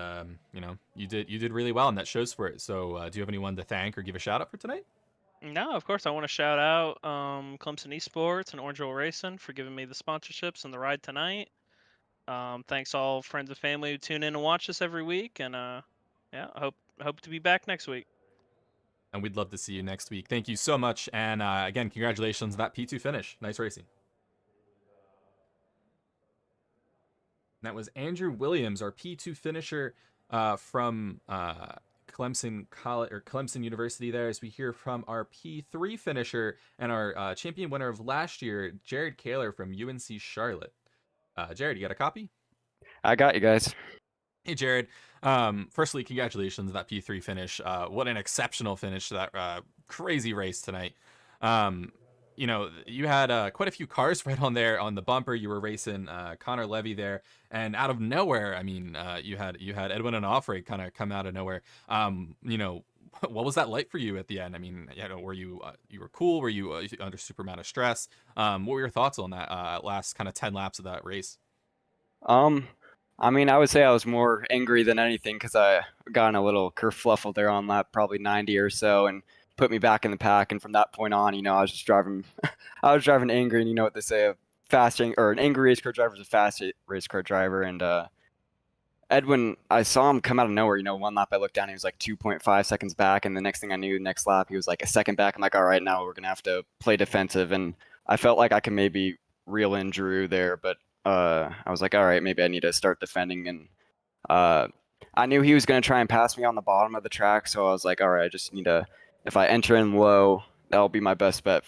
you did really well, and that shows for it. So, do you have anyone to thank or give a shout out for tonight? No, of course I want to shout out Clemson Esports and Orangeville Racing for giving me the sponsorships and the ride tonight. Thanks all friends and family who tune in and watch us every week, and yeah, I hope to be back next week. And we'd love to see you next week. Thank you so much, and again, congratulations on that P2 finish. Nice racing. That was Andrew Williams, our P2 finisher from Clemson College or Clemson University. There, as we hear from our P3 finisher and our champion winner of last year, Jared Kaler from UNC Charlotte. Jared, you got a copy? I got you guys. Hey, Jared. Firstly, congratulations on that P3 finish. What an exceptional finish to that crazy race tonight. You had quite a few cars right on there on the bumper. You were racing Connor Levy there, and out of nowhere, I mean, you had Edwin and Offray kind of come out of nowhere. What was that like for you at the end? I mean, were you were cool? Were you under super amount of stress? What were your thoughts on that last kind of 10 laps of that race? I mean, I would say I was more angry than anything because I got in a little kerfluffle there on lap probably 90 or so and put me back in the pack. And from that point on, I was just driving, I was driving angry. And you know what they say, an angry race car driver is a fast race car driver. And Edwin, I saw him come out of nowhere. One lap I looked down, he was like 2.5 seconds back. And the next thing I knew, next lap, he was like a second back. I'm like, all right, now we're going to have to play defensive. And I felt like I could maybe reel in Drew there, but I was like, all right, maybe I need to start defending. And I knew he was going to try and pass me on the bottom of the track. So I was like, all right, I just need to, if I enter in low, that'll be my best bet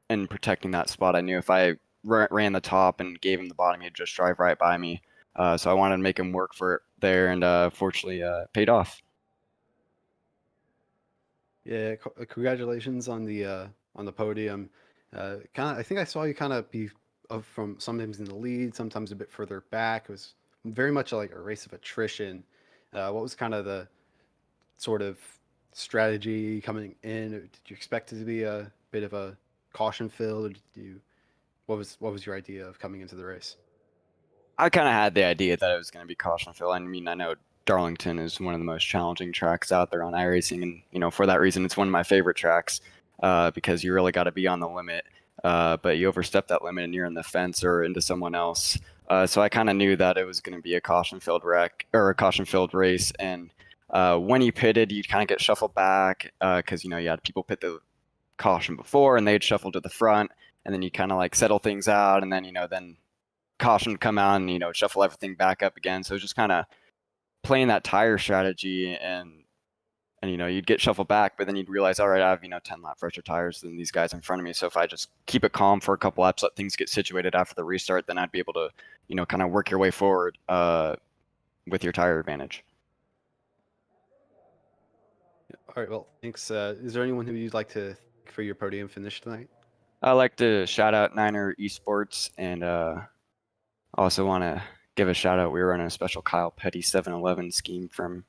in protecting that spot. I knew if I ran the top and gave him the bottom, he'd just drive right by me. So I wanted to make him work for it there, and fortunately paid off. Yeah, congratulations on the podium. I think I saw you kind of be from sometimes in the lead, sometimes a bit further back. It was very much like a race of attrition. What was kind of the sort of strategy coming in? Did you expect it to be a bit of a caution fill, or what was your idea of coming into the race? I kind of had the idea that it was going to be caution fill. I mean, I know Darlington is one of the most challenging tracks out there on iRacing, and for that reason, it's one of my favorite tracks because you really got to be on the limit. But you overstep that limit and you're in the fence or into someone else. So I kind of knew that it was going to be a caution-filled wreck or a caution-filled race. And when you pitted, you'd kind of get shuffled back because you had people pit the caution before and they'd shuffle to the front, and then you kind of like settle things out, and then then caution would come out and shuffle everything back up again. So it was just kind of playing that tire strategy, and you'd get shuffled back, but then you'd realize, all right, I have 10 lap fresher tires than these guys in front of me. So if I just keep it calm for a couple laps, let things get situated after the restart, then I'd be able to kind of work your way forward with your tire advantage. All right, well, thanks. Is there anyone who you'd like to thank for your podium finish tonight? I'd like to shout out Niner Esports, and also want to give a shout out. We were on a special Kyle Petty 7-Eleven scheme from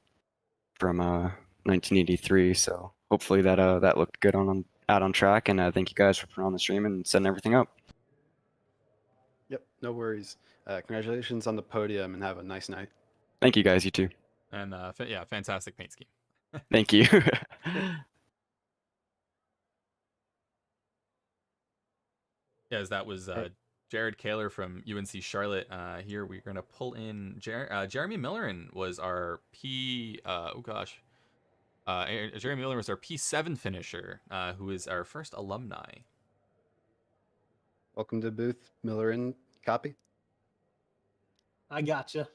1983. So hopefully that looked good out on track. And thank you guys for putting on the stream and setting everything up. Yep, no worries. Congratulations on the podium, and have a nice night. Thank you guys. You too. And yeah, fantastic paint scheme. Thank you. Yes, that was Jared Kaler from UNC Charlotte. Here we're gonna pull in Jeremy Millerin was our Jeremy Miller was our P7 finisher, who is our first alumni. Welcome to booth, Miller and copy. I gotcha.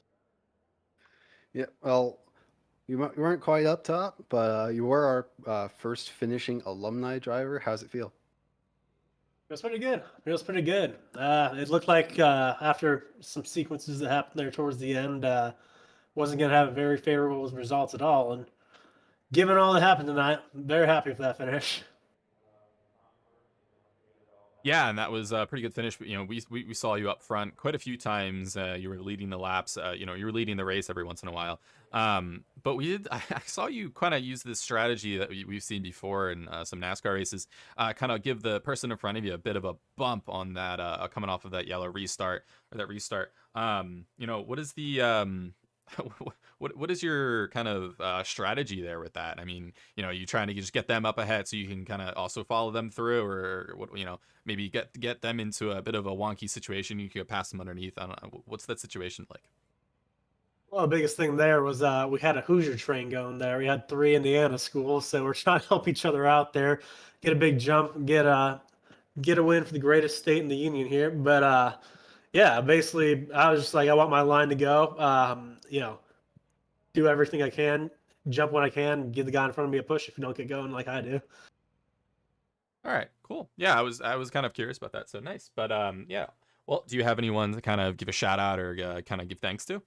Yeah, well, you weren't quite up top, but you were our first finishing alumni driver. How's it feel? It was pretty good. It was pretty good. It looked like after some sequences that happened there towards the end, wasn't going to have very favorable results at all. And given all that happened tonight, I'm very happy with that finish. Yeah, and that was a pretty good finish. You know, we saw you up front quite a few times. You were leading the laps. You know, you were leading the race every once in a while. But we did. I saw you kind of use this strategy that we've seen before in some NASCAR races. Kind of give the person in front of you a bit of a bump on that coming off of that yellow restart or that restart. You know, what is the what is your kind of strategy there with that? I mean, you know, you trying to just get them up ahead so you can kind of also follow them through, or what? You know, maybe get them into a bit of a wonky situation. You could pass them underneath. I don't know. What's that situation like? Well, the biggest thing there was we had a Hoosier train going there. We had 3 Indiana schools, so we're trying to help each other out there, get a big jump, get a win for the greatest state in the union here. But yeah, basically, I was just like, I want my line to go. Do everything I can, jump when I can, give the guy in front of me a push if you don't get going like I do. All right, cool. Yeah, I was kind of curious about that. So nice. But yeah. Well, do you have anyone to kind of give a shout out or kind of give thanks to?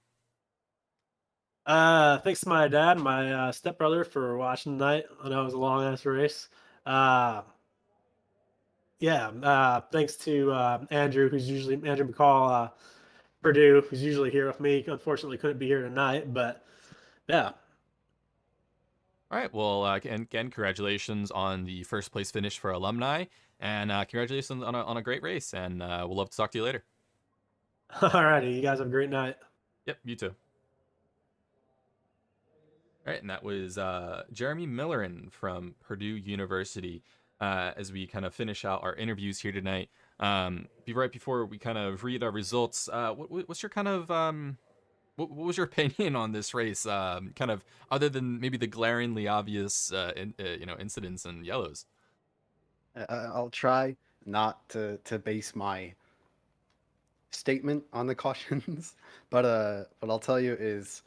Thanks to my dad and my stepbrother for watching tonight. I know it was a long ass race. Uh, yeah, thanks to Andrew, who's usually Andrew McCall, Purdue, who's usually here with me. Unfortunately, couldn't be here tonight, but yeah. All right. Well, again, congratulations on the first place finish for alumni, and congratulations on a great race. And we'll love to talk to you later. Alrighty, you guys have a great night. Yep, you too. All right, and that was Jeremy Millerin from Purdue University. As we kind of finish out our interviews here tonight, right before we kind of read our results, what's your kind of what was your opinion on this race? Kind of other than maybe the glaringly obvious, you know, incidents and yellows. I'll try not to base my statement on the cautions, but what I'll tell you is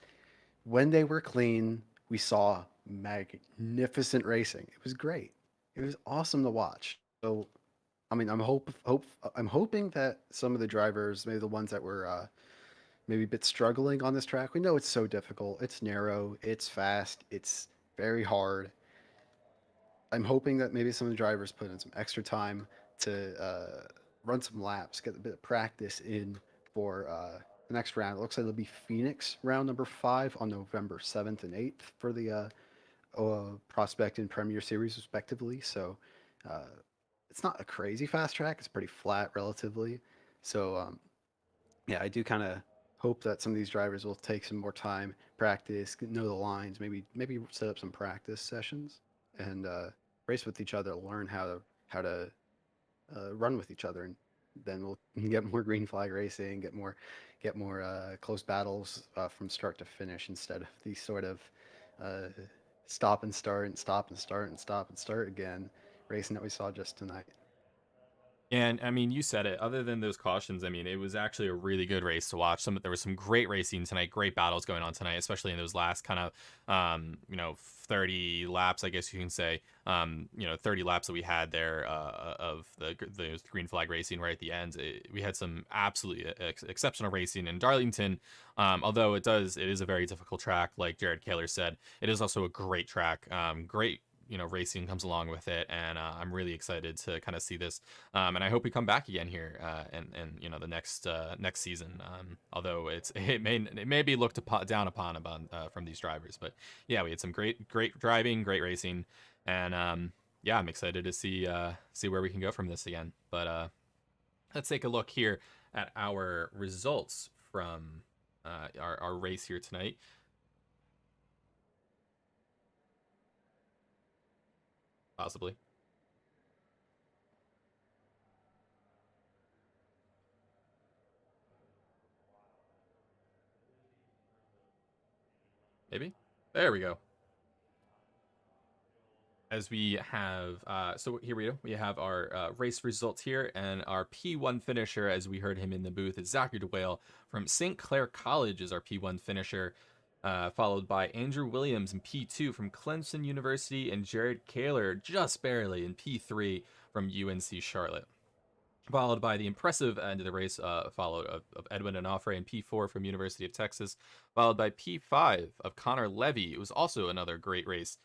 when they were clean, we saw magnificent racing. It was great. It was awesome to watch. So, I mean, I'm hoping that some of the drivers, maybe the ones that were maybe a bit struggling on this track. We know it's so difficult. It's narrow. It's fast. It's very hard. I'm hoping that maybe some of the drivers put in some extra time to run some laps, get a bit of practice in for the next round. It looks like it'll be Phoenix round number 5 on November 7th and 8th for the Prospect and Premier Series, respectively. So uh, it's not a crazy fast track. It's pretty flat relatively. So yeah, I do kind of hope that some of these drivers will take some more time, practice, know the lines, maybe set up some practice sessions and race with each other, learn how to run with each other, and then we'll get more green flag racing, get more close battles from start to finish instead of these sort of uh, stop and start and stop and start and stop and start again racing that we saw just tonight. And I mean, you said it. Other than those cautions, I mean, it was actually a really good race to watch. There was some great racing tonight, great battles going on tonight, especially in those last kind of, you know, 30 laps, I guess you can say. You know, 30 laps that we had there of the green flag racing right at the end. We had some absolutely exceptional racing in Darlington. Although it is a very difficult track, like Jared Kaler said. It is also a great track. Great, you know, racing comes along with it, and I'm really excited to kind of see this, and I hope we come back again here, and you know, the next season. Although it may be looked down upon from these drivers, but yeah, we had some great driving, great racing, and yeah, I'm excited to see where we can go from this again. But let's take a look here at our results from our race here tonight. Possibly. Maybe. There we go. as we have, so here we go. We have our race results here, and our P1 finisher, as we heard him in the booth, is Zachary DeWale from St. Clair College is our P1 finisher, followed by Andrew Williams in P2 from Clemson University, and Jared Kaler just barely in P3 from UNC Charlotte. Followed by the impressive end of the race, followed of Edwin Onofre in P4 from University of Texas, followed by P5 of Connor Levy. It was also another great race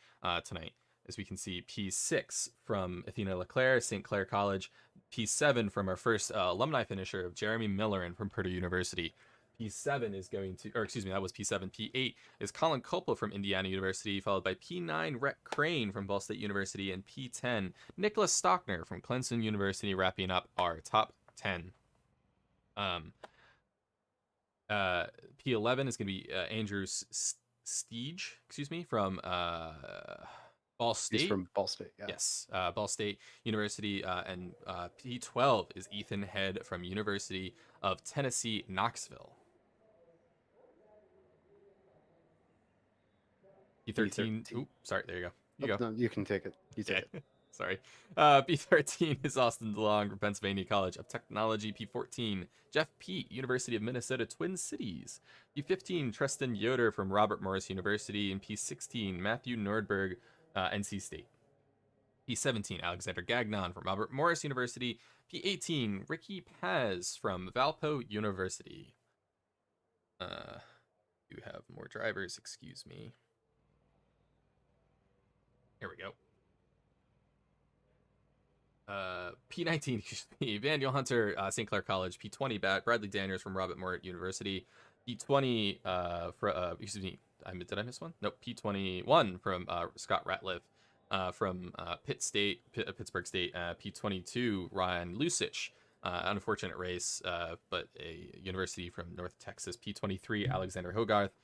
tonight. As we can see, P6 from Athena LeClaire, St. Clair College, P7 from our first alumni finisher of Jeremy Miller from Purdue University. P7 is going to, or excuse me, that was P7. P8 is Colin Coppola from Indiana University, followed by P9, Rhett Crane from Ball State University, and P10, Nicholas Stockner from Clemson University, wrapping up our top 10. P11 is going to be Andrew Steege, from Ball State. He's from Ball State, yeah. Yes, Ball State University, and P12 is Ethan Head from University of Tennessee, Knoxville. P13. Ooh, sorry, there you go. You go. No, you can take it. You take it. Sorry. P13 is Austin DeLong from Pennsylvania College of Technology. P14, Jeff Pete, University of Minnesota, Twin Cities. P15, Tristan Yoder from Robert Morris University. And P16, Matthew Nordberg, NC State. P17, Alexander Gagnon from Robert Morris University. P18, Ricky Paz from Valpo University. You have more drivers, excuse me. Here we go. P19, excuse me, Daniel Hunter, St. Clair College. P20, Bradley Daniels from Robert Morris University. P20, excuse me, did I miss one? Nope, P21 from Scott Ratliff from Pittsburgh State. P22, Ryan Lusich. Unfortunate race, but a university from North Texas. P23, Alexander Hogarth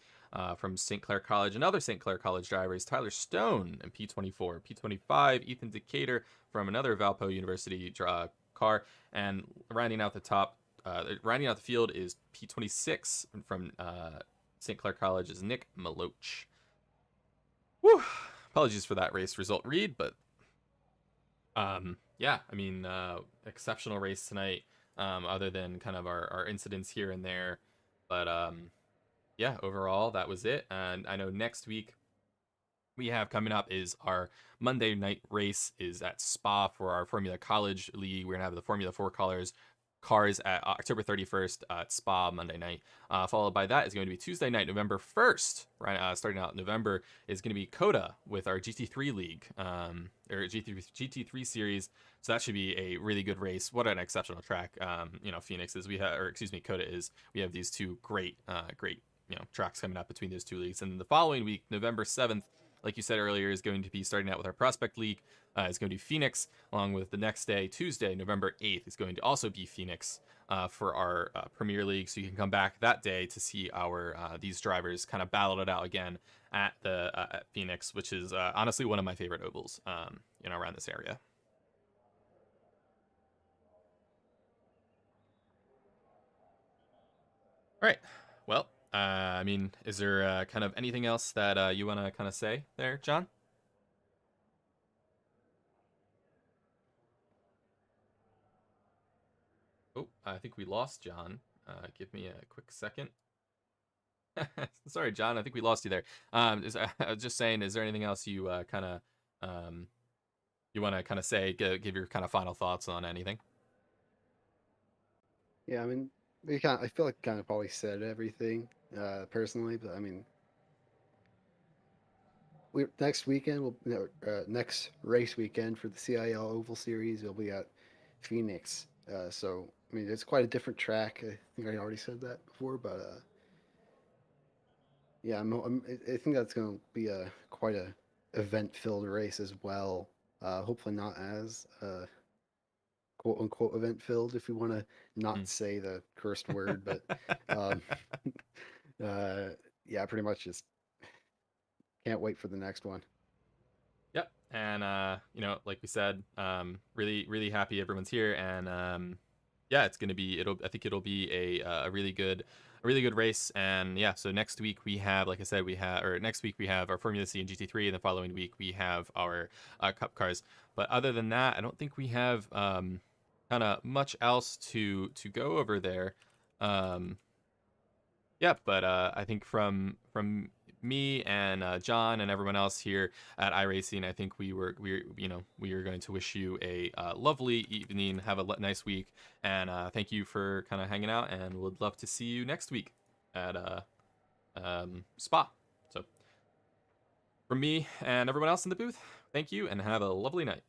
from St. Clair College. Another St. Clair College driver is Tyler Stone in P24. P25, Ethan Decatur from another Valpo University car. And rounding out the field is P26 from St. Clair College is Nick Maloch. Whew. Apologies for that race result read, but yeah, I mean, exceptional race tonight, other than kind of our incidents here and there. But yeah, overall, that was it. And I know next week we have coming up is our Monday night race is at Spa for our Formula College League. We're going to have the Formula 4 cars at October 31st at Spa Monday night. Followed by that is going to be Tuesday night, November 1st. Right, starting out in November is going to be COTA with our GT3 league, or GT3 series. So that should be a really good race. What an exceptional track, Phoenix is. COTA is. We have these two great tracks coming up between those two leagues. And the following week, November 7th, like you said earlier, is going to be starting out with our Prospect League. It's going to be Phoenix, along with the next day, Tuesday, November 8th, is going to also be Phoenix for our Premier League. So you can come back that day to see our these drivers kind of battle it out again at the at Phoenix, which is honestly one of my favorite ovals, around this area. All right. Well, I mean, is there kind of anything else that you want to kind of say there, John? Oh, I think we lost John. Give me a quick second. Sorry, John. I think we lost you there. I was just saying, is there anything else you kind of you want to kind of say? Give your kind of final thoughts on anything? Yeah, I mean, I feel like kind of probably said everything personally, but I mean, next weekend, next race weekend for the CiL Oval Series, we'll be at Phoenix. So I mean, it's quite a different track. I think I already said that before, but yeah, I think that's going to be quite a event-filled race as well. Hopefully not as quote unquote event filled, if you want to not say the cursed word, but yeah, pretty much just can't wait for the next one. Yep. And like we said, really, really happy everyone's here, and yeah, it's gonna be I think it'll be a really good race. And yeah, so next week we have, like I said, next week we have our Formula C and GT3, and the following week we have our Cup cars. But other than that, I don't think we have kind of much else to go over there. Yeah, but I think from me and John and everyone else here at iRacing, I think we are going to wish you a lovely evening, have a nice week, and thank you for kind of hanging out, and would love to see you next week at Spa. So from me and everyone else in the booth, thank you, and have a lovely night.